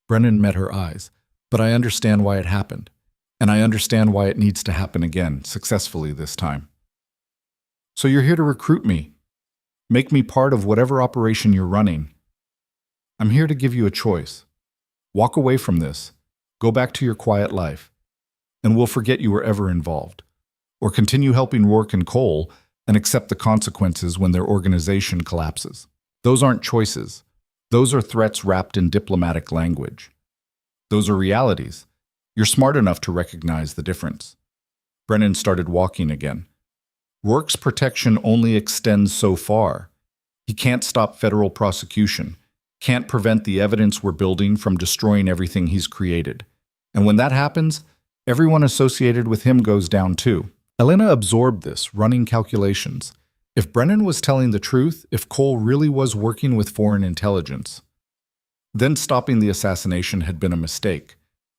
Brennan met her eyes, but I understand why it happened, and I understand why it needs to happen again, successfully this time. So you're here to recruit me. Make me part of whatever operation you're running. I'm here to give you a choice. Walk away from this, go back to your quiet life, and we'll forget you were ever involved. Or continue helping Rourke and Cole and accept the consequences when their organization collapses. Those aren't choices. Those are threats wrapped in diplomatic language. Those are realities. You're smart enough to recognize the difference. Brennan started walking again. Rourke's protection only extends so far. He can't stop federal prosecution, can't prevent the evidence we're building from destroying everything he's created. And when that happens, everyone associated with him goes down too. Elena absorbed this, running calculations. If Brennan was telling the truth, if Cole really was working with foreign intelligence, then stopping the assassination had been a mistake.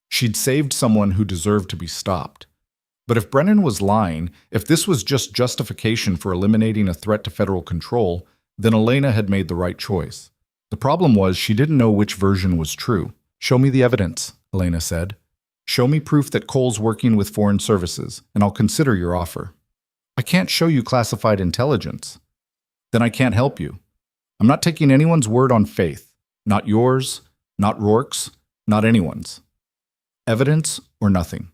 She'd saved someone who deserved to be stopped. But if Brennan was lying, if this was just justification for eliminating a threat to federal control, then Elena had made the right choice. The problem was she didn't know which version was true. Show me the evidence, Elena said. Show me proof that Cole's working with foreign services, and I'll consider your offer. I can't show you classified intelligence. Then I can't help you. I'm not taking anyone's word on faith. Not yours, not Rourke's, Not anyone's. Evidence or nothing.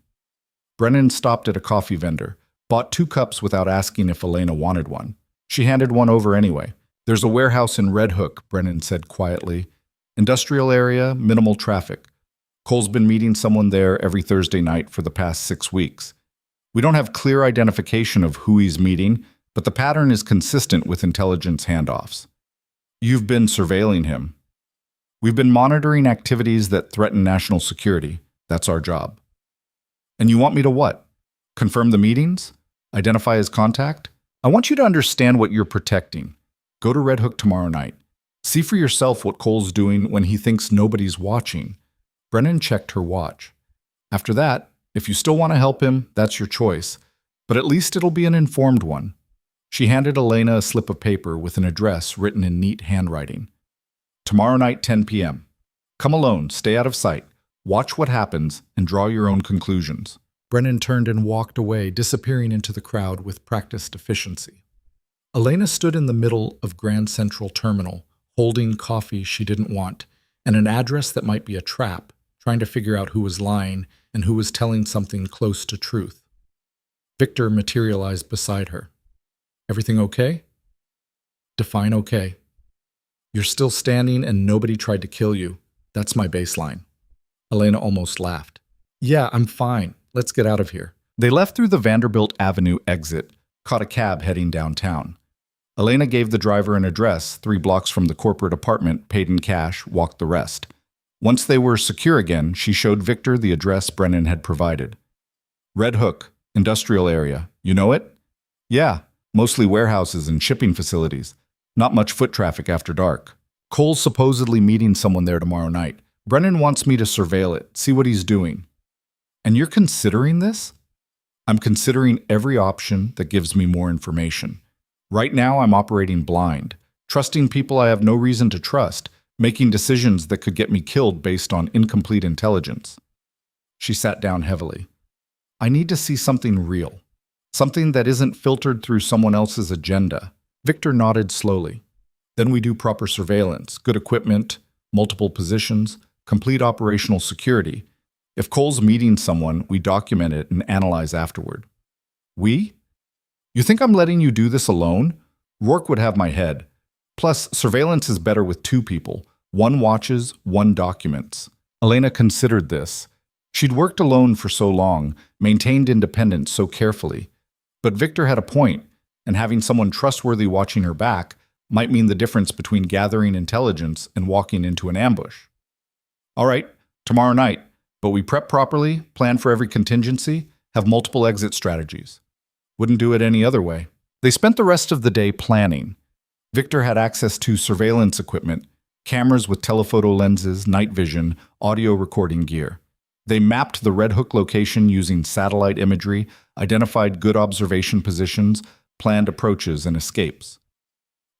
Brennan stopped at a coffee vendor, bought 2 cups without asking if Elena wanted one. She handed one over anyway. There's a warehouse in Red Hook, Brennan said quietly. Industrial area, minimal traffic. Cole's been meeting someone there every Thursday night for the past 6 weeks. We don't have clear identification of who he's meeting, but the pattern is consistent with intelligence handoffs. You've been surveilling him. We've been monitoring activities that threaten national security. That's our job. And you want me to what? Confirm the meetings? Identify his contact? I want you to understand what you're protecting. Go to Red Hook tomorrow night. See for yourself what Cole's doing when he thinks nobody's watching. Brennan checked her watch. After that, if you still want to help him, that's your choice. But at least it'll be an informed one. She handed Elena a slip of paper with an address written in neat handwriting. Tomorrow night, 10 p.m. Come alone, stay out of sight. Watch what happens and draw your own conclusions. Brennan turned and walked away, disappearing into the crowd with practiced efficiency. Elena stood in the middle of Grand Central Terminal, holding coffee she didn't want, and an address that might be a trap, trying to figure out who was lying and who was telling something close to truth. Victor materialized beside her. Everything okay? Define okay. You're still standing and nobody tried to kill you. That's my baseline. Elena almost laughed. Yeah, I'm fine. Let's get out of here. They left through the Vanderbilt Avenue exit, caught a cab heading downtown. Elena gave the driver an address 3 blocks from the corporate apartment, paid in cash, walked the rest. Once they were secure again, she showed Victor the address Brennan had provided. Red Hook, industrial area. You know it? Yeah, mostly warehouses and shipping facilities. Not much foot traffic after dark. Cole's supposedly meeting someone there tomorrow night. Brennan wants me to surveil it, see what he's doing. And you're considering this? I'm considering every option that gives me more information. Right now, I'm operating blind, trusting people I have no reason to trust, making decisions that could get me killed based on incomplete intelligence. She sat down heavily. I need to see something real, something that isn't filtered through someone else's agenda. Victor nodded slowly. Then we do proper surveillance, good equipment, multiple positions, complete operational security. If Cole's meeting someone, we document it and analyze afterward. We? You think I'm letting you do this alone? Rourke would have my head. Plus, surveillance is better with 2 people. One watches, one documents. Elena considered this. She'd worked alone for so long, maintained independence so carefully. But Victor had a point, and having someone trustworthy watching her back might mean the difference between gathering intelligence and walking into an ambush. All right, tomorrow night, but we prep properly, plan for every contingency, have multiple exit strategies. Wouldn't do it any other way. They spent the rest of the day planning. Victor had access to surveillance equipment, cameras with telephoto lenses, night vision, audio recording gear. They mapped the Red Hook location using satellite imagery, identified good observation positions, planned approaches and escapes.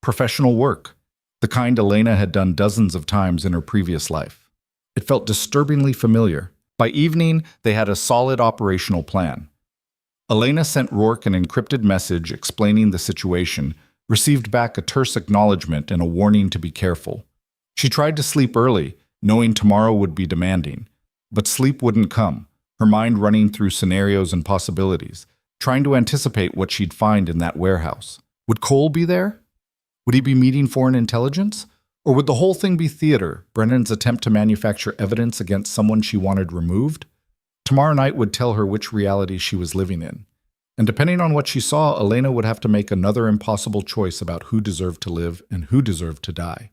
Professional work, the kind Elena had done dozens of times in her previous life. It felt disturbingly familiar. By evening, they had a solid operational plan. Elena sent Rourke an encrypted message explaining the situation, received back a terse acknowledgement and a warning to be careful. She tried to sleep early, knowing tomorrow would be demanding. But sleep wouldn't come, her mind running through scenarios and possibilities, trying to anticipate what she'd find in that warehouse. Would Cole be there? Would he be meeting foreign intelligence? Or would the whole thing be theater, Brennan's attempt to manufacture evidence against someone she wanted removed? Tomorrow night would tell her which reality she was living in. And depending on what she saw, Elena would have to make another impossible choice about who deserved to live and who deserved to die.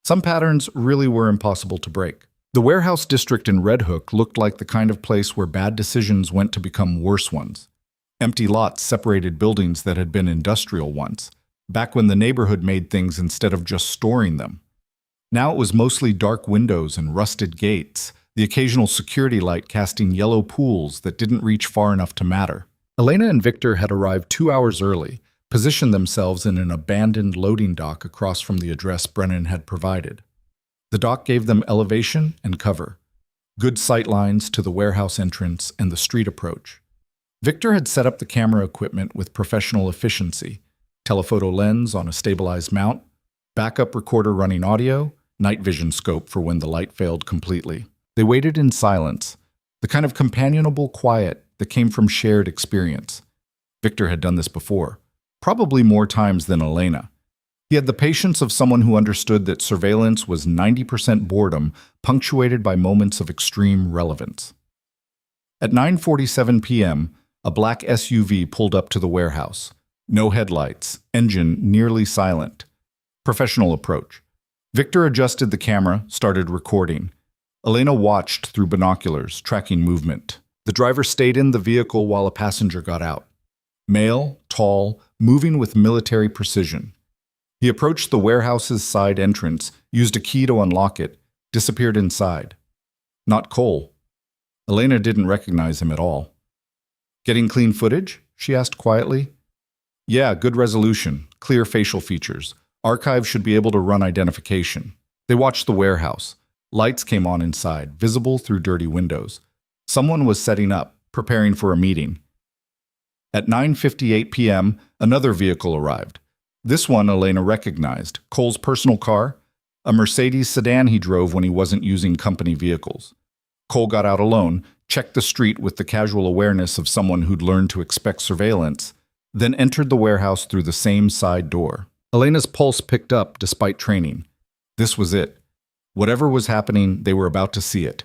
Some patterns really were impossible to break. The warehouse district in Red Hook looked like the kind of place where bad decisions went to become worse ones. Empty lots separated buildings that had been industrial once, back when the neighborhood made things instead of just storing them. Now it was mostly dark windows and rusted gates, the occasional security light casting yellow pools that didn't reach far enough to matter. Elena and Victor had arrived 2 hours early, positioned themselves in an abandoned loading dock across from the address Brennan had provided. The dock gave them elevation and cover, good sight lines to the warehouse entrance and the street approach. Victor had set up the camera equipment with professional efficiency, telephoto lens on a stabilized mount, backup recorder running audio, night vision scope for when the light failed completely. They waited in silence, the kind of companionable quiet that came from shared experience. Victor had done this before, probably more times than Elena. He had the patience of someone who understood that surveillance was 90% boredom, punctuated by moments of extreme relevance. At 9:47 p.m., a black SUV pulled up to the warehouse. No headlights, engine nearly silent. Professional approach. Victor adjusted the camera, started recording. Elena watched through binoculars, tracking movement. The driver stayed in the vehicle while a passenger got out. Male, tall, moving with military precision. He approached the warehouse's side entrance, used a key to unlock it, disappeared inside. Not Cole. Elena didn't recognize him at all. "Getting clean footage?" she asked quietly. "Yeah, good resolution, clear facial features. Archive should be able to run identification." They watched the warehouse. Lights came on inside, visible through dirty windows. Someone was setting up, preparing for a meeting. At 9:58 p.m., another vehicle arrived. This one Elena recognized, Cole's personal car, a Mercedes sedan he drove when he wasn't using company vehicles. Cole got out alone, checked the street with the casual awareness of someone who'd learned to expect surveillance, then entered the warehouse through the same side door. Elena's pulse picked up despite training. This was it. Whatever was happening, they were about to see it.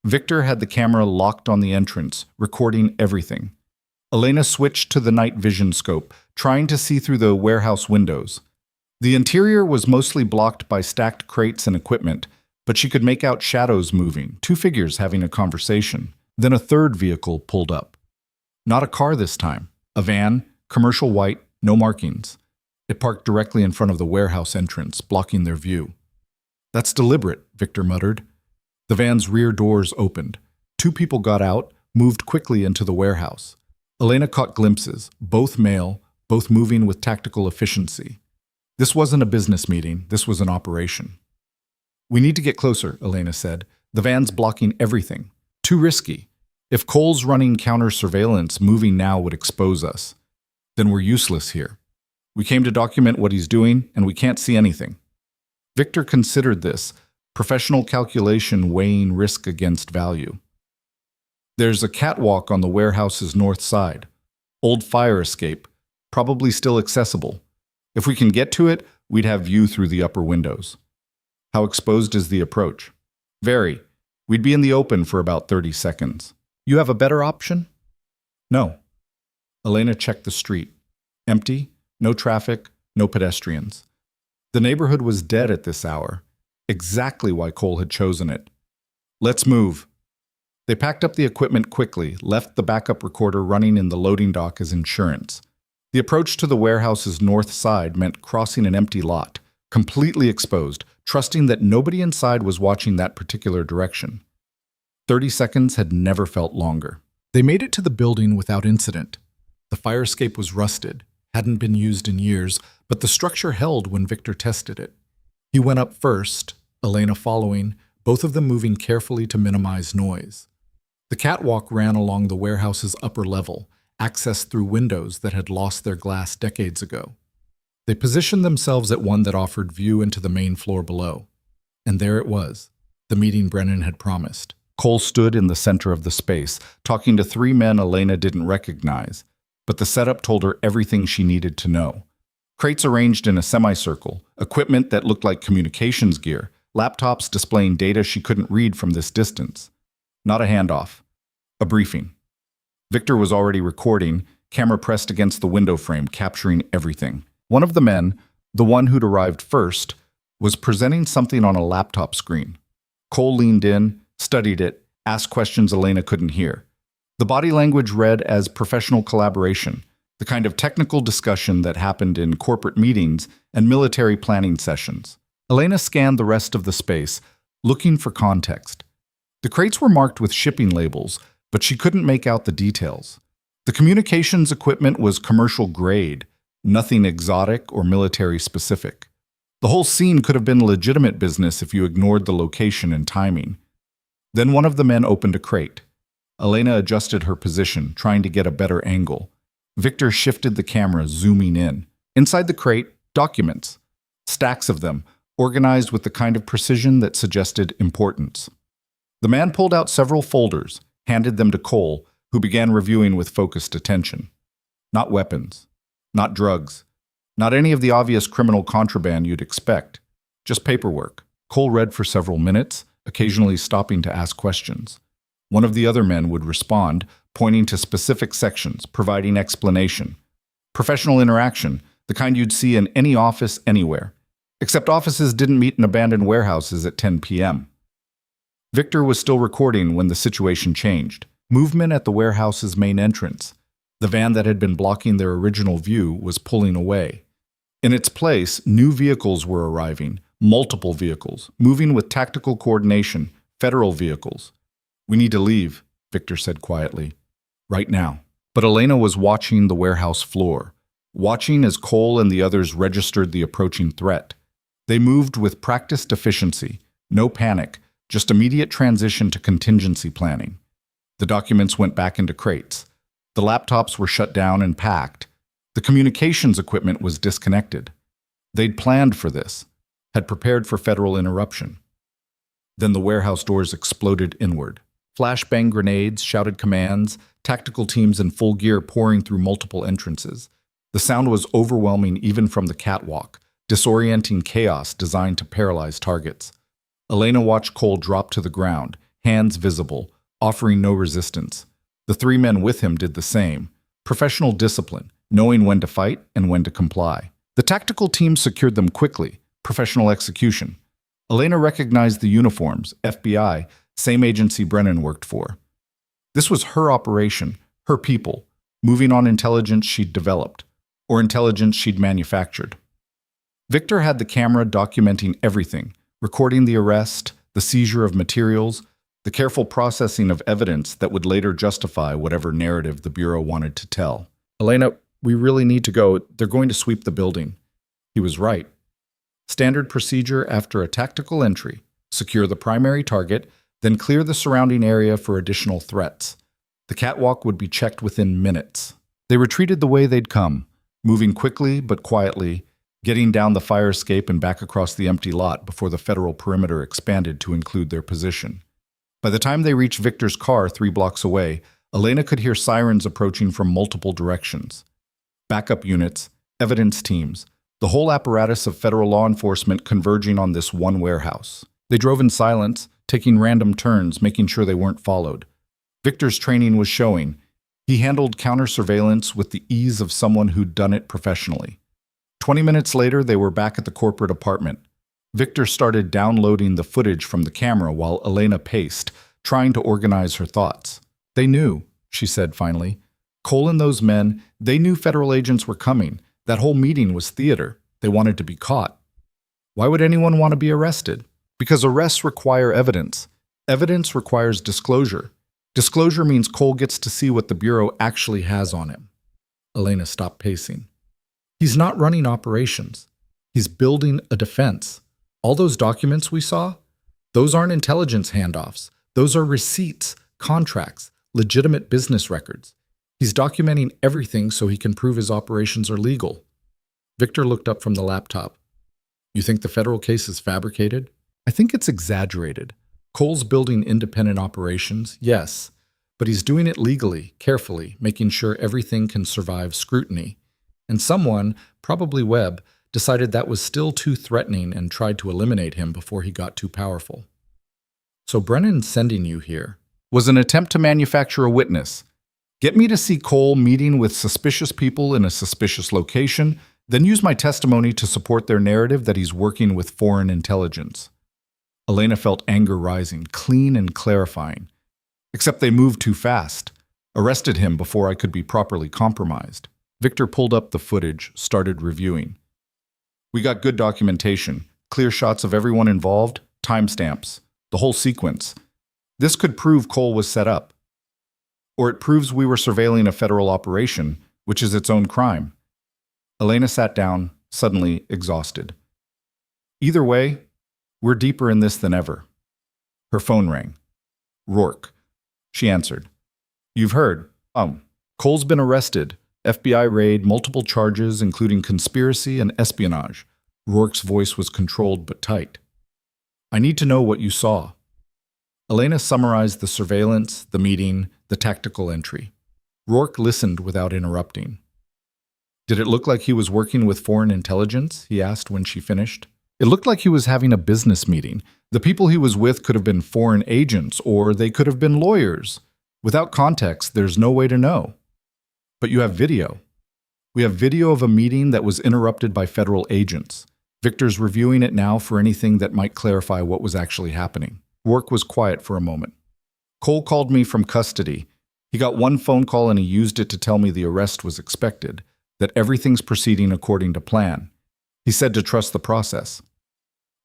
Victor had the camera locked on the entrance, recording everything. Elena switched to the night vision scope, trying to see through the warehouse windows. The interior was mostly blocked by stacked crates and equipment, but she could make out shadows moving, two figures having a conversation. Then a third vehicle pulled up. Not a car this time. A van, commercial white, no markings. It parked directly in front of the warehouse entrance, blocking their view. "That's deliberate," Victor muttered. The van's rear doors opened. Two people got out, moved quickly into the warehouse. Elena caught glimpses, both male, both moving with tactical efficiency. This wasn't a business meeting, this was an operation. "We need to get closer," Elena said. "The van's blocking everything. Too risky. If Cole's running counter-surveillance, moving now would expose us. Then we're useless here. We came to document what he's doing, and we can't see anything." Victor considered this, professional calculation weighing risk against value. "There's a catwalk on the warehouse's north side. Old fire escape, probably still accessible. If we can get to it, we'd have view through the upper windows." "How exposed is the approach?" "Very. We'd be in the open for about 30 seconds. You have a better option?" "No." Elena checked the street. Empty, no traffic, no pedestrians. The neighborhood was dead at this hour. Exactly why Cole had chosen it. "Let's move." They packed up the equipment quickly, left the backup recorder running in the loading dock as insurance. The approach to the warehouse's north side meant crossing an empty lot, completely exposed, trusting that nobody inside was watching that particular direction. 30 seconds had never felt longer. They made it to the building without incident. The fire escape was rusted, hadn't been used in years, but the structure held when Victor tested it. He went up first, Elena following, both of them moving carefully to minimize noise. The catwalk ran along the warehouse's upper level, accessed through windows that had lost their glass decades ago. They positioned themselves at one that offered view into the main floor below. And there it was, the meeting Brennan had promised. Cole stood in the center of the space, talking to three men Elena didn't recognize, but the setup told her everything she needed to know. Crates arranged in a semicircle, equipment that looked like communications gear, laptops displaying data she couldn't read from this distance. Not a handoff. A briefing. Victor was already recording, camera pressed against the window frame, capturing everything. One of the men, the one who'd arrived first, was presenting something on a laptop screen. Cole leaned in, studied it, asked questions Elena couldn't hear. The body language read as professional collaboration, the kind of technical discussion that happened in corporate meetings and military planning sessions. Elena scanned the rest of the space, looking for context. The crates were marked with shipping labels, but she couldn't make out the details. The communications equipment was commercial grade, nothing exotic or military specific. The whole scene could have been legitimate business if you ignored the location and timing. Then one of the men opened a crate. Elena adjusted her position, trying to get a better angle. Victor shifted the camera, zooming in. Inside the crate, documents. Stacks of them, organized with the kind of precision that suggested importance. The man pulled out several folders, handed them to Cole, who began reviewing with focused attention. Not weapons, not drugs, not any of the obvious criminal contraband you'd expect, just paperwork. Cole read for several minutes, occasionally stopping to ask questions. One of the other men would respond, pointing to specific sections, providing explanation. Professional interaction, the kind you'd see in any office anywhere. Except offices didn't meet in abandoned warehouses at 10 p.m. Victor was still recording when the situation changed. Movement at the warehouse's main entrance. The van that had been blocking their original view was pulling away. In its place, new vehicles were arriving, multiple vehicles, moving with tactical coordination, federal vehicles. "We need to leave," Victor said quietly. "Right now." But Elena was watching the warehouse floor, watching as Cole and the others registered the approaching threat. They moved with practiced efficiency, no panic, just immediate transition to contingency planning. The documents went back into crates. The laptops were shut down and packed. The communications equipment was disconnected. They'd planned for this, had prepared for federal interruption. Then the warehouse doors exploded inward. Flashbang grenades, shouted commands, tactical teams in full gear pouring through multiple entrances. The sound was overwhelming even from the catwalk, disorienting chaos designed to paralyze targets. Elena watched Cole drop to the ground, hands visible, offering no resistance. The three men with him did the same. Professional discipline, knowing when to fight and when to comply. The tactical team secured them quickly. Professional execution. Elena recognized the uniforms, FBI, same agency Brennan worked for. This was her operation, her people, moving on intelligence she'd developed, or intelligence she'd manufactured. Victor had the camera documenting everything, recording the arrest, the seizure of materials, the careful processing of evidence that would later justify whatever narrative the Bureau wanted to tell. "Elena, we really need to go. They're going to sweep the building." He was right. Standard procedure after a tactical entry: secure the primary target, then clear the surrounding area for additional threats. The catwalk would be checked within minutes. They retreated the way they'd come, moving quickly but quietly, getting down the fire escape and back across the empty lot before the federal perimeter expanded to include their position. By the time they reached Victor's car 3 blocks away, Elena could hear sirens approaching from multiple directions. Backup units, evidence teams, the whole apparatus of federal law enforcement converging on this one warehouse. They drove in silence, taking random turns, making sure they weren't followed. Victor's training was showing. He handled counter-surveillance with the ease of someone who'd done it professionally. 20 minutes later, they were back at the corporate apartment. Victor started downloading the footage from the camera while Elena paced, trying to organize her thoughts. "They knew," she said finally. "Cole and those men, they knew federal agents were coming. That whole meeting was theater. They wanted to be caught. Why would anyone want to be arrested? Because arrests require evidence. Evidence requires disclosure. Disclosure means Cole gets to see what the Bureau actually has on him." Elena stopped pacing. "He's not running operations. He's building a defense. All those documents we saw, those aren't intelligence handoffs. Those are receipts, contracts, legitimate business records. He's documenting everything so he can prove his operations are legal." Victor looked up from the laptop. "You think the federal case is fabricated?" "I think it's exaggerated. Cole's building independent operations, yes, but he's doing it legally, carefully, making sure everything can survive scrutiny. And someone, probably Webb, decided that was still too threatening and tried to eliminate him before he got too powerful. So Brennan sending you here was an attempt to manufacture a witness. Get me to see Cole meeting with suspicious people in a suspicious location, then use my testimony to support their narrative that he's working with foreign intelligence." Elena felt anger rising, clean and clarifying. "Except they moved too fast. Arrested him before I could be properly compromised." Victor pulled up the footage, started reviewing. "We got good documentation, clear shots of everyone involved, timestamps, the whole sequence. This could prove Cole was set up. Or it proves we were surveilling a federal operation, which is its own crime." Elena sat down, suddenly exhausted. "Either way, we're deeper in this than ever." Her phone rang. Rourke. She answered. "You've heard. Cole's been arrested. FBI raid, multiple charges, including conspiracy and espionage." Rourke's voice was controlled but tight. "I need to know what you saw." Elena summarized the surveillance, the meeting, the tactical entry. Rourke listened without interrupting. Did it look like he was working with foreign intelligence? He asked when she finished. It looked like he was having a business meeting. The people he was with could have been foreign agents, or they could have been lawyers. Without context, there's no way to know. But you have video. We have video of a meeting that was interrupted by federal agents. Victor's reviewing it now for anything that might clarify what was actually happening. Rourke was quiet for a moment. Cole called me from custody. He got one phone call and he used it to tell me the arrest was expected, that everything's proceeding according to plan. He said to trust the process.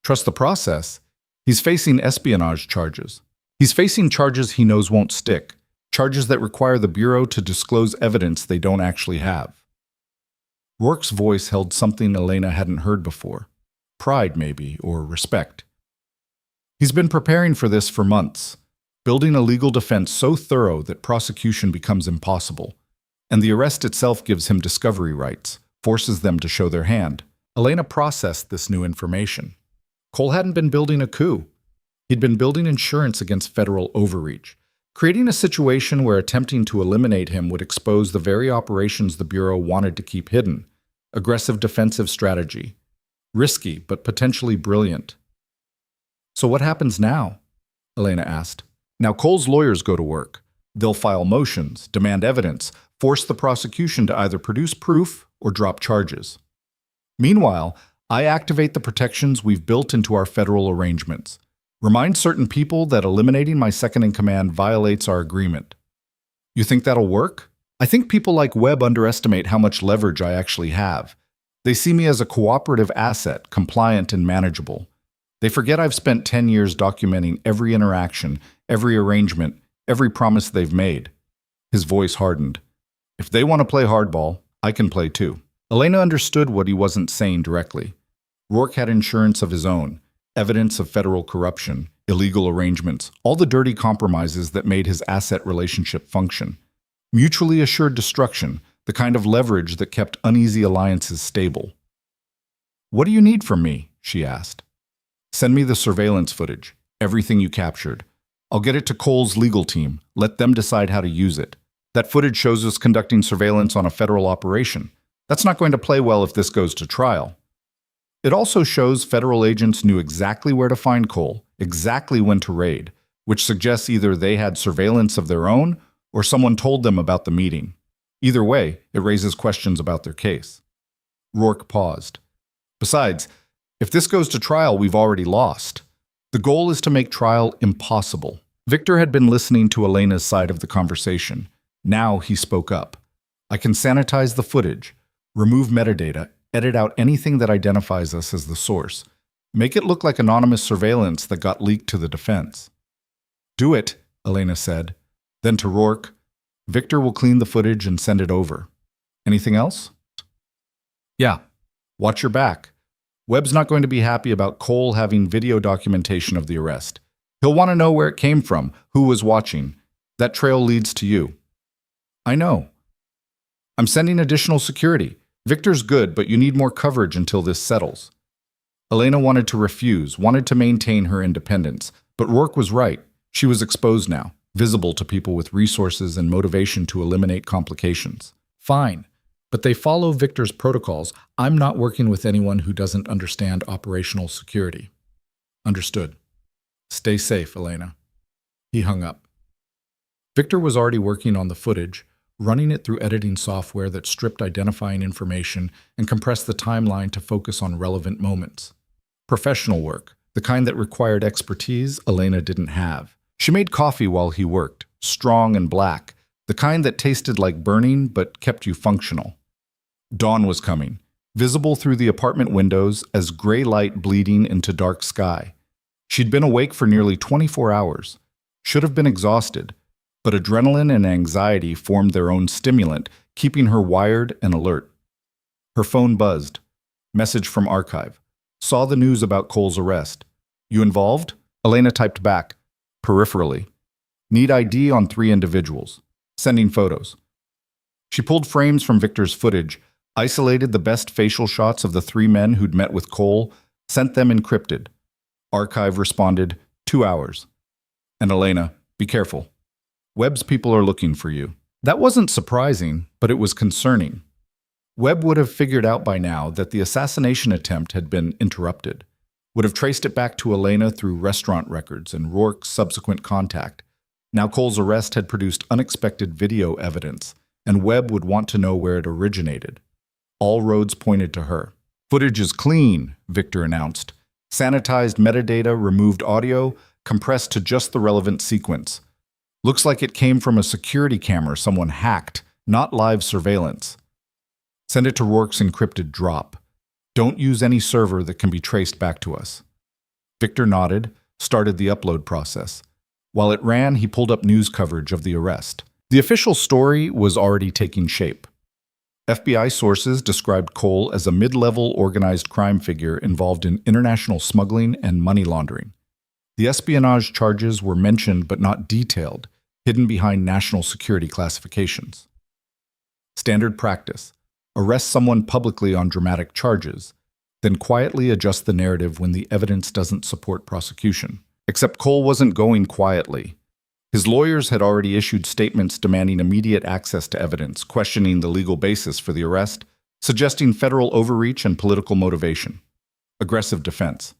Trust the process? He's facing espionage charges. He's facing charges he knows won't stick, charges that require the Bureau to disclose evidence they don't actually have. Rourke's voice held something Elena hadn't heard before. Pride, maybe, or respect. He's been preparing for this for months, building a legal defense so thorough that prosecution becomes impossible. And the arrest itself gives him discovery rights, forces them to show their hand. Elena processed this new information. Cole hadn't been building a coup. He'd been building insurance against federal overreach, creating a situation where attempting to eliminate him would expose the very operations the Bureau wanted to keep hidden. Aggressive defensive strategy. Risky, but potentially brilliant. So what happens now? Elena asked. Now Cole's lawyers go to work. They'll file motions, demand evidence, force the prosecution to either produce proof or drop charges. Meanwhile, I activate the protections we've built into our federal arrangements. Remind certain people that eliminating my second-in-command violates our agreement. You think that'll work? I think people like Webb underestimate how much leverage I actually have. They see me as a cooperative asset, compliant and manageable. They forget I've spent 10 years documenting every interaction, every arrangement, every promise they've made. His voice hardened. If they want to play hardball, I can play too. Elena understood what he wasn't saying directly. Rourke had insurance of his own, evidence of federal corruption, illegal arrangements, all the dirty compromises that made his asset relationship function. Mutually assured destruction, the kind of leverage that kept uneasy alliances stable. What do you need from me? She asked. Send me the surveillance footage, everything you captured. I'll get it to Cole's legal team. Let them decide how to use it. That footage shows us conducting surveillance on a federal operation. That's not going to play well if this goes to trial. It also shows federal agents knew exactly where to find Cole, exactly when to raid, which suggests either they had surveillance of their own or someone told them about the meeting. Either way, it raises questions about their case. Rourke paused. Besides, if this goes to trial, we've already lost. The goal is to make trial impossible. Victor had been listening to Elena's side of the conversation. Now he spoke up. I can sanitize the footage, remove metadata, edit out anything that identifies us as the source. Make it look like anonymous surveillance that got leaked to the defense. Do it, Elena said. Then to Rourke, Victor will clean the footage and send it over. Anything else? Yeah. Watch your back. Webb's not going to be happy about Cole having video documentation of the arrest. He'll want to know where it came from, who was watching. That trail leads to you. I know. I'm sending additional security. Victor's good, but you need more coverage until this settles. Elena wanted to refuse, wanted to maintain her independence, but Rourke was right. She was exposed now, visible to people with resources and motivation to eliminate complications. Fine, but they follow Victor's protocols. I'm not working with anyone who doesn't understand operational security. Understood. Stay safe, Elena. He hung up. Victor was already working on the footage, running it through editing software that stripped identifying information and compressed the timeline to focus on relevant moments. Professional work, the kind that required expertise Elena didn't have. She made coffee while he worked, strong and black, the kind that tasted like burning but kept you functional. Dawn was coming, visible through the apartment windows as gray light bleeding into dark sky. She'd been awake for nearly 24 hours, should have been exhausted, but adrenaline and anxiety formed their own stimulant, keeping her wired and alert. Her phone buzzed. Message from archive. Saw the news about Cole's arrest. You involved? Elena typed back. Peripherally. Need ID on 3 individuals. Sending photos. She pulled frames from Victor's footage, isolated the best facial shots of the 3 men who'd met with Cole, sent them encrypted. Archive responded, 2 hours. And Elena, be careful. Webb's people are looking for you. That wasn't surprising, but it was concerning. Webb would have figured out by now that the assassination attempt had been interrupted, would have traced it back to Elena through restaurant records and Rourke's subsequent contact. Now Cole's arrest had produced unexpected video evidence, and Webb would want to know where it originated. All roads pointed to her. Footage is clean, Victor announced. Sanitized metadata, removed audio, compressed to just the relevant sequence. Looks like it came from a security camera someone hacked, not live surveillance. Send it to Rourke's encrypted drop. Don't use any server that can be traced back to us. Victor nodded, started the upload process. While it ran, he pulled up news coverage of the arrest. The official story was already taking shape. FBI sources described Cole as a mid-level organized crime figure involved in international smuggling and money laundering. The espionage charges were mentioned but not detailed, hidden behind national security classifications. Standard practice: arrest someone publicly on dramatic charges, then quietly adjust the narrative when the evidence doesn't support prosecution. Except Cole wasn't going quietly. His lawyers had already issued statements demanding immediate access to evidence, questioning the legal basis for the arrest, suggesting federal overreach and political motivation. Aggressive defense.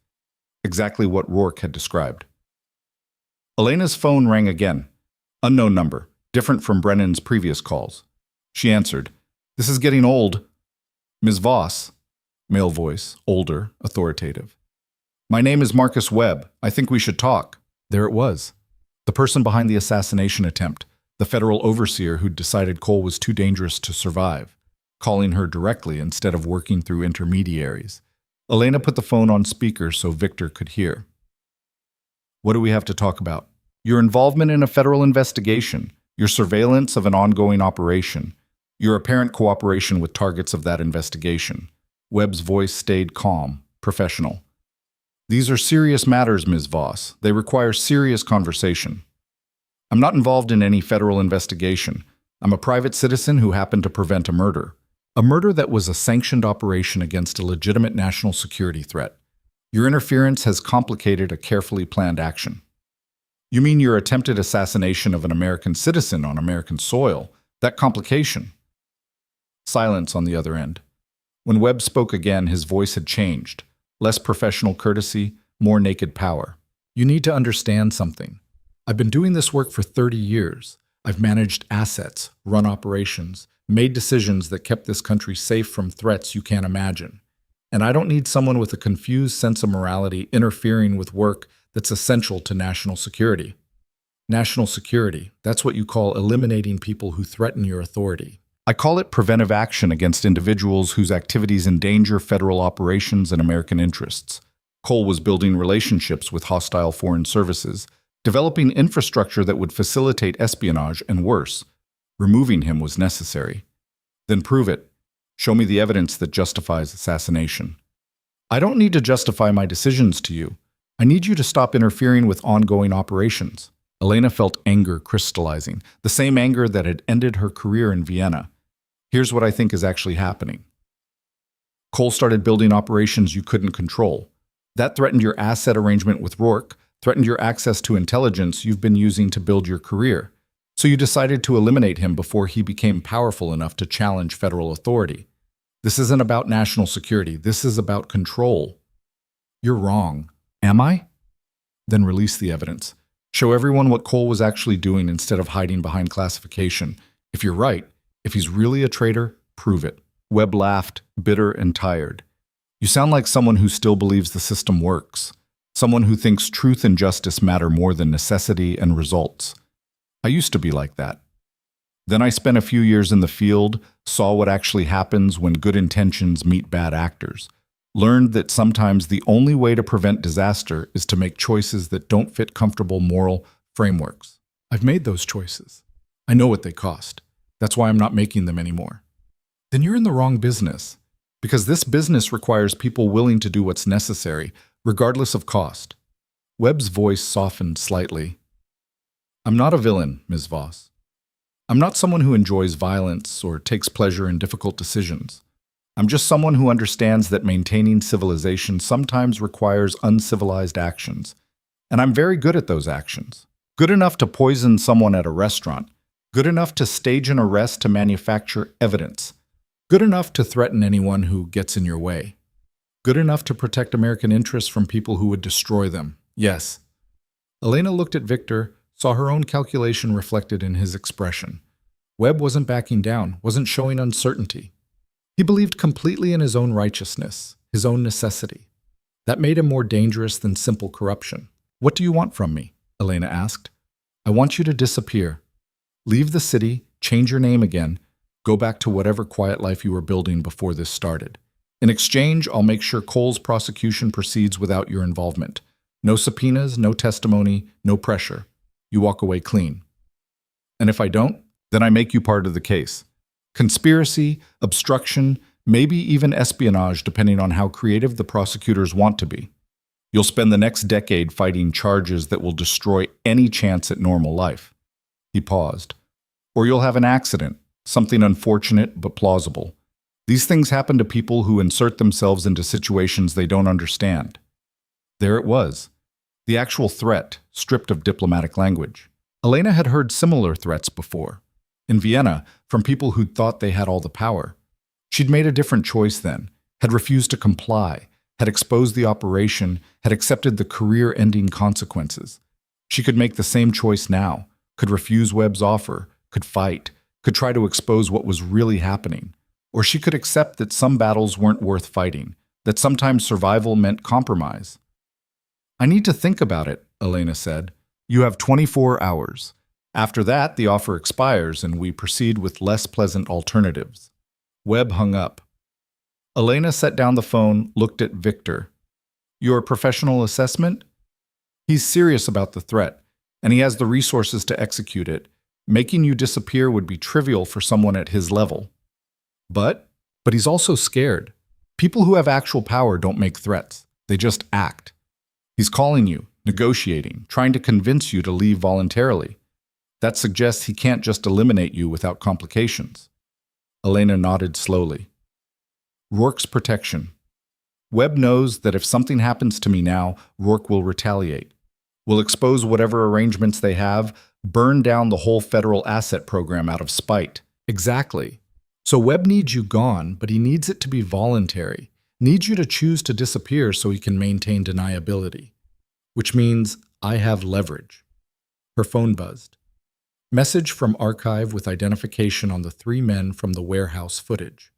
Exactly what Rourke had described. Elena's phone rang again. Unknown number, different from Brennan's previous calls. She answered. This is getting old. Ms. Voss. Male voice, older, authoritative. My name is Marcus Webb. I think we should talk. There it was. The person behind the assassination attempt, the federal overseer who'd decided Cole was too dangerous to survive, calling her directly instead of working through intermediaries. Elena put the phone on speaker so Victor could hear. What do we have to talk about? Your involvement in a federal investigation, your surveillance of an ongoing operation, your apparent cooperation with targets of that investigation. Webb's voice stayed calm, professional. These are serious matters, Ms. Voss. They require serious conversation. I'm not involved in any federal investigation. I'm a private citizen who happened to prevent a murder. A murder that was a sanctioned operation against a legitimate national security threat. Your interference has complicated a carefully planned action. You mean your attempted assassination of an American citizen on American soil? That complication? Silence on the other end. When Webb spoke again, his voice had changed. Less professional courtesy, more naked power. You need to understand something. I've been doing this work for 30 years. I've managed assets, run operations, made decisions that kept this country safe from threats you can't imagine. And I don't need someone with a confused sense of morality interfering with work that's essential to national security. National security, that's what you call eliminating people who threaten your authority. I call it preventive action against individuals whose activities endanger federal operations and American interests. Cole was building relationships with hostile foreign services, developing infrastructure that would facilitate espionage, and worse, removing him was necessary. Then prove it. Show me the evidence that justifies assassination. I don't need to justify my decisions to you. I need you to stop interfering with ongoing operations. Elena felt anger crystallizing, the same anger that had ended her career in Vienna. Here's what I think is actually happening. Cole started building operations you couldn't control. That threatened your asset arrangement with Rourke, threatened your access to intelligence you've been using to build your career. So you decided to eliminate him before he became powerful enough to challenge federal authority. This isn't about national security. This is about control. You're wrong. Am I? Then release the evidence. Show everyone what Cole was actually doing instead of hiding behind classification. If you're right, if he's really a traitor, prove it. Webb laughed, bitter and tired. You sound like someone who still believes the system works. Someone who thinks truth and justice matter more than necessity and results. I used to be like that. Then I spent a few years in the field, saw what actually happens when good intentions meet bad actors. Learned that sometimes the only way to prevent disaster is to make choices that don't fit comfortable moral frameworks. I've made those choices. I know what they cost. That's why I'm not making them anymore. Then you're in the wrong business. Because this business requires people willing to do what's necessary, regardless of cost. Webb's voice softened slightly. I'm not a villain, Ms. Voss. I'm not someone who enjoys violence or takes pleasure in difficult decisions. I'm just someone who understands that maintaining civilization sometimes requires uncivilized actions. And I'm very good at those actions. Good enough to poison someone at a restaurant. Good enough to stage an arrest to manufacture evidence. Good enough to threaten anyone who gets in your way. Good enough to protect American interests from people who would destroy them. Yes. Elena looked at Victor, saw her own calculation reflected in his expression. Webb wasn't backing down, wasn't showing uncertainty. He believed completely in his own righteousness, his own necessity. That made him more dangerous than simple corruption. What do you want from me? Elena asked. I want you to disappear. Leave the city, change your name again, go back to whatever quiet life you were building before this started. In exchange, I'll make sure Cole's prosecution proceeds without your involvement. No subpoenas, no testimony, no pressure. You walk away clean. And if I don't, then I make you part of the case. Conspiracy, obstruction, maybe even espionage, depending on how creative the prosecutors want to be. You'll spend the next decade fighting charges that will destroy any chance at normal life. He paused. Or you'll have an accident, something unfortunate but plausible. These things happen to people who insert themselves into situations they don't understand. There it was. The actual threat, stripped of diplomatic language. Elena had heard similar threats before. In Vienna, from people who'd thought they had all the power. She'd made a different choice then, had refused to comply, had exposed the operation, had accepted the career-ending consequences. She could make the same choice now, could refuse Webb's offer, could fight, could try to expose what was really happening. Or she could accept that some battles weren't worth fighting, that sometimes survival meant compromise. I need to think about it, Elena said. You have 24 hours. After that, the offer expires and we proceed with less pleasant alternatives. Webb hung up. Elena set down the phone, looked at Victor. Your professional assessment? He's serious about the threat, and he has the resources to execute it. Making you disappear would be trivial for someone at his level. But he's also scared. People who have actual power don't make threats. They just act. He's calling you, negotiating, trying to convince you to leave voluntarily. That suggests he can't just eliminate you without complications. Elena nodded slowly. Rourke's protection. Webb knows that if something happens to me now, Rourke will retaliate. Will expose whatever arrangements they have, burn down the whole federal asset program out of spite. Exactly. So Webb needs you gone, but he needs it to be voluntary. Needs you to choose to disappear so he can maintain deniability. Which means I have leverage. Her phone buzzed. Message from archive with identification on the 3 men from the warehouse footage.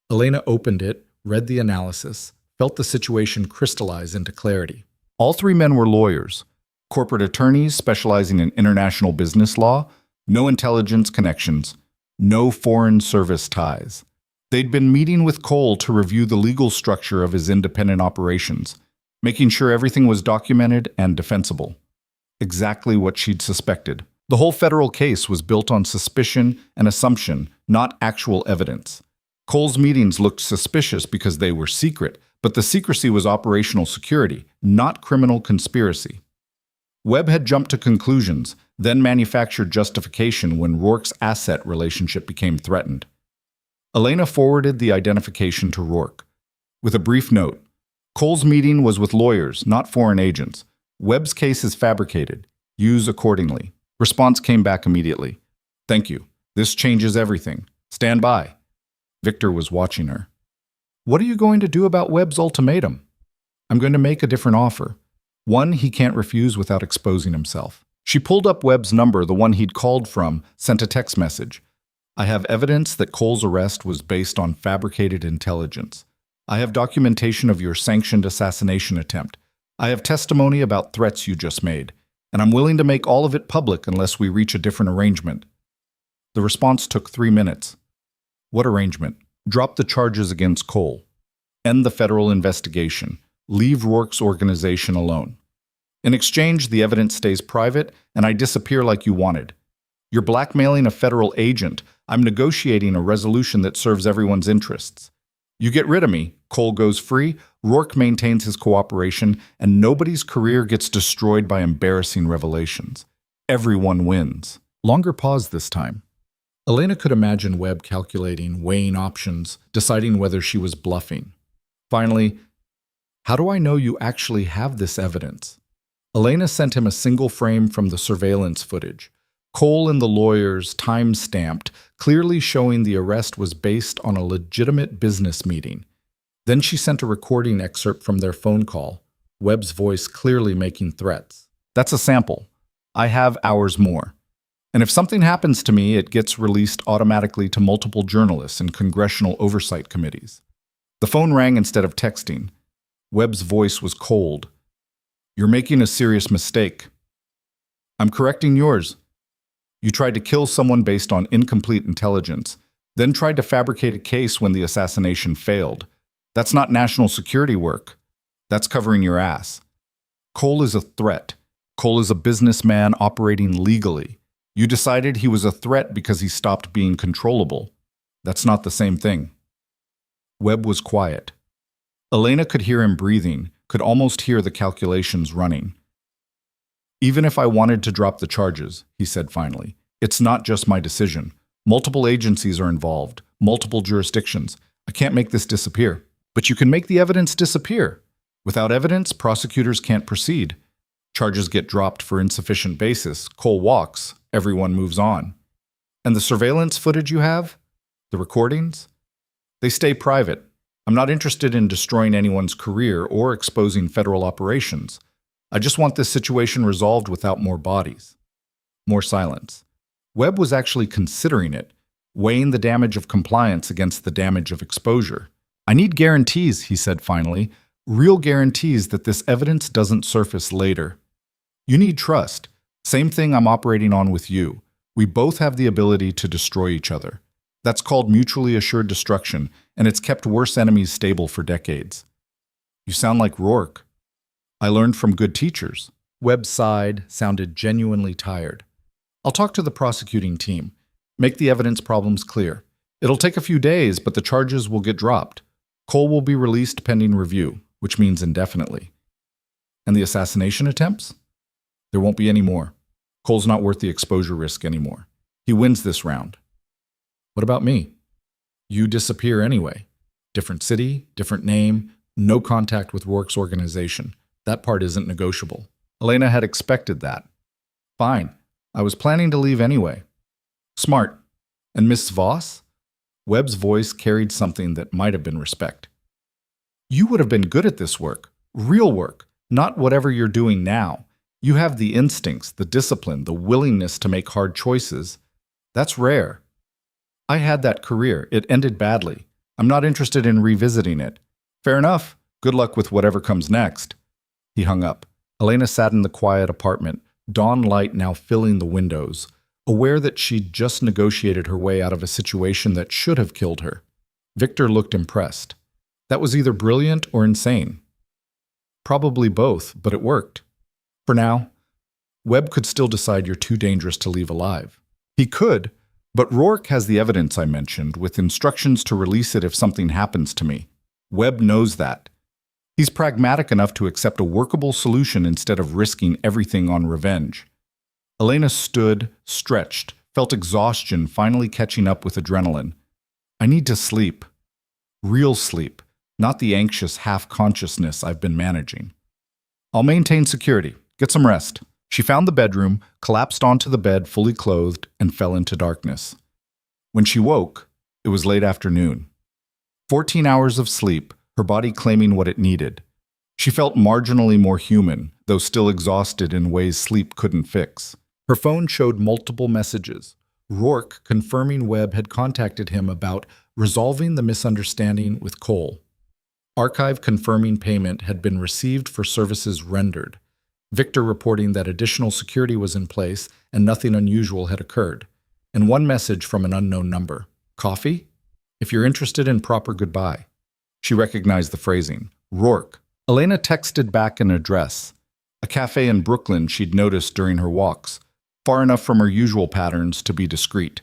Elena opened it, read the analysis, felt the situation crystallize into clarity. All 3 men were lawyers, corporate attorneys specializing in international business law, no intelligence connections, no foreign service ties. They'd been meeting with Cole to review the legal structure of his independent operations, making sure everything was documented and defensible. Exactly what she'd suspected. The whole federal case was built on suspicion and assumption, not actual evidence. Cole's meetings looked suspicious because they were secret, but the secrecy was operational security, not criminal conspiracy. Webb had jumped to conclusions, then manufactured justification when Rourke's asset relationship became threatened. Elena forwarded the identification to Rourke. With a brief note, Cole's meeting was with lawyers, not foreign agents. Webb's case is fabricated. Use accordingly. Response came back immediately. Thank you. This changes everything. Stand by. Victor was watching her. What are you going to do about Webb's ultimatum? I'm going to make a different offer. One he can't refuse without exposing himself. She pulled up Webb's number, the one he'd called from, sent a text message. I have evidence that Cole's arrest was based on fabricated intelligence. I have documentation of your sanctioned assassination attempt. I have testimony about threats you just made, and I'm willing to make all of it public unless we reach a different arrangement. The response took 3 minutes. What arrangement? Drop the charges against Cole. End the federal investigation. Leave Rourke's organization alone. In exchange, the evidence stays private, and I disappear like you wanted. You're blackmailing a federal agent. I'm negotiating a resolution that serves everyone's interests. You get rid of me, Cole goes free, Rourke maintains his cooperation, and nobody's career gets destroyed by embarrassing revelations. Everyone wins. Longer pause this time. Elena could imagine Webb calculating, weighing options, deciding whether she was bluffing. Finally, how do I know you actually have this evidence? Elena sent him a single frame from the surveillance footage. Cole and the lawyers time-stamped, clearly showing the arrest was based on a legitimate business meeting. Then she sent a recording excerpt from their phone call, Webb's voice clearly making threats. That's a sample. I have hours more. And if something happens to me, it gets released automatically to multiple journalists and congressional oversight committees. The phone rang instead of texting. Webb's voice was cold. You're making a serious mistake. I'm correcting yours. You tried to kill someone based on incomplete intelligence, then tried to fabricate a case when the assassination failed. That's not national security work. That's covering your ass. Cole is a threat. Cole is a businessman operating legally. You decided he was a threat because he stopped being controllable. That's not the same thing. Webb was quiet. Elena could hear him breathing, could almost hear the calculations running. Even if I wanted to drop the charges, he said finally, it's not just my decision. Multiple agencies are involved, multiple jurisdictions. I can't make this disappear. But you can make the evidence disappear. Without evidence, prosecutors can't proceed. Charges get dropped for insufficient basis. Cole walks. Everyone moves on. And the surveillance footage you have? The recordings? They stay private. I'm not interested in destroying anyone's career or exposing federal operations. I just want this situation resolved without more bodies. More silence. Webb was actually considering it, weighing the damage of compliance against the damage of exposure. I need guarantees, he said finally, real guarantees that this evidence doesn't surface later. You need trust. Same thing I'm operating on with you. We both have the ability to destroy each other. That's called mutually assured destruction, and it's kept worse enemies stable for decades. You sound like Rourke. I learned from good teachers. Webb sighed, sounded genuinely tired. I'll talk to the prosecuting team. Make the evidence problems clear. It'll take a few days, but the charges will get dropped. Cole will be released pending review, which means indefinitely. And the assassination attempts? There won't be any more. Cole's not worth the exposure risk anymore. He wins this round. What about me? You disappear anyway. Different city, different name, no contact with Rourke's organization. That part isn't negotiable. Elena had expected that. Fine. I was planning to leave anyway. Smart. And Miss Voss? Webb's voice carried something that might have been respect. You would have been good at this work. Real work. Not whatever you're doing now. You have the instincts, the discipline, the willingness to make hard choices. That's rare. I had that career. It ended badly. I'm not interested in revisiting it. Fair enough. Good luck with whatever comes next. He hung up. Elena sat in the quiet apartment, dawn light now filling the windows, aware that she'd just negotiated her way out of a situation that should have killed her. Victor looked impressed. That was either brilliant or insane. Probably both, but it worked. For now, Webb could still decide you're too dangerous to leave alive. He could, but Rourke has the evidence I mentioned, with instructions to release it if something happens to me. Webb knows that. He's pragmatic enough to accept a workable solution instead of risking everything on revenge. Elena stood, stretched, felt exhaustion finally catching up with adrenaline. I need to sleep. Real sleep, not the anxious half-consciousness I've been managing. I'll maintain security. Get some rest. She found the bedroom, collapsed onto the bed fully clothed, and fell into darkness. When she woke, it was late afternoon. 14 hours of sleep, her body claiming what it needed. She felt marginally more human, though still exhausted in ways sleep couldn't fix. Her phone showed multiple messages. Rourke confirming Webb had contacted him about resolving the misunderstanding with Cole. Archive confirming payment had been received for services rendered. Victor reporting that additional security was in place and nothing unusual had occurred. And one message from an unknown number. Coffee? If you're interested in proper goodbye. She recognized the phrasing. Rourke. Elena texted back an address. A cafe in Brooklyn she'd noticed during her walks, far enough from her usual patterns to be discreet.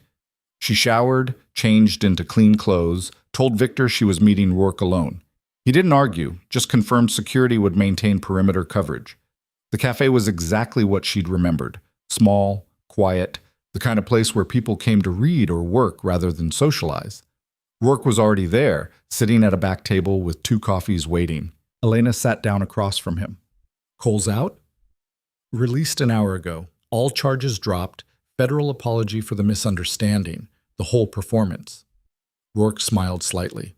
She showered, changed into clean clothes, told Victor she was meeting Rourke alone. He didn't argue, just confirmed security would maintain perimeter coverage. The cafe was exactly what she'd remembered. Small, quiet, the kind of place where people came to read or work rather than socialize. Rourke was already there, sitting at a back table with 2 coffees waiting. Elena sat down across from him. Cole's out? Released an hour ago. All charges dropped. Federal apology for the misunderstanding. The whole performance. Rourke smiled slightly.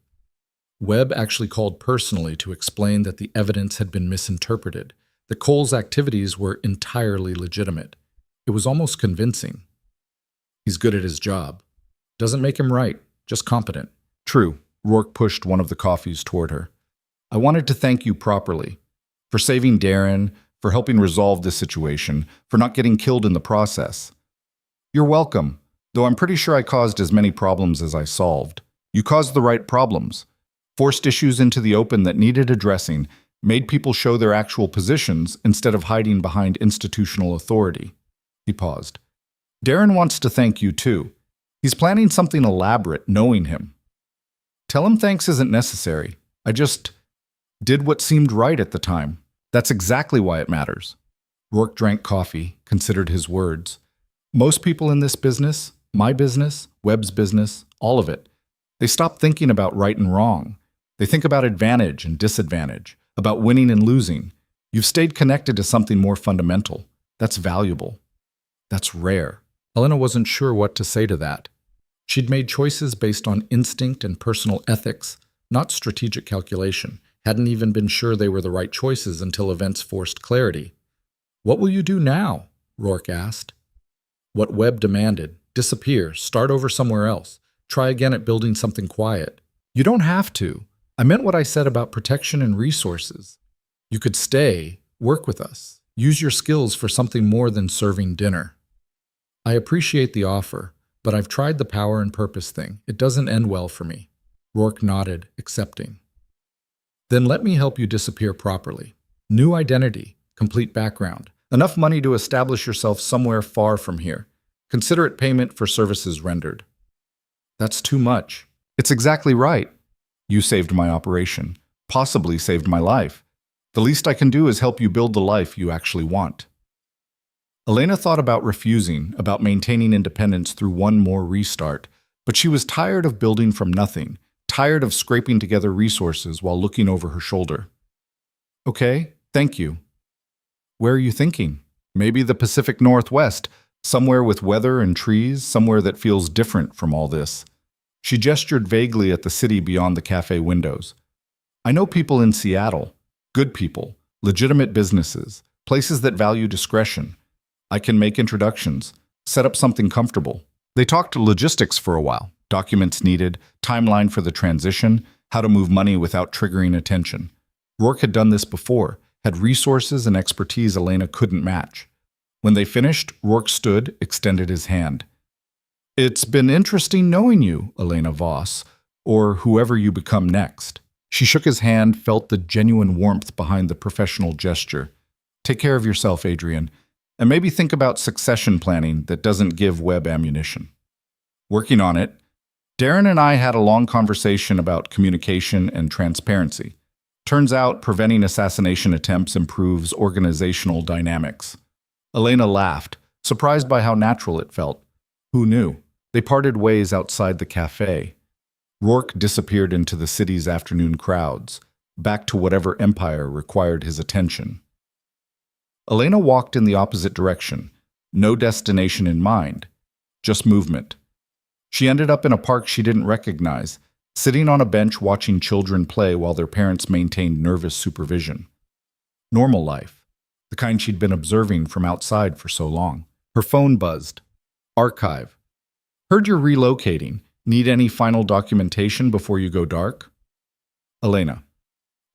Webb actually called personally to explain that the evidence had been misinterpreted, that Cole's activities were entirely legitimate. It was almost convincing. He's good at his job. Doesn't make him right, just competent. True. Rourke pushed one of the coffees toward her. I wanted to thank you properly. For saving Darren, for helping resolve this situation, for not getting killed in the process. You're welcome, though I'm pretty sure I caused as many problems as I solved. You caused the right problems. Forced issues into the open that needed addressing, made people show their actual positions instead of hiding behind institutional authority. He paused. Darren wants to thank you too. He's planning something elaborate, knowing him. Tell him thanks isn't necessary. I just did what seemed right at the time. That's exactly why it matters. Rourke drank coffee, considered his words. Most people in this business, my business, Webb's business, all of it, they stop thinking about right and wrong. They think about advantage and disadvantage, about winning and losing. You've stayed connected to something more fundamental. That's valuable. That's rare. Elena wasn't sure what to say to that. She'd made choices based on instinct and personal ethics, not strategic calculation. Hadn't even been sure they were the right choices until events forced clarity. What will you do now? Rourke asked. What Webb demanded. Disappear, start over somewhere else. Try again at building something quiet. You don't have to. I meant what I said about protection and resources. You could stay, work with us, use your skills for something more than serving dinner. I appreciate the offer, but I've tried the power and purpose thing. It doesn't end well for me. Rourke nodded, accepting. Then let me help you disappear properly. New identity, complete background, enough money to establish yourself somewhere far from here. Considerate payment for services rendered. That's too much. It's exactly right. You saved my operation, possibly saved my life. The least I can do is help you build the life you actually want. Elena thought about refusing, about maintaining independence through one more restart, but she was tired of building from nothing, tired of scraping together resources while looking over her shoulder. Okay, thank you. Where are you thinking? Maybe the Pacific Northwest, somewhere with weather and trees, somewhere that feels different from all this. She gestured vaguely at the city beyond the cafe windows. I know people in Seattle, good people, legitimate businesses, places that value discretion. I can make introductions, set up something comfortable. They talked logistics for a while, documents needed, timeline for the transition, how to move money without triggering attention. Rourke had done this before, had resources and expertise Elena couldn't match. When they finished, Rourke stood, extended his hand. It's been interesting knowing you, Elena Voss, or whoever you become next. She shook his hand, felt the genuine warmth behind the professional gesture. Take care of yourself, Adrian, and maybe think about succession planning that doesn't give Webb ammunition. Working on it, Darren and I had a long conversation about communication and transparency. Turns out preventing assassination attempts improves organizational dynamics. Elena laughed, surprised by how natural it felt. Who knew? They parted ways outside the cafe. Rourke disappeared into the city's afternoon crowds, back to whatever empire required his attention. Elena walked in the opposite direction, no destination in mind, just movement. She ended up in a park she didn't recognize, sitting on a bench watching children play while their parents maintained nervous supervision. Normal life, the kind she'd been observing from outside for so long. Her phone buzzed. Archive. Heard you're relocating. Need any final documentation before you go dark? Elena.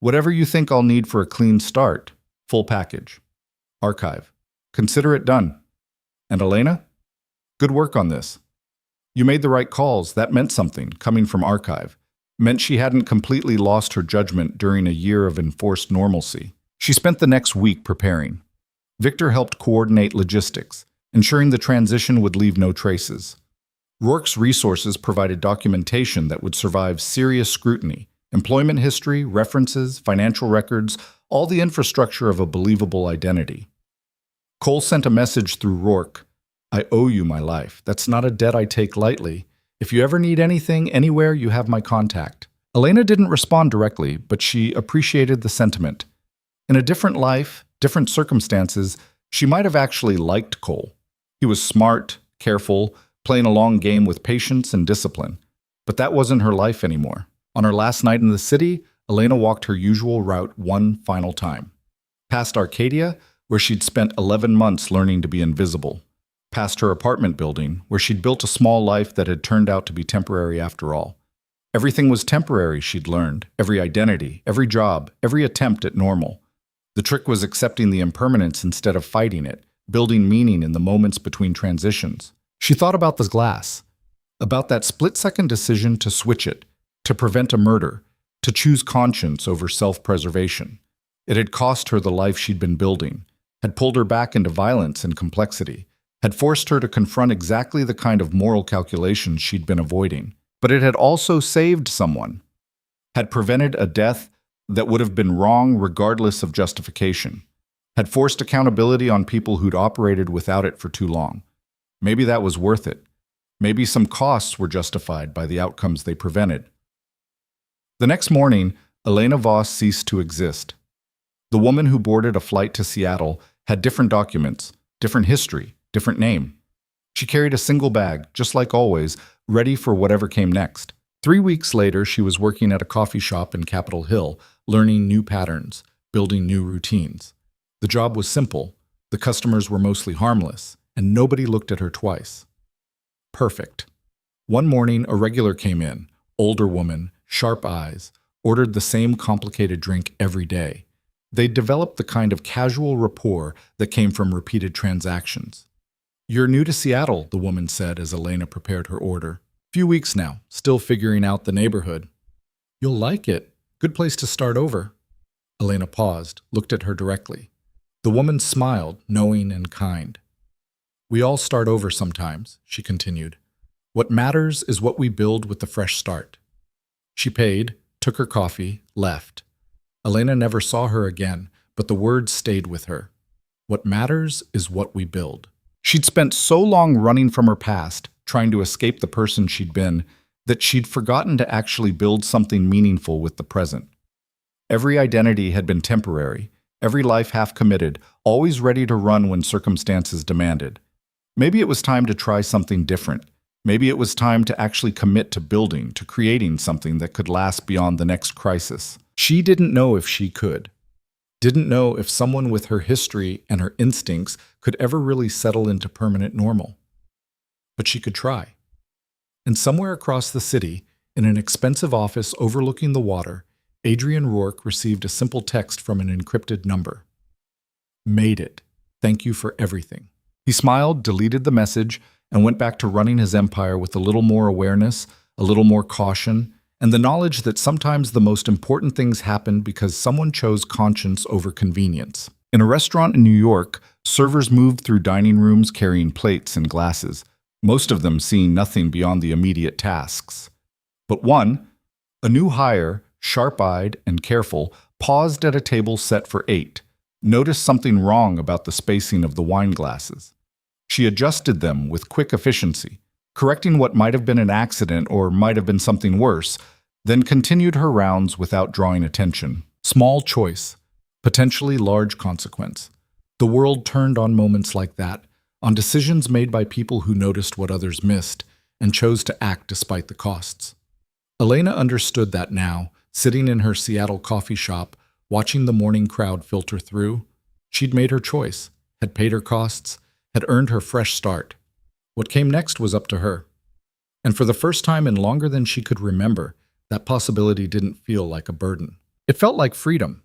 Whatever you think I'll need for a clean start. Full package. Archive. Consider it done. And Elena? Good work on this. You made the right calls. That meant something, coming from Archive. Meant she hadn't completely lost her judgment during a year of enforced normalcy. She spent the next week preparing. Victor helped coordinate logistics, ensuring the transition would leave no traces. Rourke's resources provided documentation that would survive serious scrutiny, employment history, references, financial records, all the infrastructure of a believable identity. Cole sent a message through Rourke. I owe you my life. That's not a debt I take lightly. If you ever need anything, anywhere, you have my contact. Elena didn't respond directly, but she appreciated the sentiment. In a different life, different circumstances, She might have actually liked Cole. He was smart, careful, playing a long game with patience and discipline. But that wasn't her life anymore. On her last night in the city, Elena walked her usual route one final time. Past Arcadia, where she'd spent 11 months learning to be invisible. Past her apartment building, where she'd built a small life that had turned out to be temporary after all. Everything was temporary, she'd learned. Every identity, every job, every attempt at normal. The trick was accepting the impermanence instead of fighting it, building meaning in the moments between transitions. She thought about the glass, about that split-second decision to switch it, to prevent a murder, to choose conscience over self-preservation. It had cost her the life she'd been building, had pulled her back into violence and complexity, had forced her to confront exactly the kind of moral calculations she'd been avoiding. But it had also saved someone, had prevented a death that would have been wrong regardless of justification, had forced accountability on people who'd operated without it for too long. Maybe that was worth it. Maybe some costs were justified by the outcomes they prevented. The next morning, Elena Voss ceased to exist. The woman who boarded a flight to Seattle had different documents, different history, different name. She carried a single bag, just like always, ready for whatever came next. 3 weeks later, she was working at a coffee shop in Capitol Hill, learning new patterns, building new routines. The job was simple, the customers were mostly harmless, and nobody looked at her twice. Perfect. One morning, a regular came in, older woman, sharp eyes, ordered the same complicated drink every day. They'd developed the kind of casual rapport that came from repeated transactions. "You're new to Seattle," the woman said as Elena prepared her order. "Few weeks now, still figuring out the neighborhood." "You'll like it. Good place to start over." Elena paused, looked at her directly. The woman smiled, knowing and kind. "We all start over sometimes," she continued. "What matters is what we build with the fresh start." She paid, took her coffee, left. Elena never saw her again, but the words stayed with her. What matters is what we build. She'd spent so long running from her past, trying to escape the person she'd been, that she'd forgotten to actually build something meaningful with the present. Every identity had been temporary, every life half-committed, always ready to run when circumstances demanded. Maybe it was time to try something different. Maybe it was time to actually commit to building, to creating something that could last beyond the next crisis. She didn't know if she could. Didn't know if someone with her history and her instincts could ever really settle into permanent normal. But she could try. And somewhere across the city, in an expensive office overlooking the water, Adrian Rourke received a simple text from an encrypted number. "Made it. Thank you for everything." He smiled, deleted the message, and went back to running his empire with a little more awareness, a little more caution, and the knowledge that sometimes the most important things happen because someone chose conscience over convenience. In a restaurant in New York, servers moved through dining rooms carrying plates and glasses, most of them seeing nothing beyond the immediate tasks. But one, a new hire, sharp-eyed and careful, paused at a table set for 8, noticed something wrong about the spacing of the wine glasses. She adjusted them with quick efficiency, correcting what might have been an accident or might have been something worse, then continued her rounds without drawing attention. Small choice, potentially large consequence. The world turned on moments like that, on decisions made by people who noticed what others missed and chose to act despite the costs. Elena understood that now, sitting in her Seattle coffee shop, watching the morning crowd filter through. She'd made her choice, had paid her costs, had earned her fresh start. What came next was up to her. And for the first time in longer than she could remember, that possibility didn't feel like a burden. It felt like freedom.